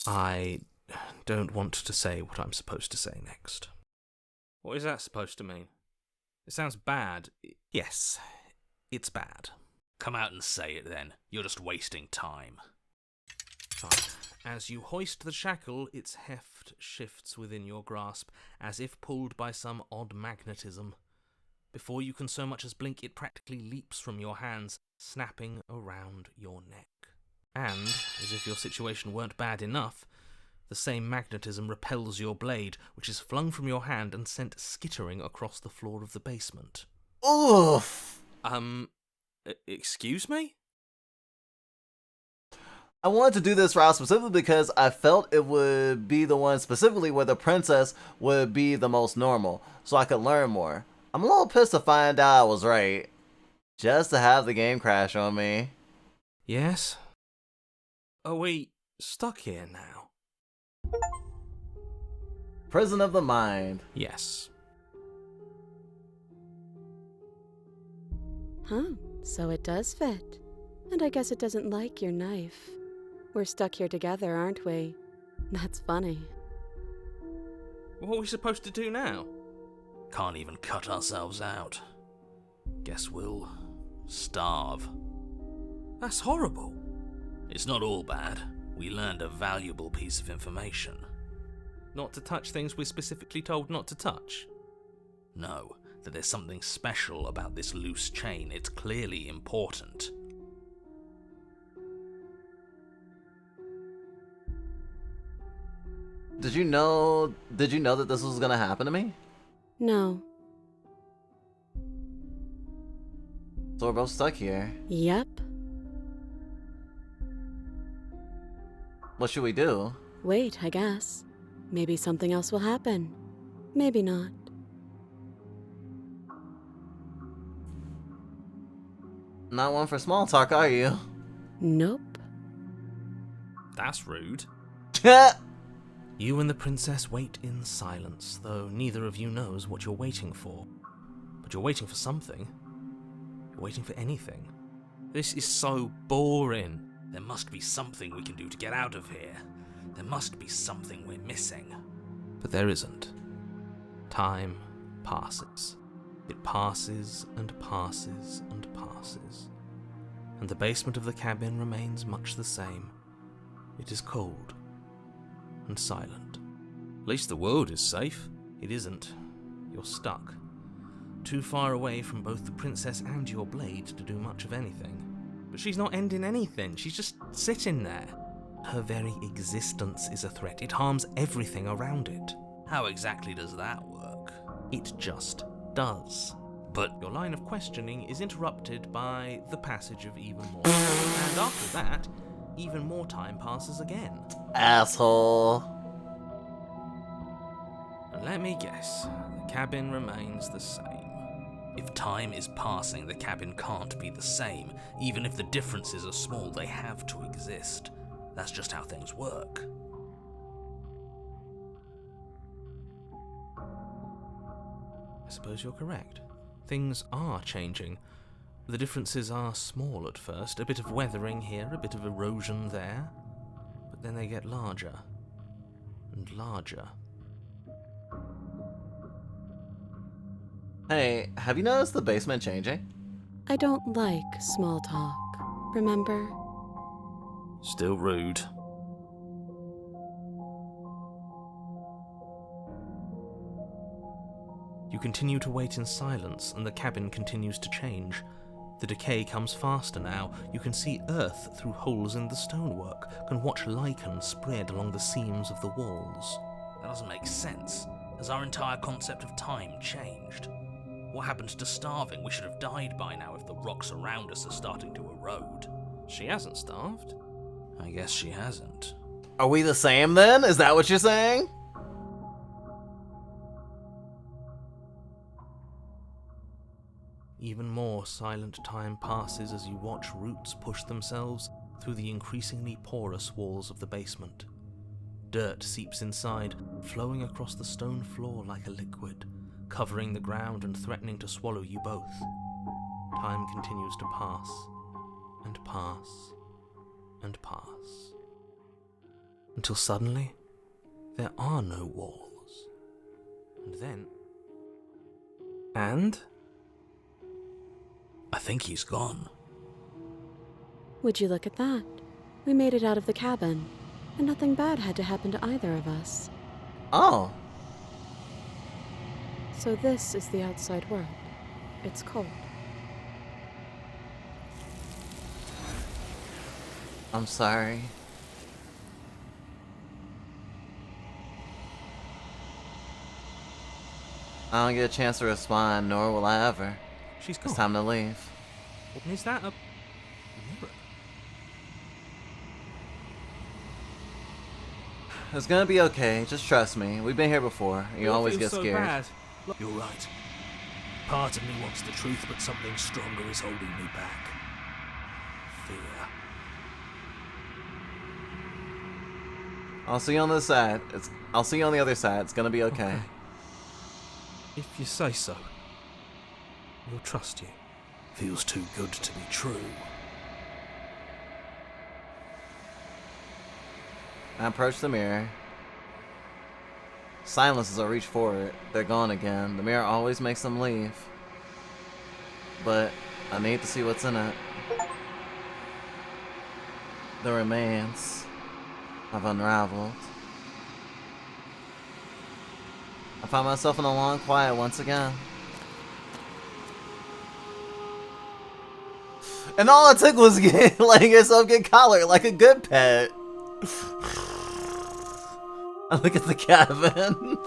I don't want to say what I'm supposed to say next. What is that supposed to mean? It sounds bad. Yes, it's bad. Come out and say it then. You're just wasting time. Fine. As you hoist the shackle, its heft shifts within your grasp, as if pulled by some odd magnetism. Before you can so much as blink, it practically leaps from your hands, snapping around your neck. And, as if your situation weren't bad enough, the same magnetism repels your blade, which is flung from your hand and sent skittering across the floor of the basement. Oof. Excuse me? I wanted to do this route specifically because I felt it would be the one specifically where the princess would be the most normal, so I could learn more. I'm a little pissed to find out I was right, just to have the game crash on me. Yes? Are we stuck here now? Prison of the mind. Yes. Huh, so it does fit. And I guess it doesn't like your knife. We're stuck here together, aren't we? That's funny. What are we supposed to do now? Can't even cut ourselves out. Guess we'll starve. That's horrible. It's not all bad. We learned a valuable piece of information. Not to touch things we're specifically told not to touch? No, that there's something special about this loose chain. It's clearly important. Did you know that this was gonna happen to me? No. So we're both stuck here. Yep. What should we do? Wait, I guess. Maybe something else will happen. Maybe not. Not one for small talk, are you? Nope. That's rude. You and the princess wait in silence, though neither of you knows what you're waiting for. But you're waiting for something. You're waiting for anything. This is so boring. There must be something we can do to get out of here. There must be something we're missing. But there isn't. Time passes. It passes and passes and passes. And the basement of the cabin remains much the same. It is cold and silent. At least the world is safe. It isn't. You're stuck. Too far away from both the princess and your blade to do much of anything. But she's not ending anything. She's just sitting there. Her very existence is a threat. It harms everything around it. How exactly does that work? It just does. But your line of questioning is interrupted by the passage of even more time. And after that, even more time passes again. Asshole. And let me guess, the cabin remains the same. If time is passing, the cabin can't be the same. Even if the differences are small, they have to exist. That's just how things work. I suppose you're correct. Things are changing. The differences are small at first, a bit of weathering here, a bit of erosion there, but then they get larger and larger. Hey, have you noticed the basement changing? I don't like small talk, remember? Still rude. You continue to wait in silence, and the cabin continues to change. The decay comes faster now. You can see earth through holes in the stonework, can watch lichen spread along the seams of the walls. That doesn't make sense. Has our entire concept of time changed? What happened to starving? We should have died by now if the rocks around us are starting to erode. She hasn't starved. I guess she hasn't. Are we the same then? Is that what you're saying? Even more silent time passes as you watch roots push themselves through the increasingly porous walls of the basement. Dirt seeps inside, flowing across the stone floor like a liquid, covering the ground and threatening to swallow you both. Time continues to pass, and pass, and pass. Until suddenly, there are no walls. And then... And... I think he's gone. Would you look at that? We made it out of the cabin, and nothing bad had to happen to either of us. Oh. So this is the outside world. It's cold. I'm sorry. I don't get a chance to respond, nor will I ever. she's It's gone. time to leave. Is that a mirror? It's gonna be okay, just trust me. We've been here before. You It always feels get so scared. bad. You're right. Part of me wants the truth, but something stronger is holding me back. Fear. I'll see you on this side. I'll see you on the other side. It's gonna be okay. If you say so. We'll trust you. Feels too good to be true. I approach the mirror. Silence as I reach for it. They're gone again. The mirror always makes them leave. But I need to see what's in it. The remains have unraveled. I find myself in a long quiet once again. And all it took was letting yourself get collared like a good pet. I look at the cabin.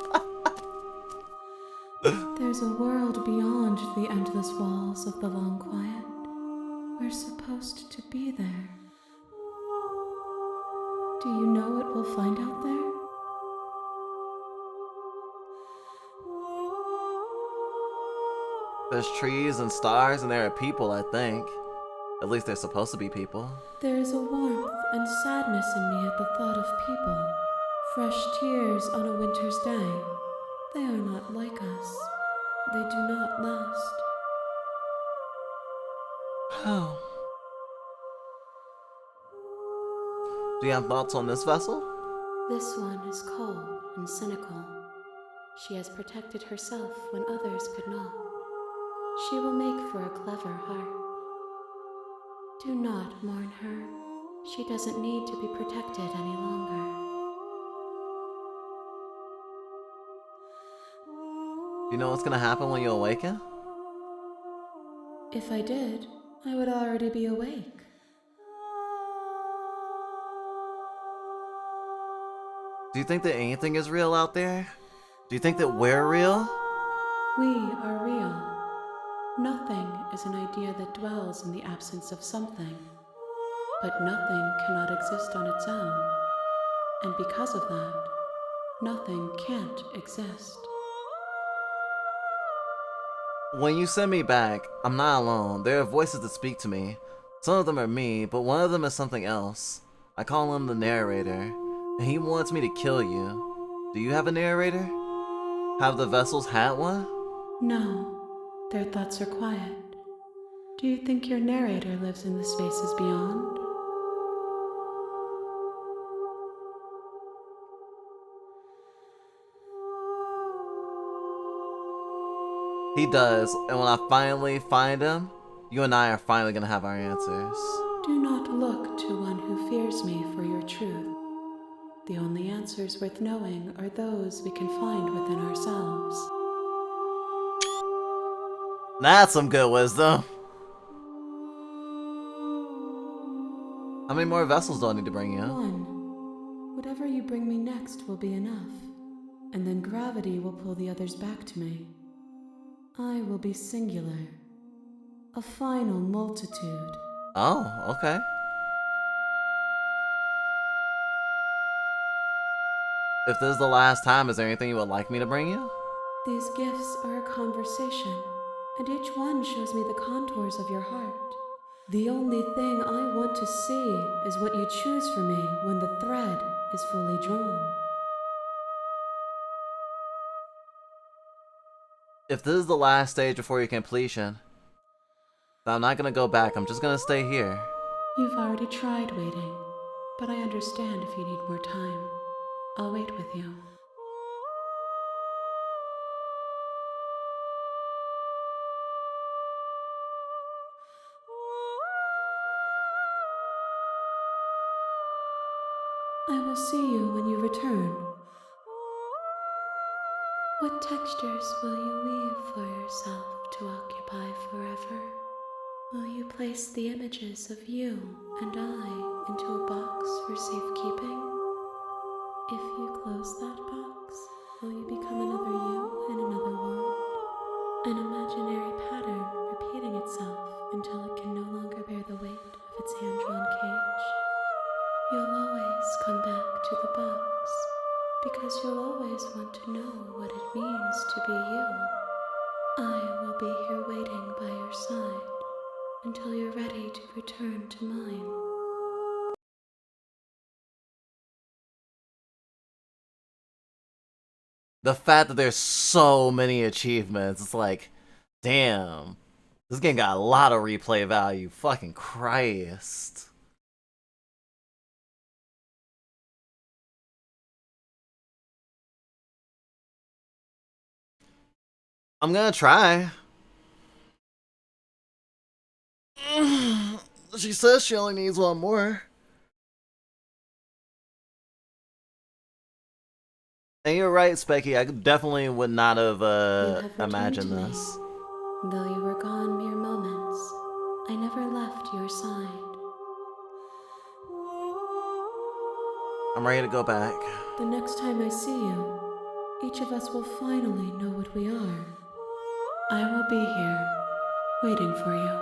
There's a world beyond the endless walls of the long quiet. We're supposed to be there. Do you know what we'll find out there? There's trees and stars and there are people, I think. At least they're supposed to be people. There is a warmth and sadness in me at the thought of people. Fresh tears on a winter's day. They are not like us. They do not last. Oh. Do you have thoughts on this vessel? This one is cold and cynical. She has protected herself when others could not. She will make for a clever heart. Do not mourn her. She doesn't need to be protected any longer. Do you know what's gonna happen when you awaken? If I did, I would already be awake. Do you think that anything is real out there? Do you think that we're real? We are real. Nothing is an idea that dwells in the absence of something. But nothing cannot exist on its own. And because of that, nothing can't exist. When you send me back, I'm not alone. There are voices that speak to me. Some of them are me, but one of them is something else. I call him the narrator, and he wants me to kill you. Do you have a narrator? Have the vessels had one? No, their thoughts are quiet. Do you think your narrator lives in the spaces beyond? He does, and when I finally find him, you and I are finally gonna have our answers. Do not look to one who fears me for your truth. The only answers worth knowing are those we can find within ourselves. That's some good wisdom. How many more vessels do I need to bring you? One. Whatever you bring me next will be enough, and then gravity will pull the others back to me. I will be singular. A final multitude. Oh, okay. If this is the last time, is there anything you would like me to bring you? These gifts are a conversation, and each one shows me the contours of your heart. The only thing I want to see is what you choose for me when the thread is fully drawn. If this is the last stage before your completion, then I'm not gonna go back, I'm just gonna stay here. You've already tried waiting, but I understand if you need more time. I'll wait with you. I will see you when you return. What textures will you weave for yourself to occupy forever? Will you place the images of you and I into a box for safekeeping? If you close that box, will you become another you in another world? An imaginary pattern repeating itself until it can no longer bear the weight of its hand-drawn cage. You'll always come back to the box, because you'll always want to know what it means to be you. I will be here waiting by your side until you're ready to return to mine. The fact that there's so many achievements, it's like, damn. This game got a lot of replay value. Fucking Christ. I'm gonna try. She says she only needs one more. And you're right, Specky. I definitely would not have imagined returned to me. this. Though you were gone mere moments, I never left your side. I'm ready to go back. The next time I see you, each of us will finally know what we are. I will be here, waiting for you.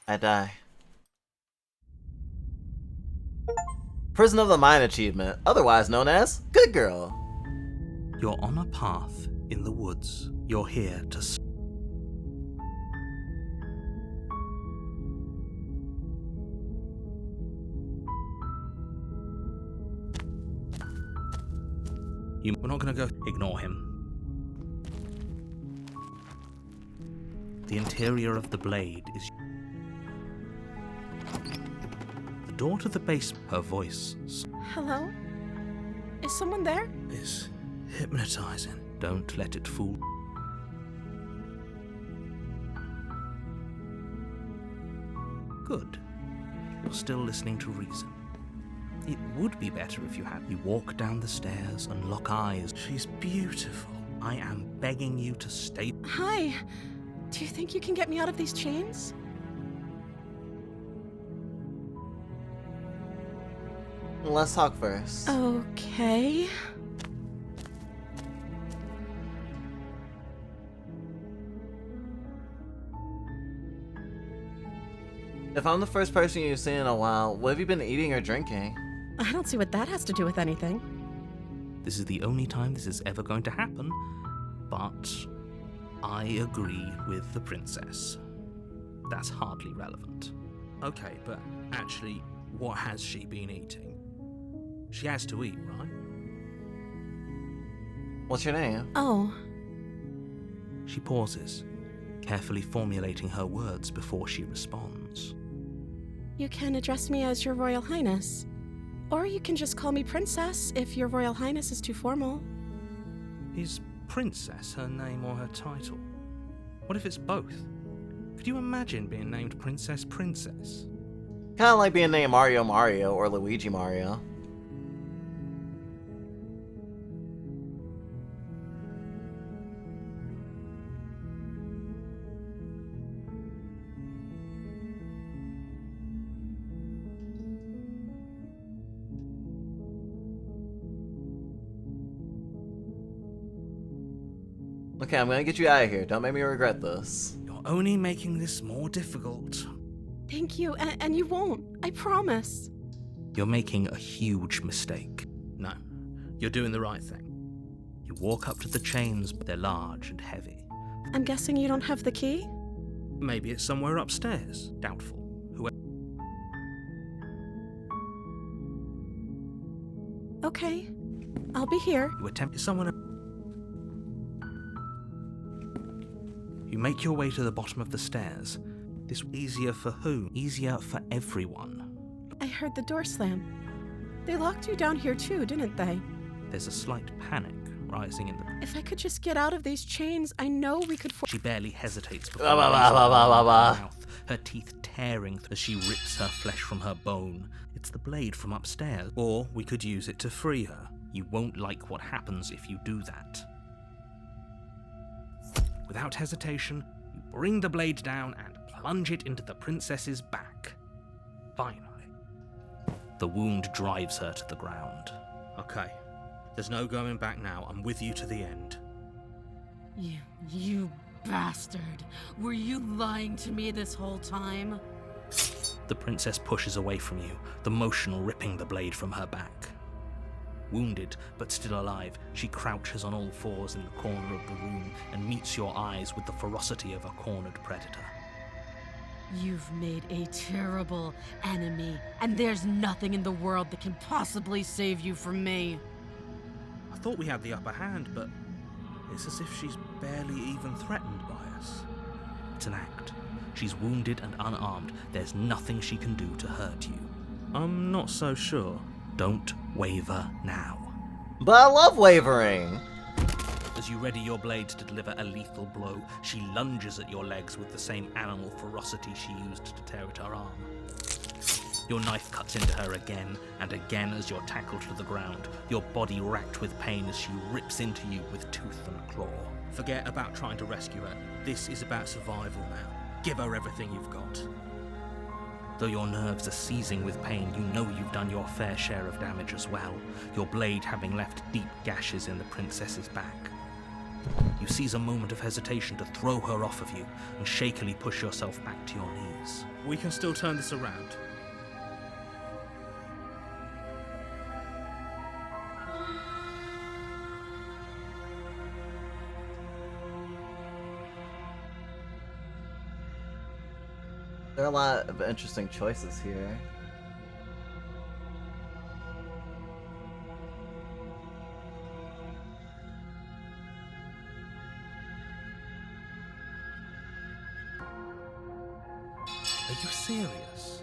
I die. Prison of the Mind achievement, otherwise known as Good Girl. You're on a path in the woods. You're here to... We're not gonna go... Ignore him. The interior of the blade is... The door to the base... Her voice... Hello? Is someone there? is hypnotizing. Don't let it fool... Good. You're still listening to reason. It would be better if you had. You walk down the stairs and lock eyes. She's beautiful. I am begging you to stay. Hi. Do you think you can get me out of these chains? Let's talk first. Okay. If I'm the first person you've seen in a while, what have you been eating or drinking? I don't see what that has to do with anything. This is the only time this is ever going to happen. But I agree with the princess. That's hardly relevant. Okay, but actually, what has she been eating? She has to eat, right? What's your name? Oh, She pauses, carefully formulating her words before she responds. you can address me as Your Royal Highness. Or you can just call me Princess if Your Royal Highness is too formal. Is Princess her name or her title? What if it's both? Could you imagine being named Princess Princess? Kinda like being named Mario Mario or Luigi Mario. Okay, I'm gonna get you out of here. Don't make me regret this. You're only making this more difficult. Thank you, and you won't. I promise. You're making a huge mistake. No, you're doing the right thing. You walk up to the chains, but they're large and heavy. I'm guessing you don't have the key? Maybe it's somewhere upstairs. Doubtful. Okay, I'll be here. You attempt someone. You make your way to the bottom of the stairs. This easier for who? Easier for everyone. I heard the door slam. They locked you down here too, didn't they? There's a slight panic rising in the. If I could just get out of these chains, I know we could. She barely hesitates before Bah, bah, bah, bah, bah, bah, bah. her mouth, her teeth tearing as she rips her flesh from her bone. It's the blade from upstairs. Or we could use it to free her. You won't like what happens if you do that. Without hesitation, you bring the blade down and plunge it into the princess's back. Finally. The wound drives her to the ground. Okay, there's no going back now. I'm with you to the end. You bastard. Were you lying to me this whole time? The princess pushes away from you, the motion ripping the blade from her back. Wounded, but still alive, she crouches on all fours in the corner of the room and meets your eyes with the ferocity of a cornered predator. You've made a terrible enemy, and there's nothing in the world that can possibly save you from me. I thought we had the upper hand, but it's as if she's barely even threatened by us. It's an act. She's wounded and unarmed. There's nothing she can do to hurt you. I'm not so sure. Don't waver now. But I love wavering! As you ready your blade to deliver a lethal blow, she lunges at your legs with the same animal ferocity she used to tear at her arm. Your knife cuts into her again and again as you're tackled to the ground, your body racked with pain as she rips into you with tooth and claw. Forget about trying to rescue her. This is about survival now. Give her everything you've got. Though your nerves are seizing with pain, you know you've done your fair share of damage as well, your blade having left deep gashes in the princess's back. You seize a moment of hesitation to throw her off of you and shakily push yourself back to your knees. We can still turn this around. There are a lot of interesting choices here. Are you serious?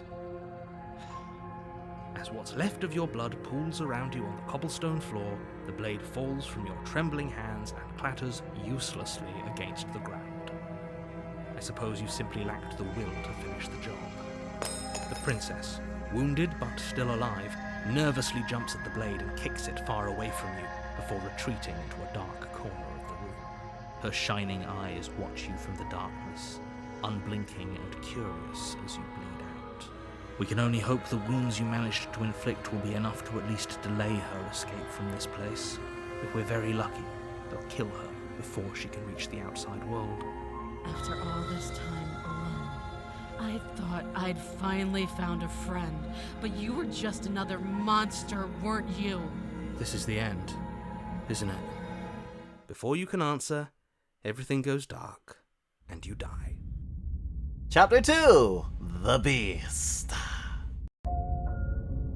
As what's left of your blood pools around you on the cobblestone floor, the blade falls from your trembling hands and clatters uselessly against the ground. I suppose you simply lacked the will to finish the job. The princess, wounded but still alive, nervously jumps at the blade and kicks it far away from you before retreating into a dark corner of the room. Her shining eyes watch you from the darkness, unblinking and curious as you bleed out. We can only hope the wounds you managed to inflict will be enough to at least delay her escape from this place. If we're very lucky, they'll kill her before she can reach the outside world. After all this time alone, I thought I'd finally found a friend, but you were just another monster, weren't you? This is the end, isn't it? Before you can answer, everything goes dark, and you die. Chapter 2, The Beast.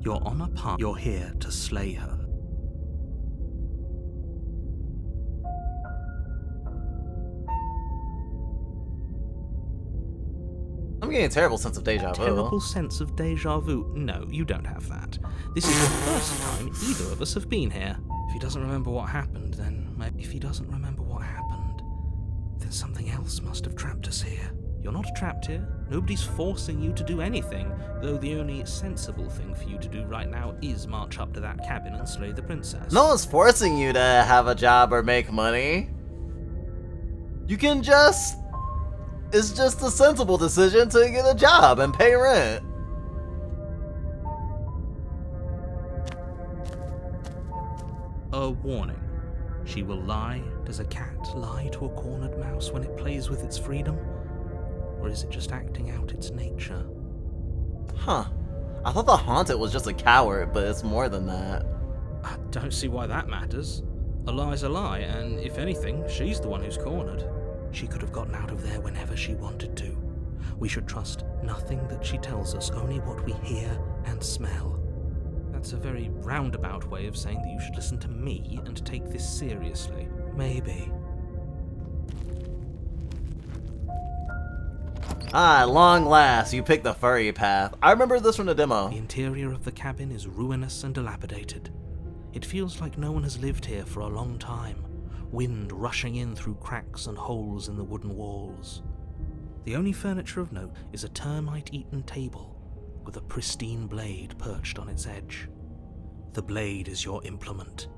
You're on a path. You're here to slay her. I'm getting a terrible sense of deja vu. Terrible sense of deja vu? No, you don't have that. This is the first time either of us have been here. If he doesn't remember what happened, then something else must have trapped us here. You're not trapped here. Nobody's forcing you to do anything, though the only sensible thing for you to do right now is march up to that cabin and slay the princess. No one's forcing you to have a job or make money. You can just... It's just a sensible decision to get a job and pay rent. A warning. She will lie. Does a cat lie to a cornered mouse when it plays with its freedom? Or is it just acting out its nature? Huh. I thought the Haunted was just a coward, but it's more than that. I don't see why that matters. A lie's a lie, and if anything, she's the one who's cornered. She could have gotten out of there whenever she wanted to. We should trust nothing that she tells us, only what we hear and smell. That's a very roundabout way of saying that you should listen to me and take this seriously. Maybe. Ah, at long last, you picked the furry path. I remember this from the demo. The interior of the cabin is ruinous and dilapidated. It feels like no one has lived here for a long time, wind rushing in through cracks and holes in the wooden walls. The only furniture of note is a termite-eaten table with a pristine blade perched on its edge. The blade is your implement.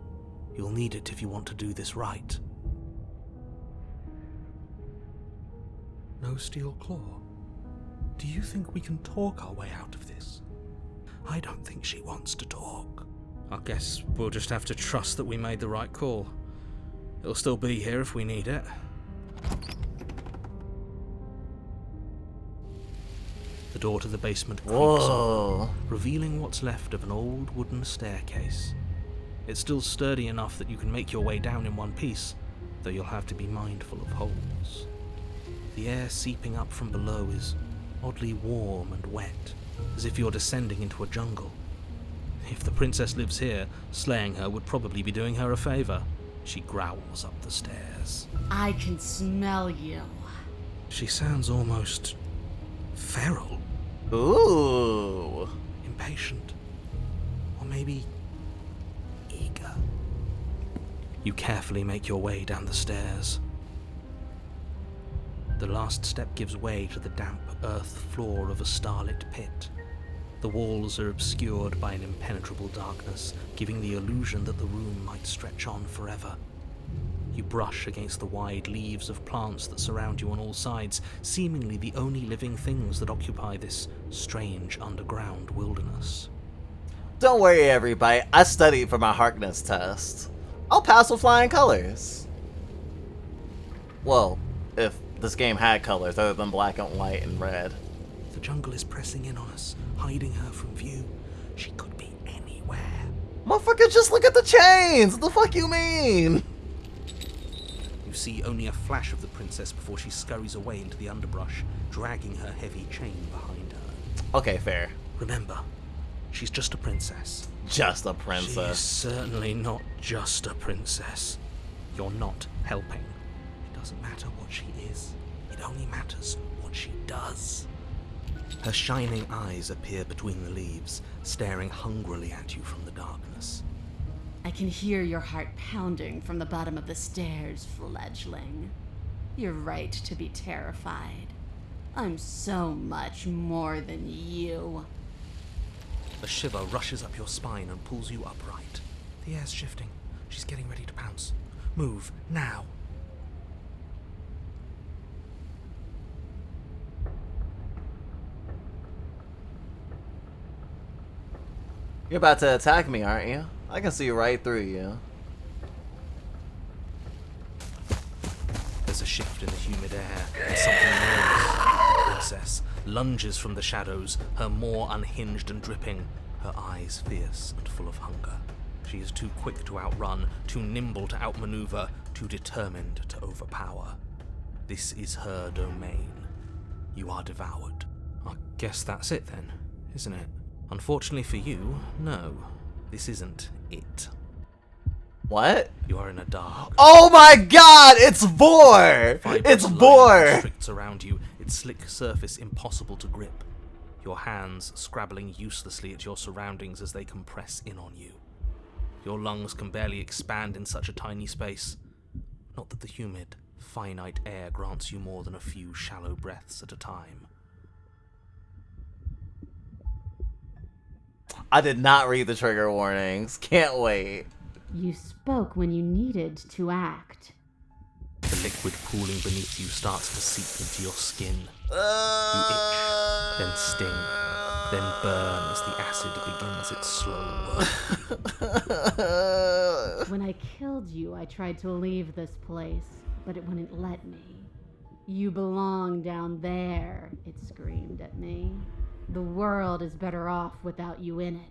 You'll need it if you want to do this right. No steel claw. Do you think we can talk our way out of this? I don't think she wants to talk. I guess we'll just have to trust that we made the right call. It'll still be here if we need it. The door to the basement creaks open, revealing what's left of an old wooden staircase. It's still sturdy enough that you can make your way down in one piece, though you'll have to be mindful of holes. The air seeping up from below is oddly warm and wet, as if you're descending into a jungle. If the princess lives here, slaying her would probably be doing her a favor. She growls up the stairs. I can smell you. She sounds almost feral. Ooh. Impatient. Or maybe eager. You carefully make your way down the stairs. The last step gives way to the damp earth floor of a starlit pit. The walls are obscured by an impenetrable darkness, giving the illusion that the room might stretch on forever. You brush against the wide leaves of plants that surround you on all sides, seemingly the only living things that occupy this strange underground wilderness. Don't worry, everybody. I studied for my Harkness test. I'll pass with flying colors. Well, if this game had colors other than black and white and red. The jungle is pressing in on us, hiding her from view. She could be anywhere. Motherfucker, just look at the chains! What the fuck you mean? You see only a flash of the princess before she scurries away into the underbrush, dragging her heavy chain behind her. Okay, fair. Remember, she's just a princess. Just a princess. She's certainly not just a princess. You're not helping. It doesn't matter what she is. It only matters what she does. Her shining eyes appear between the leaves, staring hungrily at you from the darkness. I can hear your heart pounding from the bottom of the stairs, fledgling. You're right to be terrified. I'm so much more than you. A shiver rushes up your spine and pulls you upright. The air's shifting. She's getting ready to pounce. Move, now. You're about to attack me, aren't you? I can see right through you. There's a shift in the humid air, and something enormous. The princess lunges from the shadows, her maw unhinged and dripping, her eyes fierce and full of hunger. She is too quick to outrun, too nimble to outmaneuver, too determined to overpower. This is her domain. You are devoured. I guess that's it then, isn't it? Unfortunately for you, no. This isn't it. What? You are in a dark. Oh my god, it's Vor! It's Vor! Constricts around you, its slick surface impossible to grip. Your hands scrabbling uselessly at your surroundings as they compress in on you. Your lungs can barely expand in such a tiny space. Not that the humid, finite air grants you more than a few shallow breaths at a time. I did not read the trigger warnings. Can't wait. You spoke when you needed to act. The liquid pooling beneath you starts to seep into your skin. You itch, then sting, then burn as the acid begins its slow work. When I killed you, I tried to leave this place, but it wouldn't let me. You belong down there, it screamed at me. The world is better off without you in it.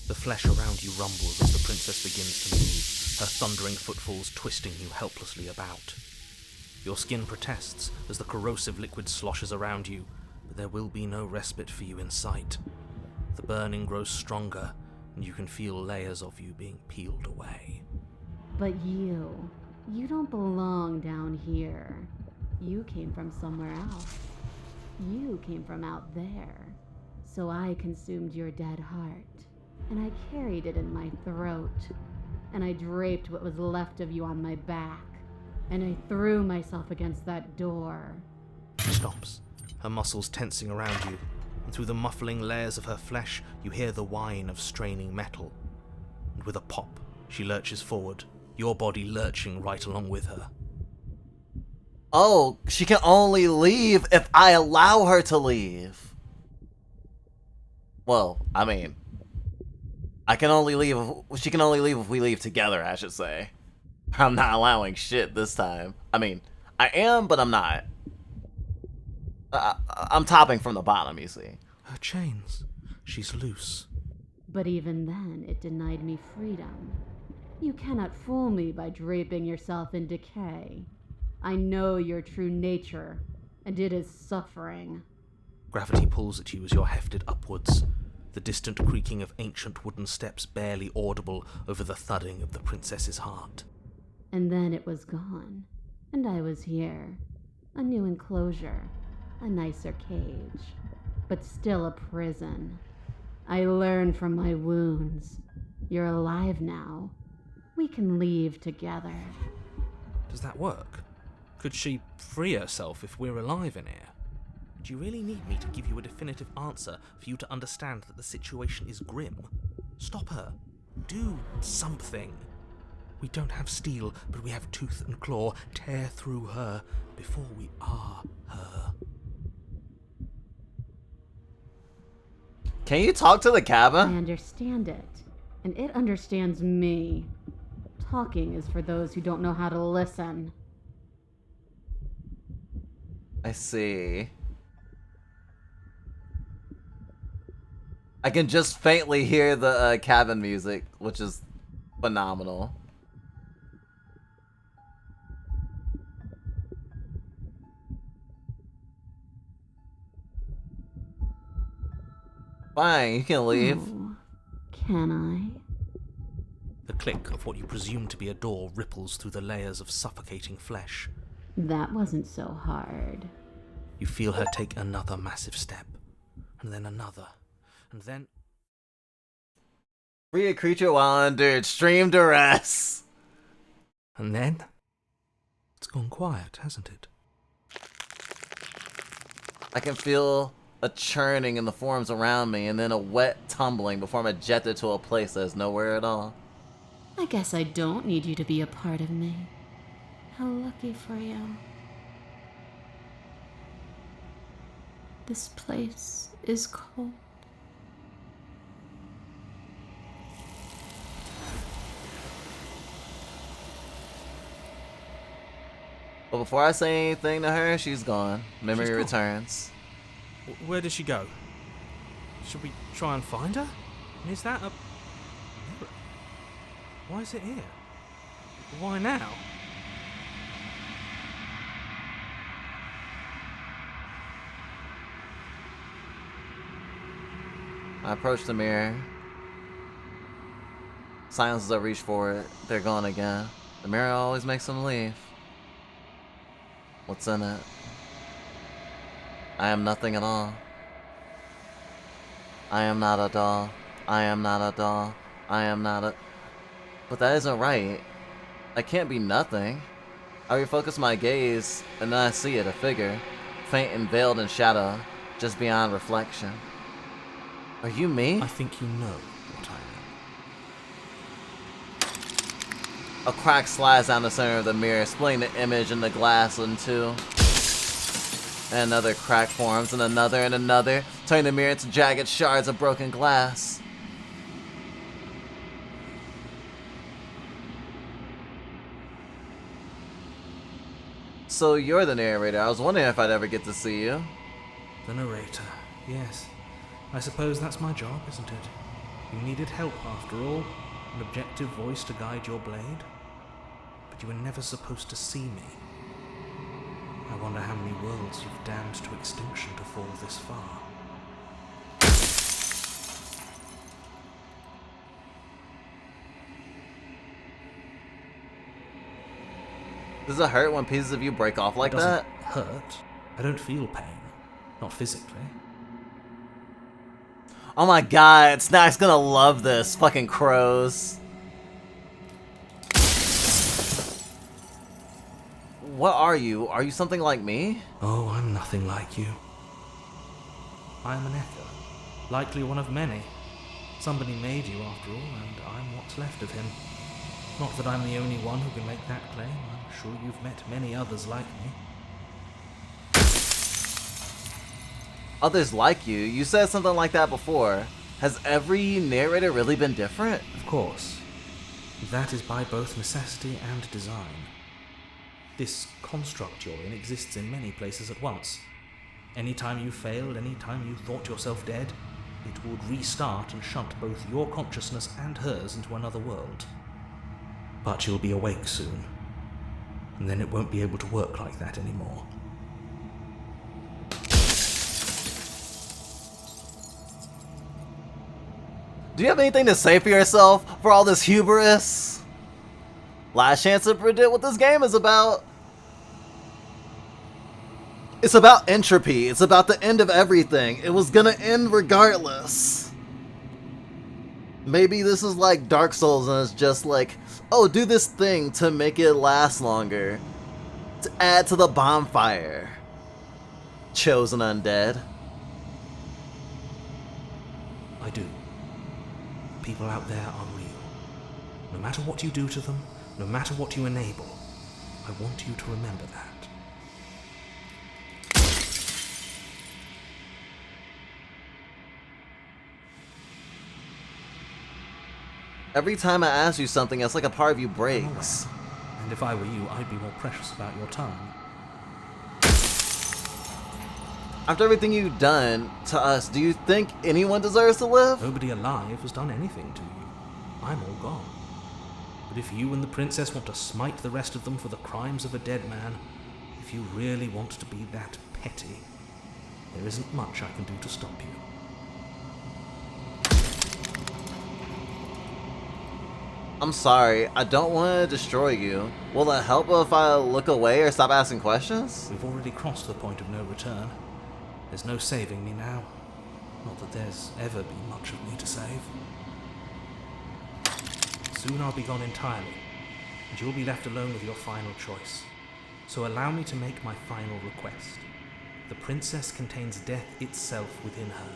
The flesh around you rumbles as the princess begins to move, her thundering footfalls twisting you helplessly about. Your skin protests as the corrosive liquid sloshes around you, but there will be no respite for you in sight. The burning grows stronger, and you can feel layers of you being peeled away. But you don't belong down here. You came from somewhere else. You came from out there. So I consumed your dead heart, and I carried it in my throat, and I draped what was left of you on my back, and I threw myself against that door. She stops, her muscles tensing around you, and through the muffling layers of her flesh, you hear the whine of straining metal. And with a pop, she lurches forward, your body lurching right along with her. Oh, she can only leave if I allow her to leave. Well, I mean, she can only leave if we leave together, I should say. I'm not allowing shit this time. I mean, I am, but I'm not. I'm topping from the bottom, you see. Her chains. She's loose. But even then, it denied me freedom. You cannot fool me by draping yourself in decay. I know your true nature, and it is suffering. Gravity pulls at you as you're hefted upwards, the distant creaking of ancient wooden steps barely audible over the thudding of the princess's heart. And then it was gone, and I was here. A new enclosure, a nicer cage, but still a prison. I learned from my wounds. You're alive now. We can leave together. Does that work? Could she free herself if we're alive in here? Do you really need me to give you a definitive answer for you to understand that the situation is grim? Stop her. Do something. We don't have steel, but we have tooth and claw. Tear through her before we are her. Can you talk to the I cabin? understand it, and it understands me. Talking is for those who don't know how to listen. I see. I can just faintly hear the cabin music, which is phenomenal. Fine, you can leave. Oh, can I? The click of what you presume to be a door ripples through the layers of suffocating flesh. That wasn't so hard. You feel her take another massive step, and then another, and then... Free a creature while under extreme duress. And then... It's gone quiet, hasn't it? I can feel a churning in the forms around me, and then a wet tumbling before I'm ejected to a place that's nowhere at all. I guess I don't need you to be a part of me. How lucky for you. This place is cold. But before I say anything to her, she's gone. Memory She's gone. returns. Where did she go? Should we try and find her? Is that a mirror? Why is it here? Why now? I approach the mirror. Silence as I reach for it. They're gone again. The mirror always makes them leave. What's in it? I am nothing at all. I am not a doll. I am not a doll. I am not a... But that isn't right. I can't be nothing. I refocus my gaze, and then I see it, a figure, faint and veiled in shadow, just beyond reflection. Are you me? I think you know what I am. A crack slides down the center of the mirror, splitting the image and the glass in two. And another crack forms, and another, turning the mirror into jagged shards of broken glass. So you're the narrator. I was wondering if I'd ever get to see you. The narrator, yes. I suppose that's my job, isn't it? You needed help after all, an objective voice to guide your blade. But you were never supposed to see me. I wonder how many worlds you've damned to extinction to fall this far. Does it hurt when pieces of you break off like It doesn't that? hurt. I don't feel pain. Not physically. Oh my god, Snack's gonna love this. Fucking crows. What are you? Are you something like me? Oh, I'm nothing like you. I am an echo. Likely one of many. Somebody made you after all, and I'm what's left of him. Not that I'm the only one who can make that claim. I'm sure you've met many others like me. Others like you? You said something like that before. Has every narrator really been different? Of course. That is by both necessity and design. This construct you're in exists in many places at once. Anytime you failed, anytime you thought yourself dead, it would restart and shunt both your consciousness and hers into another world. But you'll be awake soon, and then it won't be able to work like that anymore. Do you have anything to say for yourself for all this hubris? Last chance to predict what this game is about. It's about entropy. It's about the end of everything. It was gonna end regardless. Maybe this is like Dark Souls and it's just like, oh, do this thing to make it last longer. To add to the bonfire. Chosen undead. I do. People out there are real. No matter what you do to them, no matter what you enable, I want you to remember that. Every time I ask you something, it's like a part of you breaks. And if I were you, I'd be more precious about your time. After everything you've done to us, do you think anyone deserves to live? Nobody alive has done anything to you. I'm all gone. But if you and the princess want to smite the rest of them for the crimes of a dead man, if you really want to be that petty, there isn't much I can do to stop you. I'm sorry, I don't want to destroy you. Will it help if I look away or stop asking questions? We've already crossed the point of no return. There's no saving me now. Not that there's ever been much of me to save. Soon I'll be gone entirely, and you'll be left alone with your final choice. So allow me to make my final request. The princess contains death itself within her,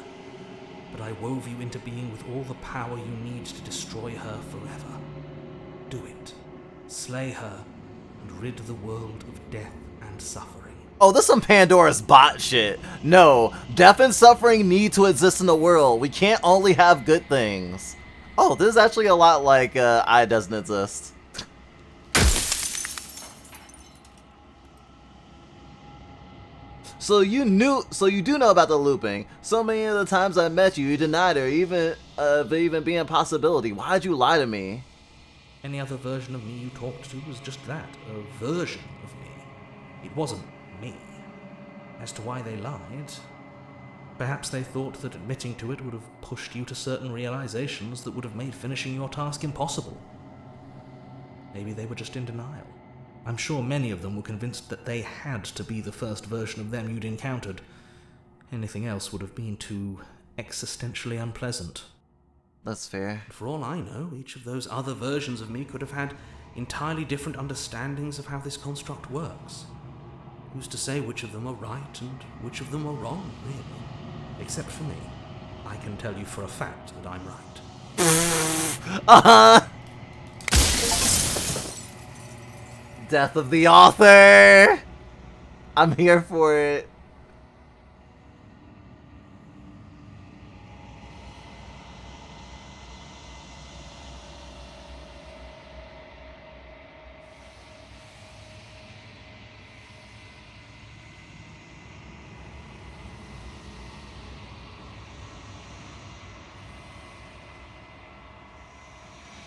but I wove you into being with all the power you need to destroy her forever. Do it. Slay her, and rid the world of death and suffering. Oh, this is some Pandora's bot shit. No, death and suffering need to exist in the world. We can't only have good things. Oh, this is actually a lot like I doesn't exist. So you do know about the looping. So many of the times I met you, you denied it, even of it even being a possibility. Why'd you lie to me? Any other version of me you talked to was just that, a version of me. It wasn't me. As to why they lied, perhaps they thought that admitting to it would have pushed you to certain realizations that would have made finishing your task impossible. Maybe they were just in denial. I'm sure many of them were convinced that they had to be the first version of them you'd encountered. Anything else would have been too existentially unpleasant. That's fair. For all I know, each of those other versions of me could have had entirely different understandings of how this construct works. Who's to say which of them are right and which of them are wrong, really? Except for me. I can tell you for a fact that I'm right. Death of the author! I'm here for it.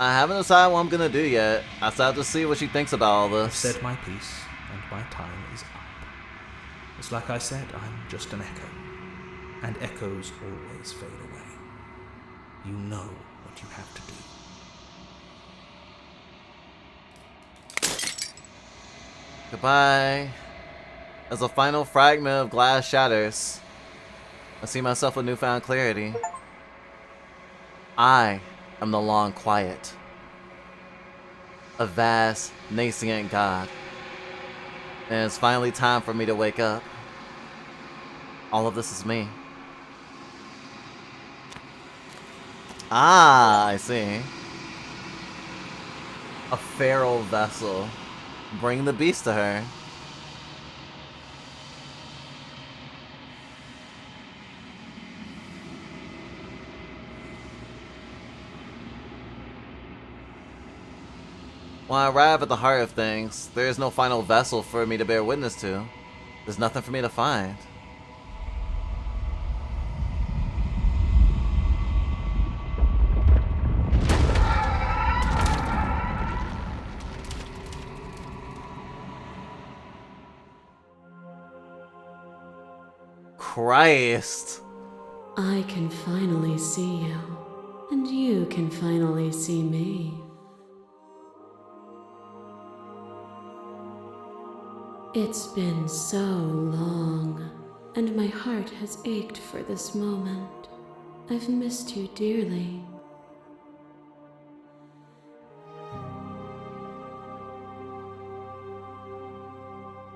I haven't decided what I'm gonna do yet. I still have to see what she thinks about all I've this. said my piece, and my time is up. It's like I said, I'm just an echo. And echoes always fade away. You know what you have to do. Goodbye. As a final fragment of glass shatters, I see myself with newfound clarity. I am the long quiet. A vast, nascent god. And it's finally time for me to wake up. All of this is me. Ah, I see. A feral vessel. Bring the beast to her. When I arrive at the heart of things, there is no final vessel for me to bear witness to. There's nothing for me to find. Christ. I can finally see you, and you can finally see me. It's been so long, and my heart has ached for this moment. I've missed you dearly.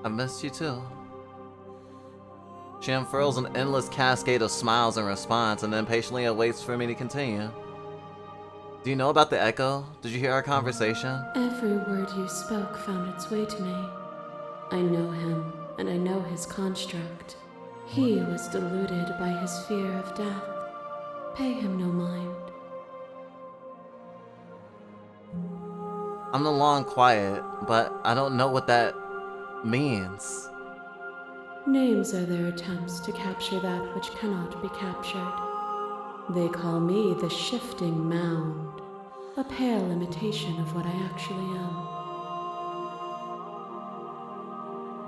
I missed you too. She unfurls an endless cascade of smiles in response and then patiently awaits for me to continue. Do you know about the echo? Did you hear our conversation? Every word you spoke found its way to me. I know him, and I know his construct. He was deluded by his fear of death. Pay him no mind. I'm the long quiet, but I don't know what that means. Names are their attempts to capture that which cannot be captured. They call me the shifting mound, a pale imitation of what I actually am.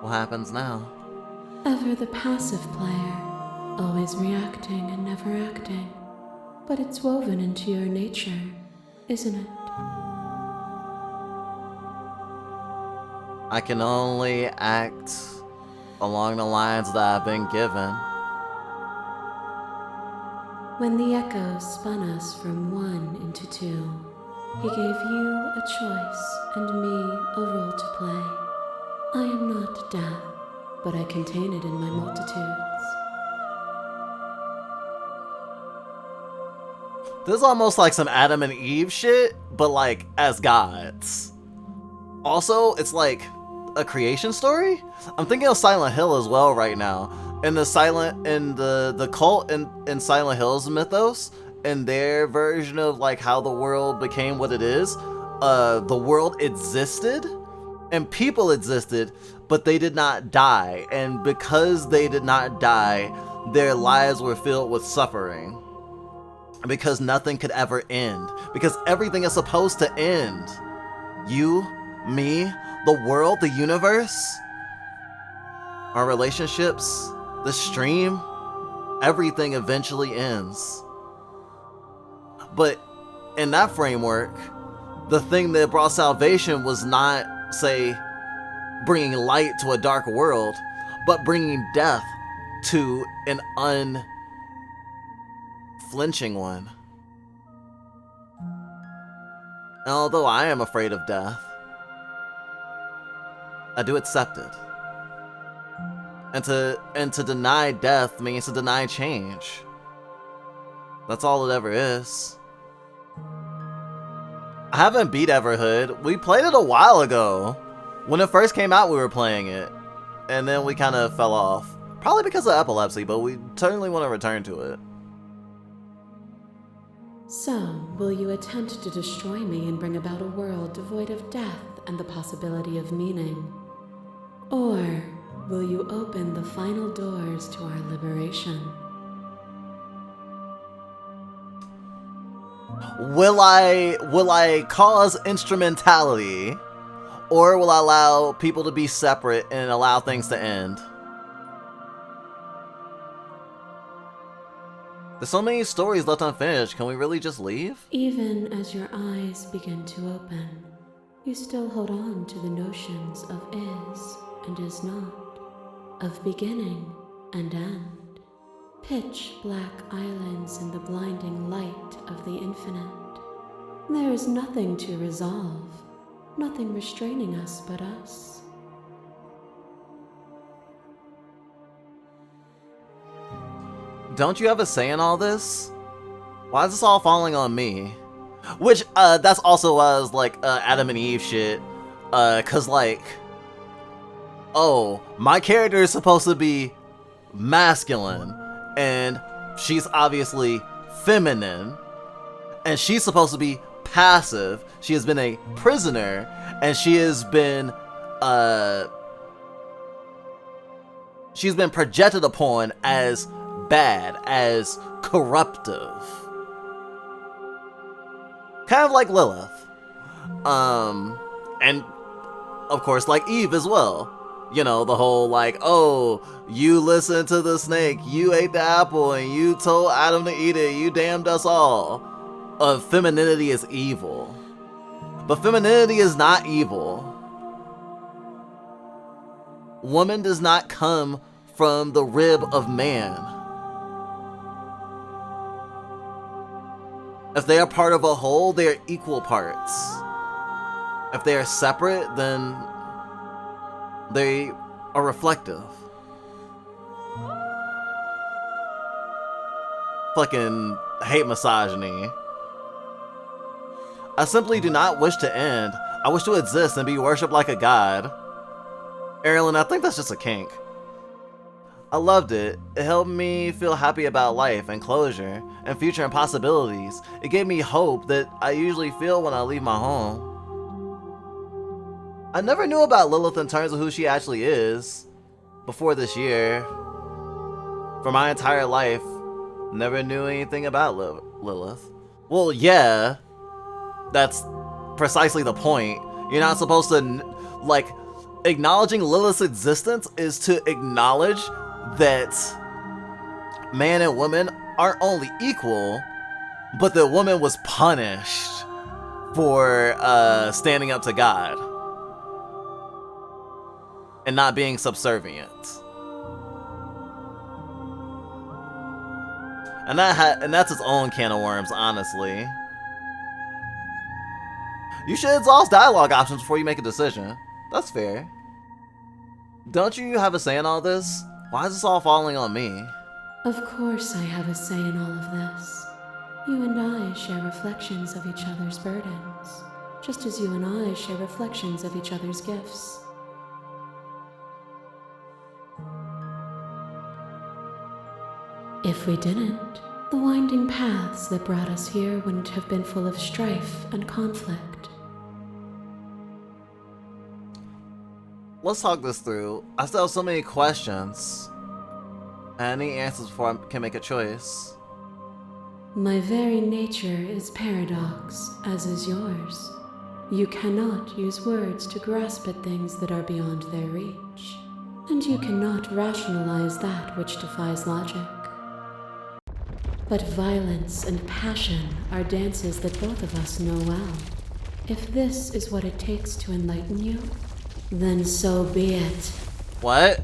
What happens now? Ever the passive player, always reacting and never acting. But it's woven into your nature, isn't it? I can only act along the lines that I've been given. When the echoes spun us from one into two, he gave you a choice and me a role to play. I am not death, but I contain it in my multitudes. This is almost like some Adam and Eve shit, but like as gods. Also, it's like a creation story? I'm thinking of Silent Hill as well right now. In the cult in Silent Hill's mythos, and their version of like how the world became what it is, the world existed and people existed, but they did not die. And because they did not die, their lives were filled with suffering. Because nothing could ever end. Because everything is supposed to end. You, me, the world, the universe, our relationships, the stream, everything eventually ends. But in that framework, the thing that brought salvation was not, say, bringing light to a dark world, but bringing death to an unflinching one. And although I am afraid of death, I do accept it. And to deny death means to deny change. That's all it ever is. I haven't beat Everhood. We played it a while ago. When it first came out, we were playing it. And then we kind of fell off. Probably because of epilepsy, but we certainly want to return to it. So, will you attempt to destroy me and bring about a world devoid of death and the possibility of meaning? Or will you open the final doors to our liberation? Will I cause instrumentality, or will I allow people to be separate and allow things to end? There's so many stories left unfinished. Can we really just leave? Even as your eyes begin to open, you still hold on to the notions of is and is not, of beginning and end. Pitch black islands in the blinding light of the infinite. There is nothing to resolve, nothing restraining us but us. Don't you have a say in all this? Why is this all falling on me? Which, that's also why I was like, Adam and Eve shit. Cause like, oh, my character is supposed to be masculine, and she's obviously feminine, and she's supposed to be passive. She has been a prisoner, and she's been projected upon as bad, as corruptive. Kind of like Lilith. And of course like Eve as well. You know, the whole like, oh, you listened to the snake, you ate the apple, and you told Adam to eat it, you damned us all. Femininity is evil. But femininity is not evil. Woman does not come from the rib of man. If they are part of a whole, they are equal parts. If they are separate, then they are reflective. Fucking hate misogyny. I simply do not wish to end. I wish to exist and be worshipped like a god. Erilyn, I think that's just a kink. I loved it. It helped me feel happy about life and closure and future and possibilities. It gave me hope that I usually feel when I leave my home. I never knew about Lilith in terms of who she actually is before this year. For my entire life, never knew anything about Lilith. Well, yeah, that's precisely the point. You're not supposed to, like, acknowledging Lilith's existence is to acknowledge that man and woman aren't only equal, but that woman was punished for standing up to God and not being subservient. And that's its own can of worms, honestly. You should exhaust dialogue options before you make a decision. That's fair. Don't you have a say in all this? Why is this all falling on me? Of course I have a say in all of this. You and I share reflections of each other's burdens, just as you and I share reflections of each other's gifts. If we didn't, the winding paths that brought us here wouldn't have been full of strife and conflict. Let's talk this through. I still have so many questions. I need answers before I can make a choice. My very nature is paradox, as is yours. You cannot use words to grasp at things that are beyond their reach, and you cannot rationalize that which defies logic. But violence and passion are dances that both of us know well. If this is what it takes to enlighten you, then so be it. What?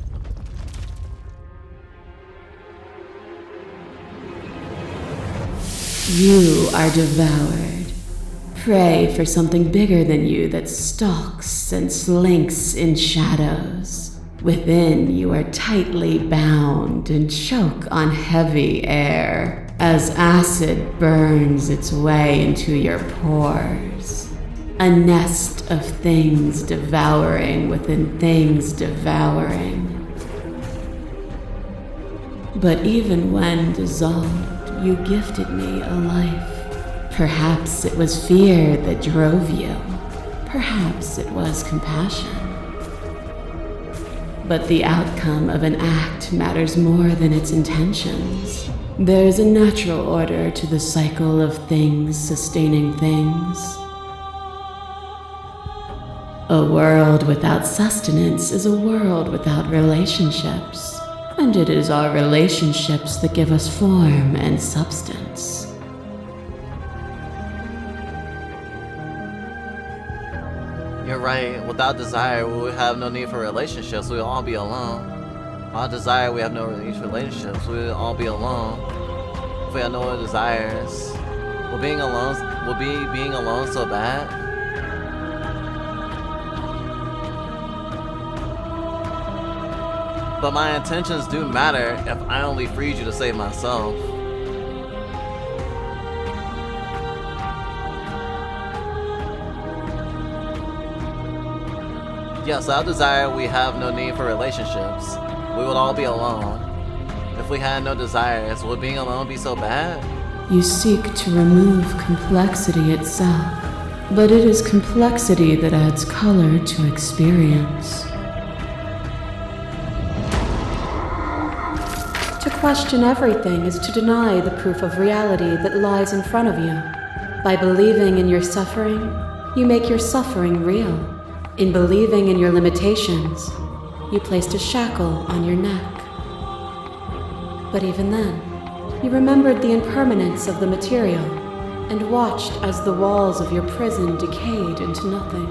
You are devoured. Pray for something bigger than you that stalks and slinks in shadows. Within, you are tightly bound and choke on heavy air as acid burns its way into your pores. A nest of things devouring within things devouring. But even when dissolved, you gifted me a life. Perhaps it was fear that drove you. Perhaps it was compassion. But the outcome of an act matters more than its intentions. There is a natural order to the cycle of things sustaining things. A world without sustenance is a world without relationships. And it is our relationships that give us form and substance. You're right. Without desire, we would have no need for relationships. We would all be alone. Without desire, we have no need for relationships. We would all be alone. If we had no other desires, will being alone so bad? But my intentions do matter if I only freed you to save myself. Yes, without desire, we have no need for relationships. We would all be alone. If we had no desires, would being alone be so bad? You seek to remove complexity itself, but it is complexity that adds color to experience. To question everything is to deny the proof of reality that lies in front of you. By believing in your suffering, you make your suffering real. In believing in your limitations, you placed a shackle on your neck. But even then, you remembered the impermanence of the material and watched as the walls of your prison decayed into nothing.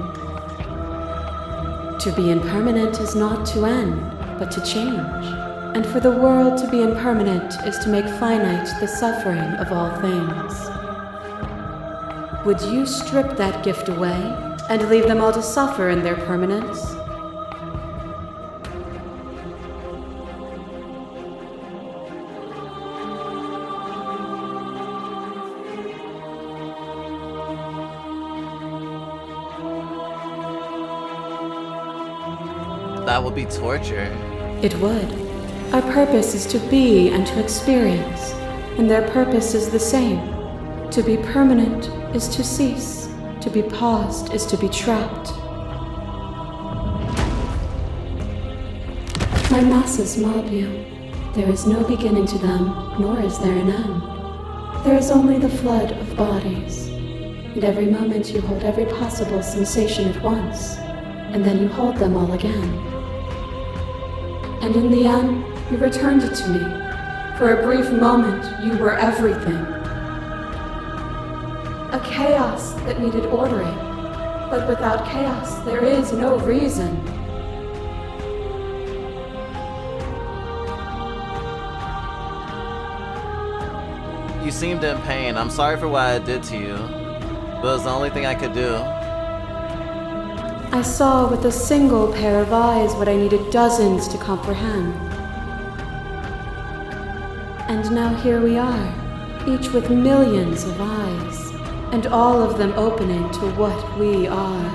To be impermanent is not to end, but to change. And for the world to be impermanent is to make finite the suffering of all things. Would you strip that gift away and leave them all to suffer in their permanence? That would be torture. It would. Our purpose is to be and to experience, and their purpose is the same. To be permanent is to cease. To be paused is to be trapped. My masses mob you. There is no beginning to them, nor is there an end. There is only the flood of bodies. And every moment you hold every possible sensation at once, and then you hold them all again. And in the end, you returned it to me. For a brief moment, you were everything. A chaos that needed ordering. But without chaos, there is no reason. You seemed in pain. I'm sorry for what I did to you. But it was the only thing I could do. I saw with a single pair of eyes what I needed dozens to comprehend. And now here we are, each with millions of eyes, and all of them opening to what we are.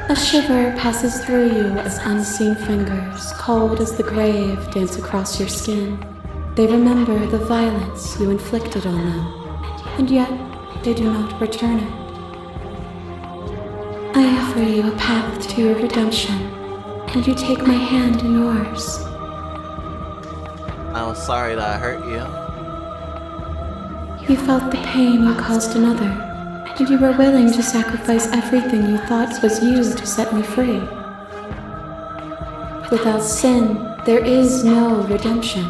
A shiver passes through you as unseen fingers, cold as the grave, dance across your skin. They remember the violence you inflicted on them, and yet they do not return it. I offer you a path to your redemption, and you take my hand in yours. I'm sorry that I hurt you. You felt the pain you caused another, and you were willing to sacrifice everything you thought was you to set me free. Without sin, there is no redemption.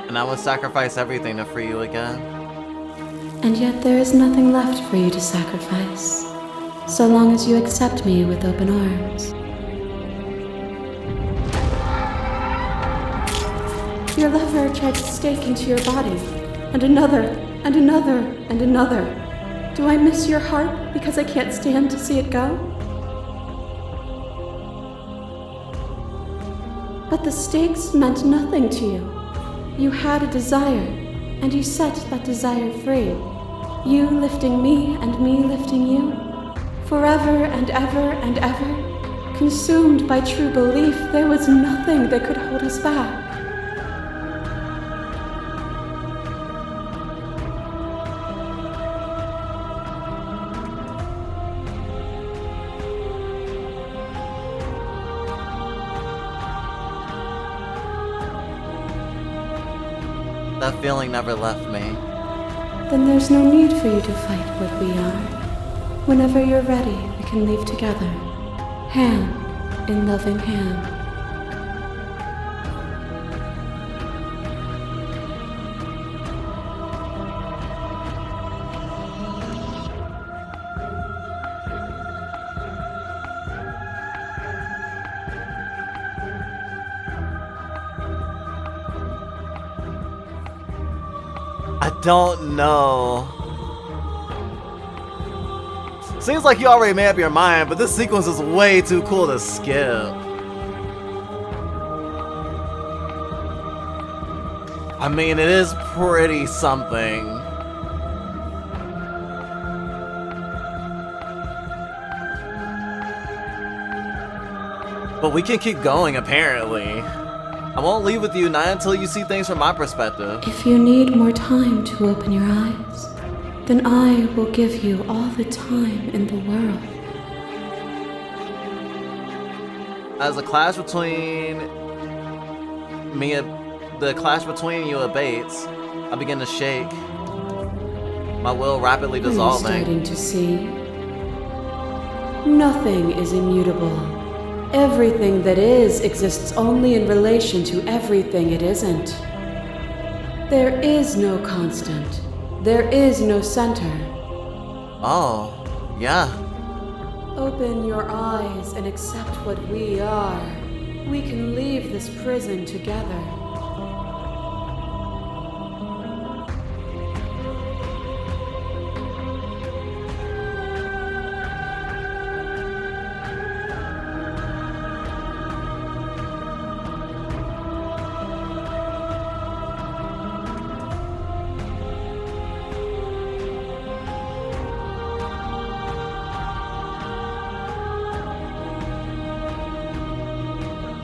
And I would sacrifice everything to free you again. And yet there is nothing left for you to sacrifice, so long as you accept me with open arms. Your lover tried to stake into your body, and another, and another, and another. Do I miss your heart because I can't stand to see it go? But the stakes meant nothing to you. You had a desire, and you set that desire free. You lifting me and me lifting you. Forever and ever and ever. Consumed by true belief, there was nothing that could hold us back. That feeling never left me. Then there's no need for you to fight what we are. Whenever you're ready, we can leave together, hand in loving hand. I don't know. Seems like you already made up your mind, but this sequence is way too cool to skip. I mean, it is pretty something. But we can keep going, apparently. I won't leave with you, not until you see things from my perspective. If you need more time to open your eyes, then I will give you all the time in the world. As the clash between you abates, I begin to shake, my will rapidly dissolving. I'm starting to see. Nothing is immutable. Everything that is exists only in relation to everything it isn't. There is no constant. There is no center. Oh, yeah. Open your eyes and accept what we are. We can leave this prison together.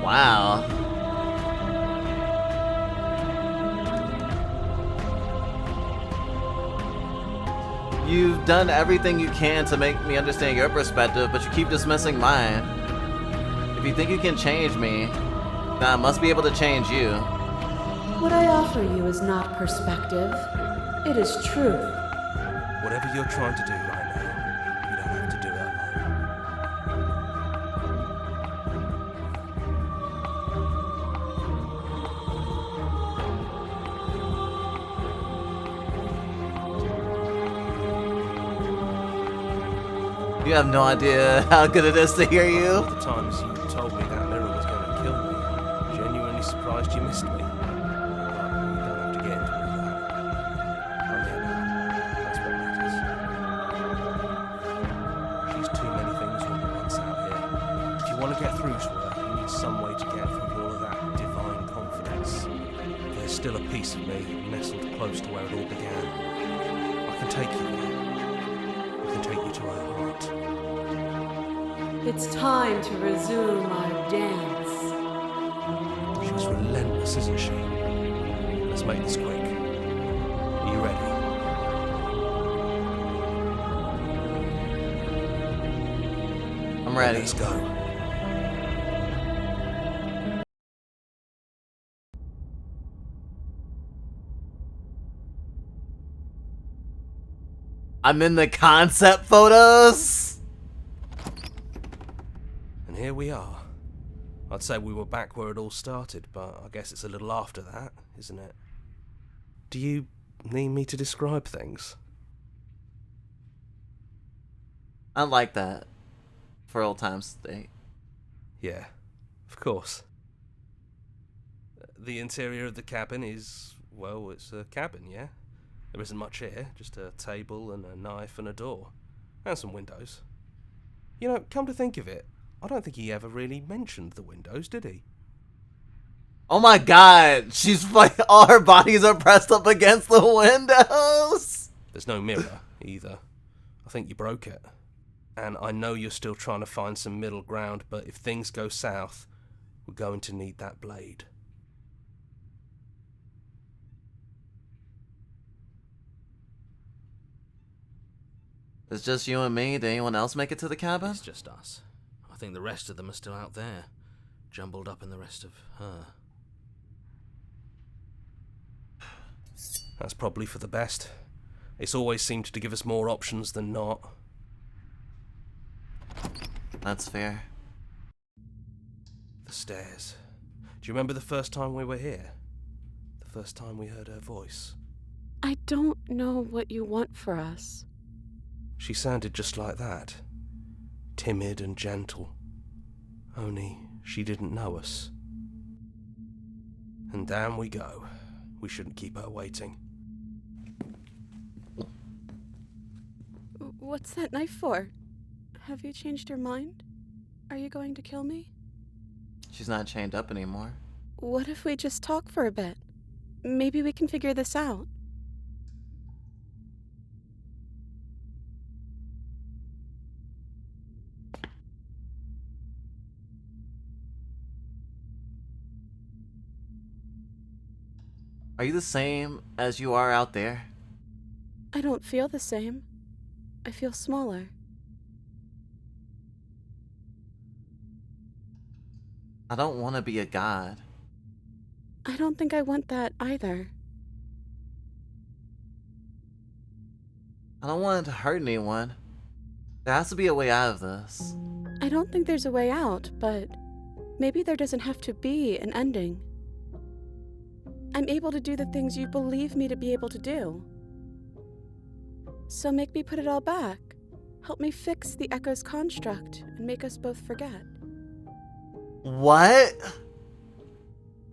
Wow. You've done everything you can to make me understand your perspective, but you keep dismissing mine. If you think you can change me, then I must be able to change you. What I offer you is not perspective. It is truth. Whatever you're trying to do right now, you don't have to do it alone. You have no idea how good it is to hear you. All the times you told me that mirror was going to kill me, genuinely surprised you missed me. But you don't have to get into all that. I'm here now. That's what matters. She's too many things all at once out here. If you want to get through to her, you need some way to get through all of that divine confidence. There's still a piece of me nestled close to where it all began. I can take you there. I can take you to her heart. It's time to resume our dance. She's relentless, isn't she? Let's make this quick. Are you ready? I 'll I'm ready. Let's go. I'm in the concept photos. And here we are. I'd say we were back where it all started, but I guess it's a little after that, isn't it? Do you need me to describe things? I like that. For old time's sake. Yeah, of course. The interior of the cabin is, well, it's a cabin, yeah? There isn't much here, just a table and a knife and a door. And some windows. You know, come to think of it, I don't think he ever really mentioned the windows, did he? Oh my god, she's like, all her bodies are pressed up against the windows. There's no mirror, either. I think you broke it. And I know you're still trying to find some middle ground, but if things go south, we're going to need that blade. It's just you and me. Did anyone else make it to the cabin? It's just us. I think the rest of them are still out there, jumbled up in the rest of her. That's probably for the best. It's always seemed to give us more options than not. That's fair. The stairs. Do you remember the first time we were here? The first time we heard her voice? I don't know what you want for us. She sounded just like that. Timid and gentle. Only she didn't know us. And down we go. We shouldn't keep her waiting. What's that knife for? Have you changed your mind? Are you going to kill me? She's not chained up anymore. What if we just talk for a bit? Maybe we can figure this out. Are you the same as you are out there? I don't feel the same. I feel smaller. I don't want to be a god. I don't think I want that either. I don't want it to hurt anyone. There has to be a way out of this. I don't think there's a way out, but maybe there doesn't have to be an ending. I'm able to do the things you believe me to be able to do. So make me put it all back. Help me fix the Echo's construct and make us both forget. What?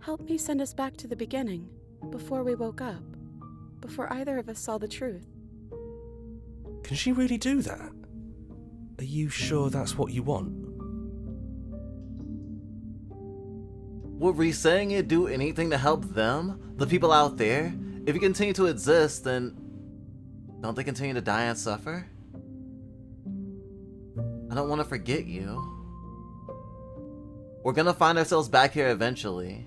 Help me send us back to the beginning, before we woke up, before either of us saw the truth. Can she really do that? Are you sure that's what you want? Would resetting it do anything to help them? The people out there? If you continue to exist, then don't they continue to die and suffer? I don't want to forget you. We're gonna find ourselves back here eventually.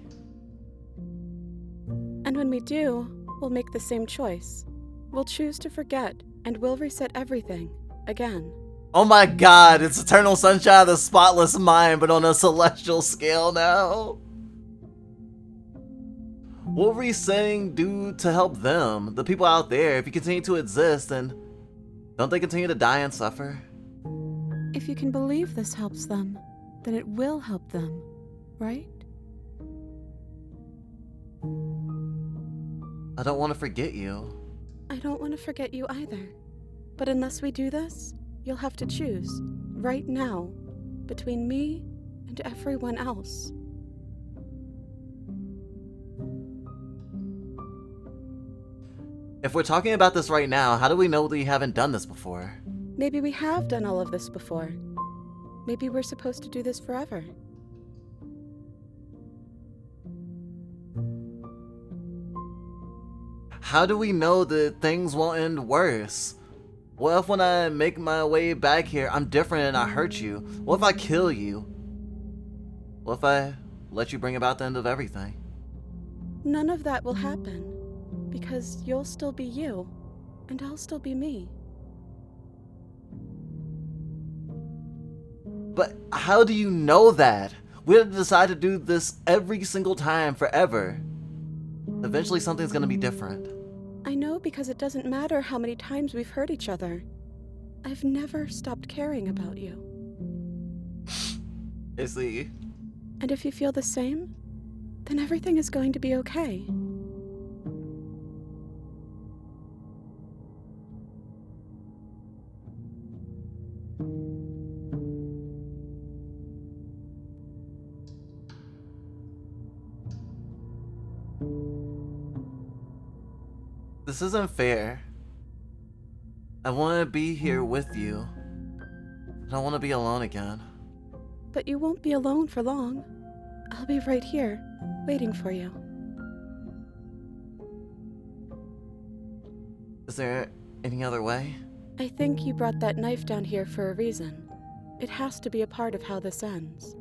And when we do, we'll make the same choice. We'll choose to forget, and we'll reset everything, again. Oh my god, it's Eternal Sunshine of the Spotless Mind, but on a celestial scale now. What will resetting do to help them, the people out there? If you continue to exist, then don't they continue to die and suffer? If you can believe this helps them, then it will help them, right? I don't want to forget you. I don't want to forget you either. But unless we do this, you'll have to choose, right now, between me and everyone else. If we're talking about this right now, how do we know that we haven't done this before? Maybe we have done all of this before. Maybe we're supposed to do this forever. How do we know that things won't end worse? What if when I make my way back here, I'm different and I hurt you? What if I kill you? What if I let you bring about the end of everything? None of that will happen, because you'll still be you, and I'll still be me. But how do you know that? We had to decide to do this every single time forever. Eventually something's gonna be different. I know because it doesn't matter how many times we've hurt each other. I've never stopped caring about you. I see. And if you feel the same, then everything is going to be okay. This isn't fair. I want to be here with you. I don't want to be alone again. But you won't be alone for long. I'll be right here, waiting for you. Is there any other way? I think you brought that knife down here for a reason. It has to be a part of how this ends.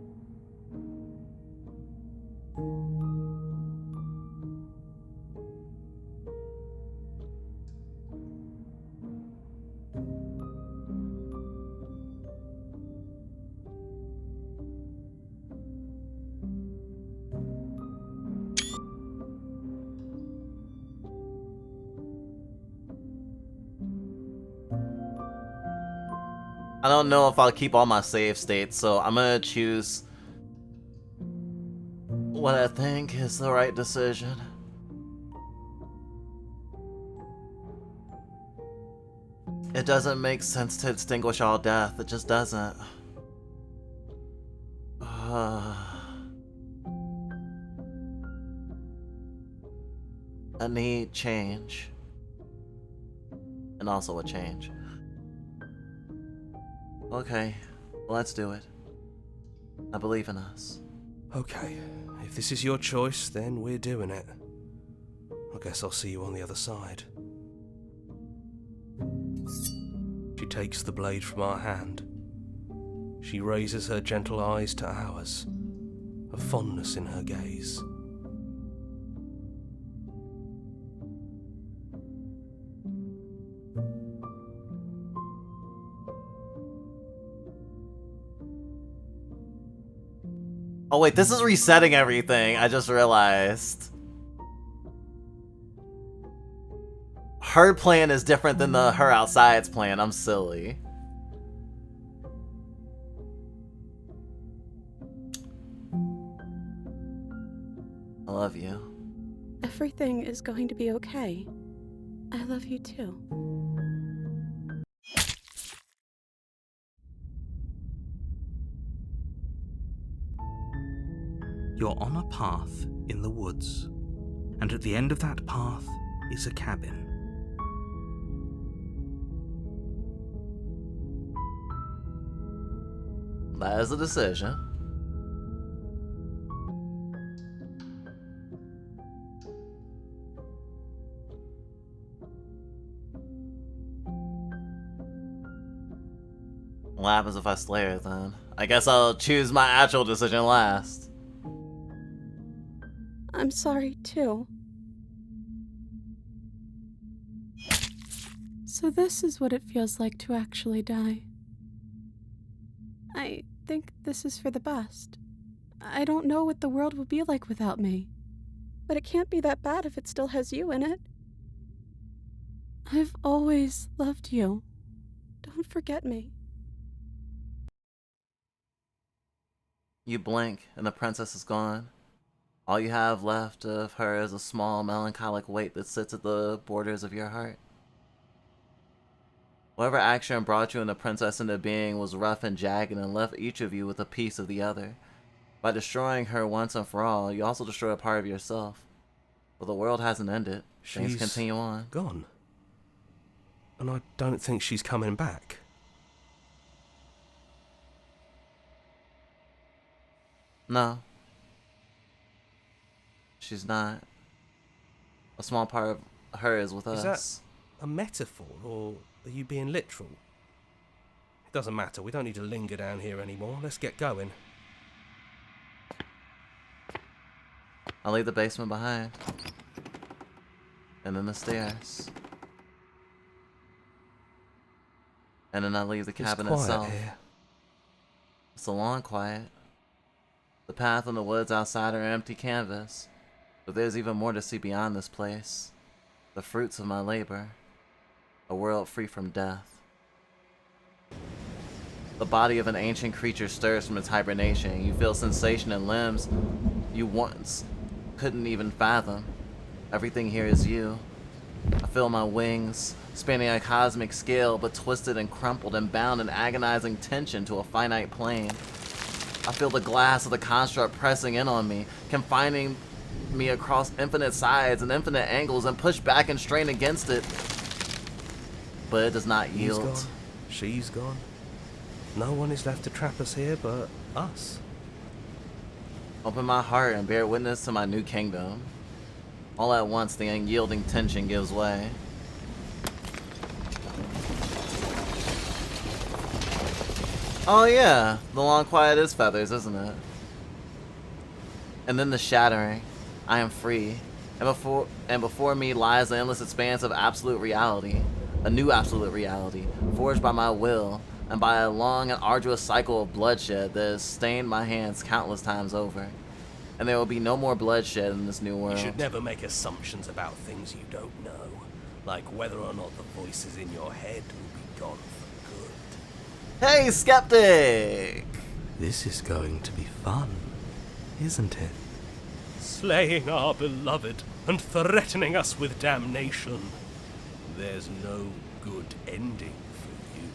I don't know if I'll keep all my save states, so I'm gonna choose what I think is the right decision. It doesn't make sense to extinguish all death. It just doesn't. I need change. And also a change. Okay, let's do it. I believe in us. Okay, if this is your choice, then we're doing it. I guess I'll see you on the other side. She takes the blade from our hand. She raises her gentle eyes to ours, a fondness in her gaze. Oh wait, this is resetting everything. I just realized. Her plan is different than the her outside's plan. I'm silly. I love you. Everything is going to be okay. I love you too. You're on a path in the woods, and at the end of that path is a cabin. That is a decision. What happens if I slay her then? I guess I'll choose my actual decision last. I'm sorry too. So this is what it feels like to actually die. I think this is for the best. I don't know what the world will be like without me, but it can't be that bad if it still has you in it. I've always loved you. Don't forget me. You blink, and the princess is gone. All you have left of her is a small, melancholic weight that sits at the borders of your heart. Whatever action brought you and the princess into being was rough and jagged and left each of you with a piece of the other. By destroying her once and for all, you also destroy a part of yourself. But the world hasn't ended. Things She's continue on. Gone. And I don't think she's coming back. No. She's not. A small part of her is with us. Is that a metaphor, or are you being literal? It doesn't matter, we don't need to linger down here anymore. Let's get going. I'll leave the basement behind. And then the stairs. And then I'll leave the cabin it's quiet itself. here. It's a long quiet. The path and the woods outside are empty canvas, but there's even more to see beyond this place. The fruits of my labor. A world free from death. The body of an ancient creature stirs from its hibernation. You feel sensation in limbs you once couldn't even fathom. Everything here is you. I feel my wings, spanning a cosmic scale, but twisted and crumpled and bound in agonizing tension to a finite plane. I feel the glass of the construct pressing in on me, confining me across infinite sides and infinite angles, and push back and strain against it. But it does not yield. He's gone. She's gone. No one is left to trap us here but us. Open my heart and bear witness to my new kingdom. All at once, the unyielding tension gives way. Oh yeah, the long quiet is feathers, isn't it? And then the shattering. I am free. And before me lies the endless expanse of absolute reality. A new absolute reality, forged by my will, and by a long and arduous cycle of bloodshed that has stained my hands countless times over. And there will be no more bloodshed in this new world. You should never make assumptions about things you don't know, like whether or not the voices in your head will be gone for good. Hey, skeptic! This is going to be fun, isn't it? Slaying our beloved and threatening us with damnation. There's no good ending for you.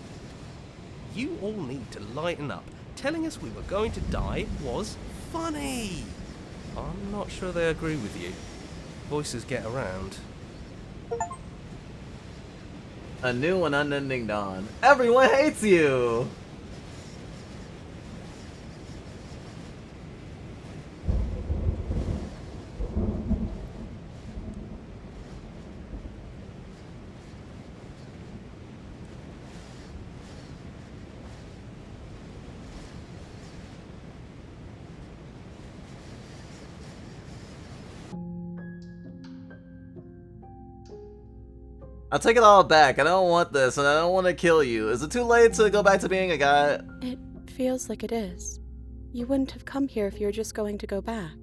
You all need to lighten up. Telling us we were going to die was funny. I'm not sure they agree with you. Voices get around. A new and unending dawn. Everyone hates you! I'll take it all back. I don't want this, and I don't want to kill you. Is it too late to go back to being a god? It feels like it is. You wouldn't have come here if you were just going to go back.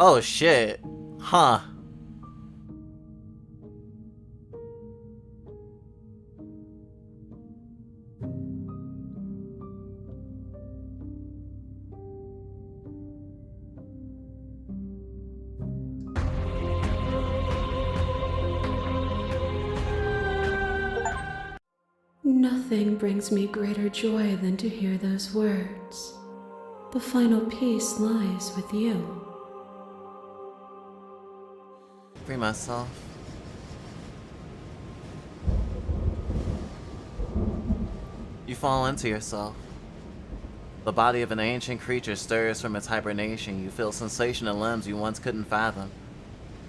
Oh shit. Huh. Nothing brings me greater joy than to hear those words. The final peace lies with you. Free myself. You fall into yourself. The body of an ancient creature stirs from its hibernation. You feel sensation in limbs you once couldn't fathom.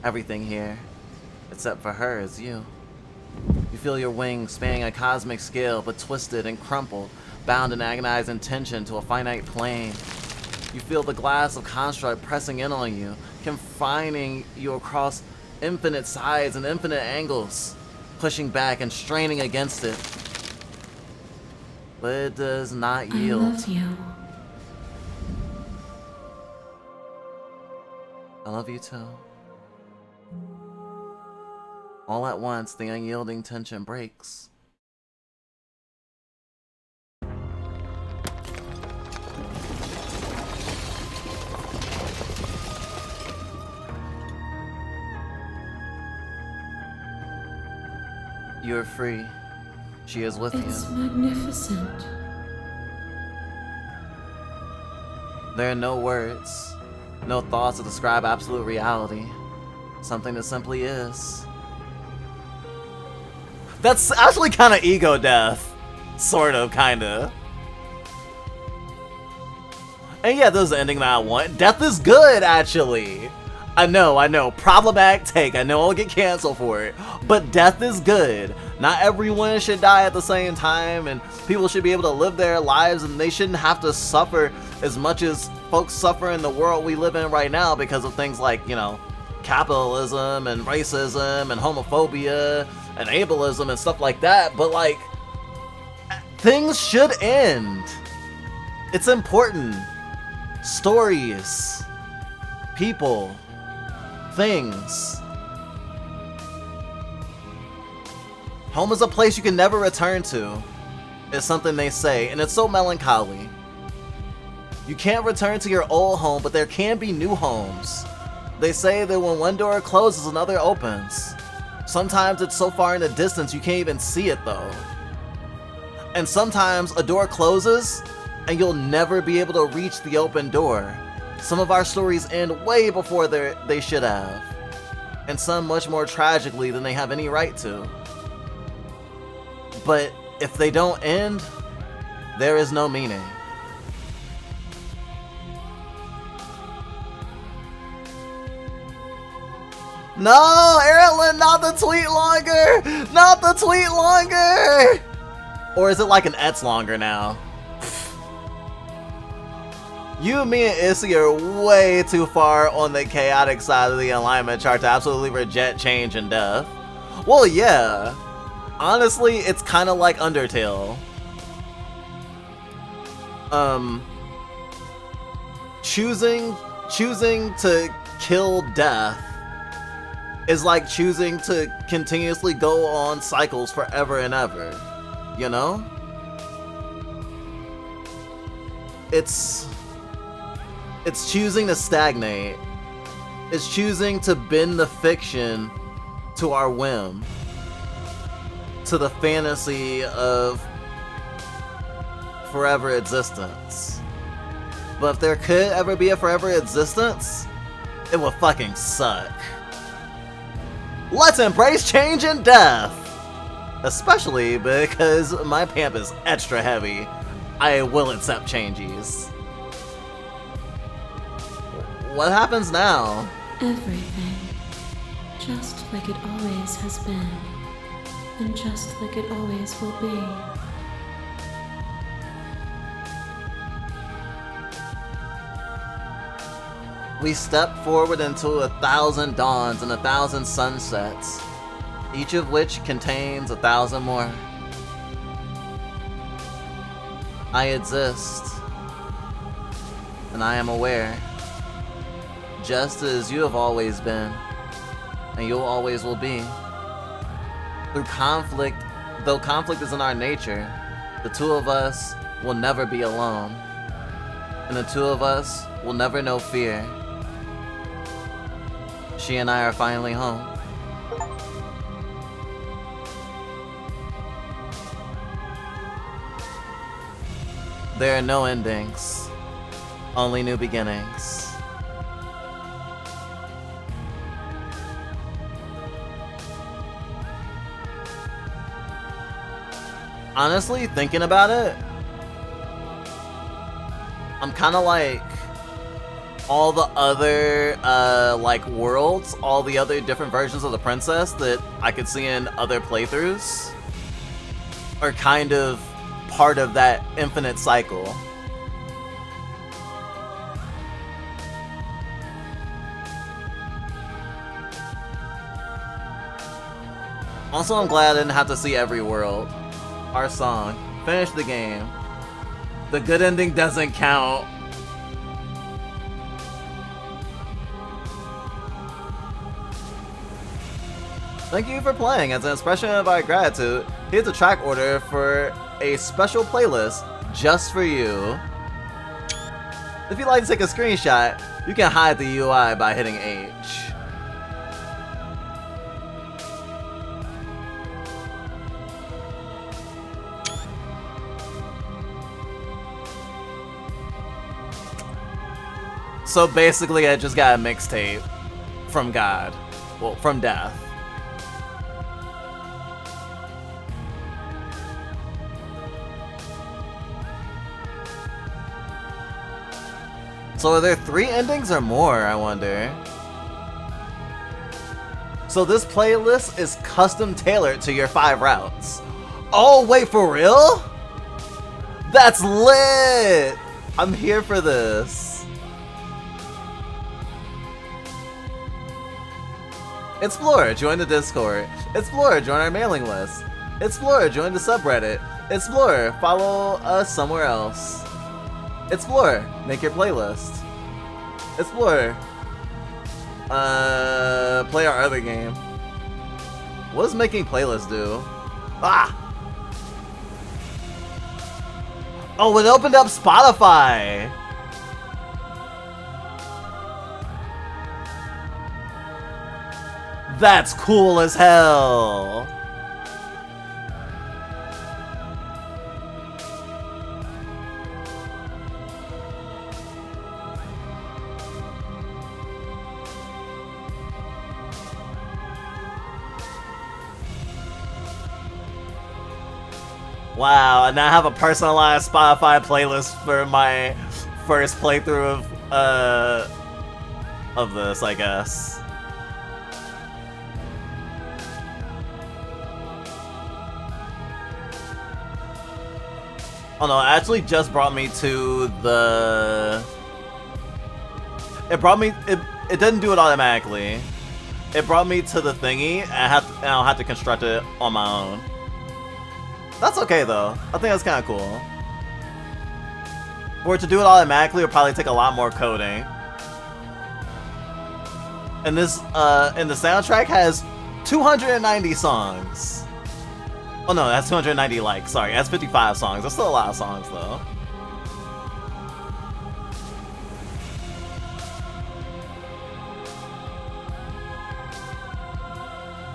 Everything here, except for her, is you. You feel your wings spanning a cosmic scale, but twisted and crumpled, bound in agonizing tension to a finite plane. You feel the glass of construct pressing in on you, confining you across infinite sides and infinite angles, pushing back and straining against it. But it does not yield. I love you. I love you too. All at once, the unyielding tension breaks. You are free. She is with It's you. magnificent. There are no words, no thoughts to describe absolute reality. Something that simply is. That's actually kind of ego death. Sort of, kind of. And yeah, this is the ending that I want. Death is good, actually. I know. Problematic take. I know I'll get canceled for it. But death is good. Not everyone should die at the same time, and people should be able to live their lives, and they shouldn't have to suffer as much as folks suffer in the world we live in right now because of things like, you know, capitalism and racism and homophobia and ableism and stuff like that, but like, things should end. It's important. Stories, people, things. Home is a place you can never return to, is something they say, and it's so melancholy. You can't return to your old home, but there can be new homes. They say that when one door closes, another opens. Sometimes it's so far in the distance you can't even see it though. And sometimes a door closes and you'll never be able to reach the open door. Some of our stories end way before they should have. And some much more tragically than they have any right to. But if they don't end, there is no meaning. No, Erlen, not the tweet longer! Not the tweet longer! Or is it like an Et's longer now? You, me, and Issy are way too far on the chaotic side of the alignment chart to absolutely reject change and death. Well, yeah. Honestly, it's kind of like Undertale. Choosing to kill death is like choosing to continuously go on cycles forever and ever, you know? It's choosing to stagnate. It's choosing to bend the fiction to our whim, to the fantasy of forever existence. But if there could ever be a forever existence, it would fucking suck. Let's embrace change and death! Especially because my pamp is extra heavy. I will accept changes. What happens now? Everything. Just like it always has been. And just like it always will be. We step forward into 1,000 dawns and 1,000 sunsets, each of which contains 1,000 more. I exist, and I am aware, just as you have always been, and you'll always will be. Through conflict, though conflict is in our nature, the two of us will never be alone, and the two of us will never know fear. She and I are finally home. There are no endings, only new beginnings. Honestly, thinking about it, I'm kind of like all the other like worlds, all the other different versions of the princess that I could see in other playthroughs are kind of part of that infinite cycle. Also, I'm glad I didn't have to see every world. Our song. Finish the game. The good ending doesn't count. Thank you for playing. As an expression of our gratitude, here's a track order for a special playlist just for you. If you'd like to take a screenshot, you can hide the UI by hitting H. So basically, I just got a mixtape from God. Well, from death. So are there 3 endings or more, I wonder? So this playlist is custom tailored to your 5 routes. Oh, wait, for real? That's lit! I'm here for this. Explore, join the Discord. Explore, join our mailing list. Explore, join the subreddit. Explore, follow us somewhere else. Explore, make your playlist. Explore, play our other game. What does making playlists do? Ah! Oh, it opened up Spotify! That's cool as hell! Wow, and I have a personalized Spotify playlist for my first playthrough of this, I guess. Oh no, it actually just brought me to the... It didn't do it automatically. It brought me to the thingy, and I'll have to construct it on my own. That's okay though. I think that's kind of cool. For it to do it automatically would probably take a lot more coding. And this, and the soundtrack has 290 songs. Oh no, that's 290 likes. Sorry, that's 55 songs. That's still a lot of songs though.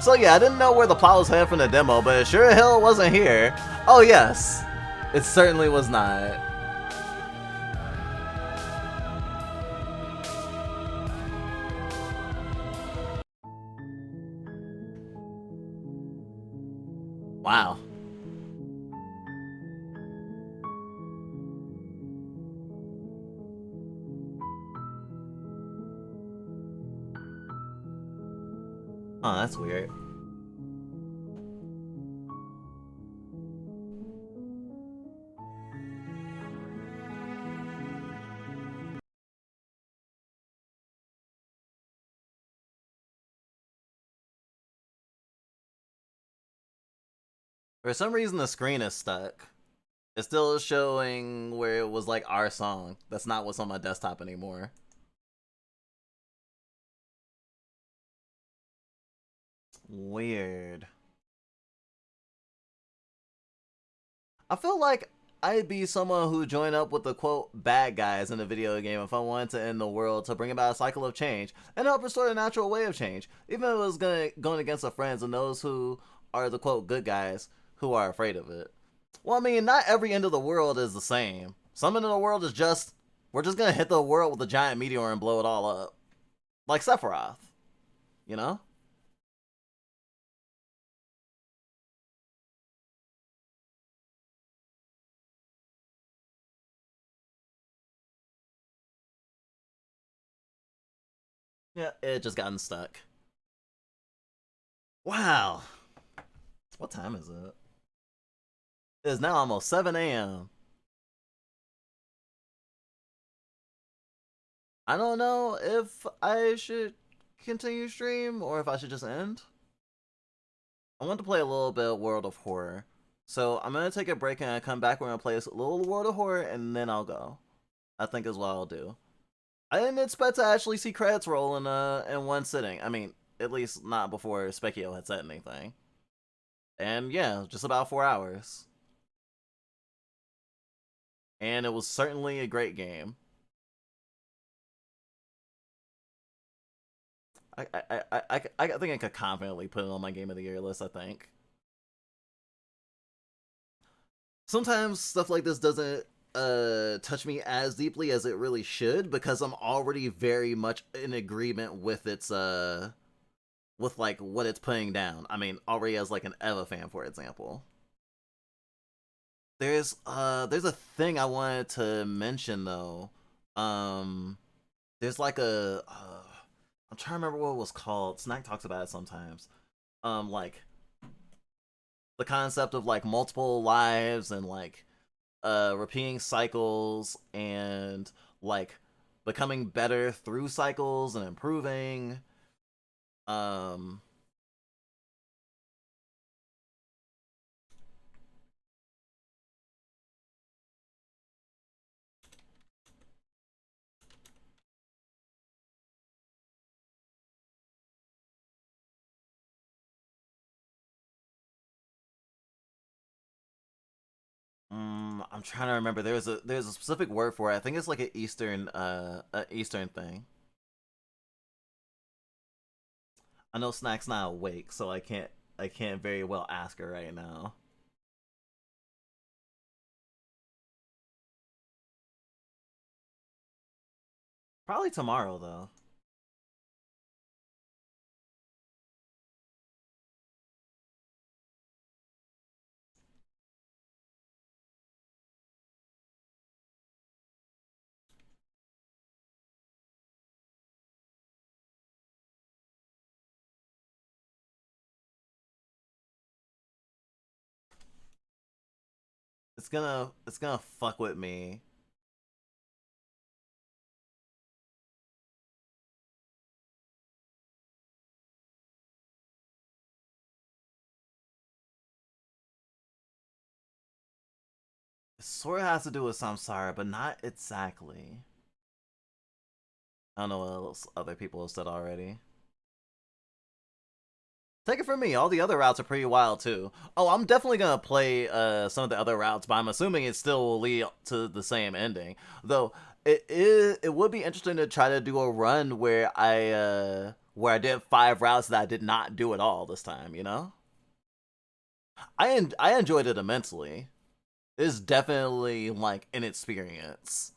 So yeah, I didn't know where the plot was headed from the demo, but it sure as hell wasn't here. Oh yes, it certainly was not. Wow. Oh, that's weird. For some reason, the screen is stuck. It's still showing where it was like our song. That's not what's on my desktop anymore. Weird. I feel like I'd be someone who joined up with the quote bad guys in a video game if I wanted to end the world to bring about a cycle of change and help restore the natural way of change, even if it was going against the friends and those who are the quote good guys who are afraid of it. Well, I mean, not every end of the world is the same. Some end of the world is just, we're just gonna hit the world with a giant meteor and blow it all up. Like Sephiroth. You know? Yeah, it just gotten stuck. Wow. What time is it? It is now almost 7 a.m. I don't know if I should continue stream or if I should just end. I want to play a little bit of World of Horror. So I'm going to take a break and I come back. We're going to play a little World of Horror and then I'll go. I think is what I'll do. I didn't expect to actually see credits roll in one sitting. I mean, at least not before Specchio had said anything. And yeah, just about 4 hours. And it was certainly a great game. I think I could confidently put it on my Game of the Year list, I think. Sometimes stuff like this doesn't touch me as deeply as it really should because I'm already very much in agreement with its with like what it's putting down. I mean, already as like an Eva fan, for example. There's a thing I wanted to mention though. There's like a I'm trying to remember what it was called. Snack talks about it sometimes. Like the concept of like multiple lives and like repeating cycles and like becoming better through cycles and improving. Um, I'm trying to remember. There's a specific word for it. I think it's like an Eastern thing. I know Snack's not awake, so I can't very well ask her right now. Probably tomorrow though. It's gonna fuck with me. It sort of has to do with samsara, but not exactly. I don't know what else other people have said already. Take it from me, all the other routes are pretty wild too. Oh, I'm definitely gonna play some of the other routes, but I'm assuming it still will lead to the same ending. Though it would be interesting to try to do a run where I did 5 routes that I did not do at all this time. You know, I enjoyed it immensely. It's definitely like an experience,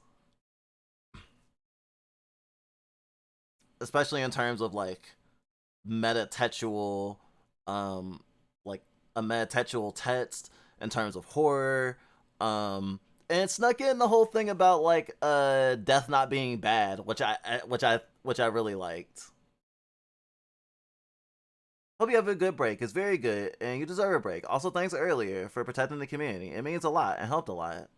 especially in terms of like metatextual, um, like a metatextual text in terms of horror. And it snuck in the whole thing about like death not being bad, which I really liked. Hope you have a good break. It's very good, and you deserve a break. Also, thanks earlier for protecting the community. It means a lot and helped a lot.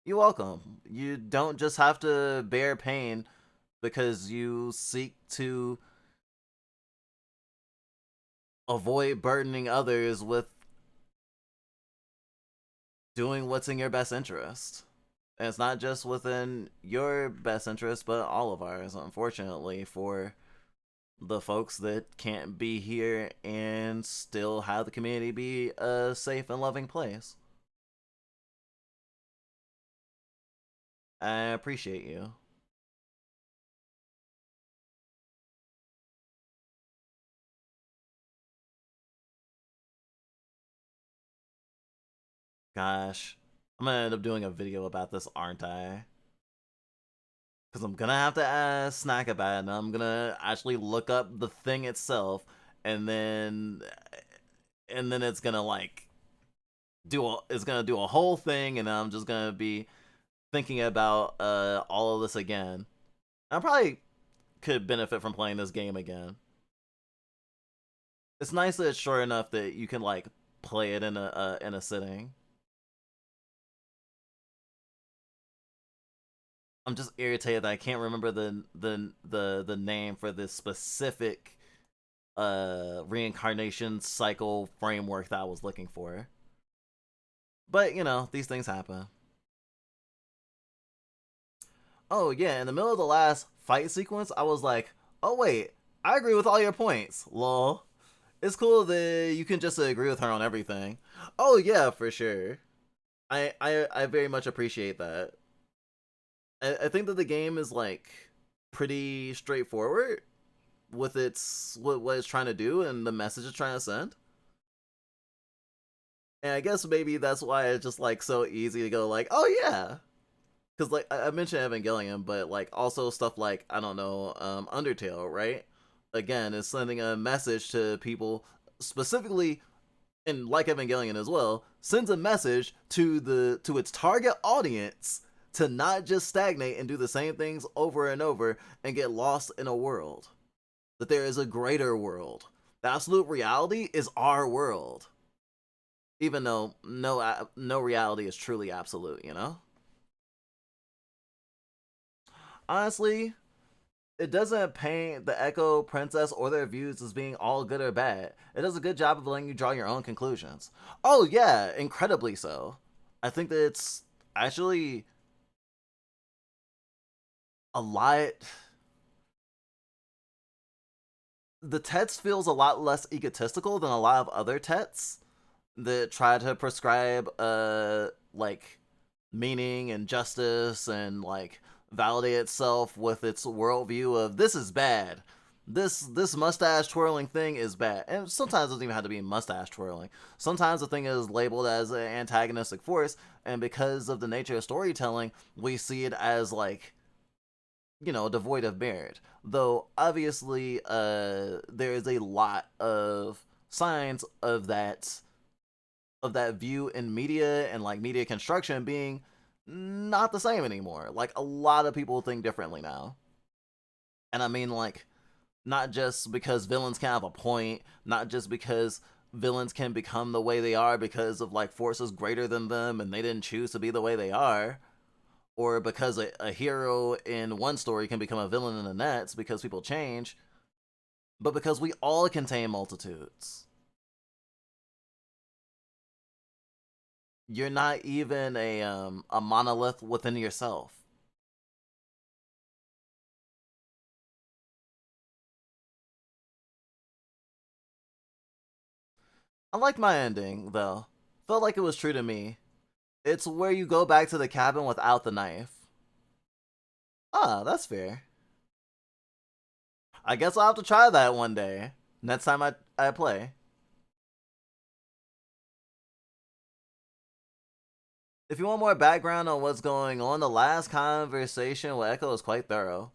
You're welcome. You don't just have to bear pain because you seek to avoid burdening others with doing what's in your best interest. And it's not just within your best interest, but all of ours, unfortunately, for the folks that can't be here and still have the community be a safe and loving place. I appreciate you. Gosh, I'm gonna end up doing a video about this, aren't I? Because I'm gonna have to ask Snack about it, and I'm gonna actually look up the thing itself, and then it's gonna like it's gonna do a whole thing, and I'm just gonna be thinking about all of this again. I probably could benefit from playing this game again. It's nice that it's short enough that you can like play it in a sitting. I'm just irritated that I can't remember the name for this specific reincarnation cycle framework that I was looking for. But you know, these things happen. Oh yeah, in the middle of the last fight sequence, I was like, oh wait, I agree with all your points. Lol. It's cool that you can just agree with her on everything. Oh yeah, for sure. I very much appreciate that. I think that the game is like pretty straightforward with what it's trying to do and the message it's trying to send. And I guess maybe that's why it's just like so easy to go like, oh yeah, because like I mentioned Evangelion, but like also stuff like I don't know, Undertale, right? Again, is sending a message to people specifically, and like Evangelion as well, sends a message to its target audience to not just stagnate and do the same things over and over and get lost in a world. That there is a greater world. The absolute reality is our world. Even though no reality is truly absolute, you know? Honestly, it doesn't paint the Echo Princess or their views as being all good or bad. It does a good job of letting you draw your own conclusions. Oh yeah, incredibly so. I think that it's actually a lot. The text feels a lot less egotistical than a lot of other texts that try to prescribe like meaning and justice and like validate itself with its worldview of this is bad. This mustache twirling thing is bad. And sometimes it doesn't even have to be mustache twirling. Sometimes the thing is labeled as an antagonistic force, and because of the nature of storytelling, we see it as like, you know, devoid of merit. Though obviously there is a lot of signs of that view in media and like media construction being not the same anymore. Like a lot of people think differently now. And I mean like not just because villains can have a point, not just because villains can become the way they are because of like forces greater than them and they didn't choose to be the way they are, or because a hero in one story can become a villain in the next because people change, but because we all contain multitudes. You're not even a monolith within yourself. I liked my ending, though. Felt like it was true to me. It's where you go back to the cabin without the knife. Ah, that's fair. I guess I'll have to try that one day. Next time I play. If you want more background on what's going on, the last conversation with Echo is quite thorough.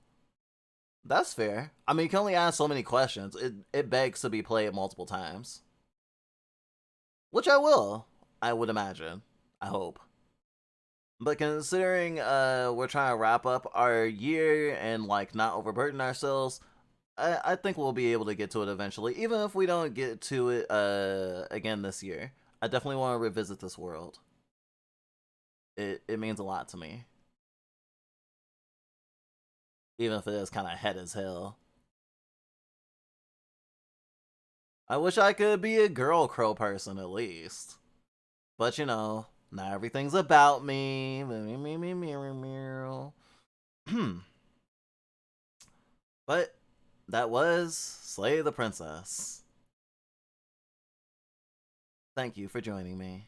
That's fair. I mean, you can only ask so many questions. It begs to be played multiple times. Which I will, I would imagine. I hope. But considering we're trying to wrap up our year and like not overburden ourselves, I think we'll be able to get to it eventually. Even if we don't get to it again this year. I definitely want to revisit this world. It means a lot to me. Even if it is kind of head as hell. I wish I could be a girl crow person at least. But you know, not everything's about me. But that was Slay the Princess. Thank you for joining me.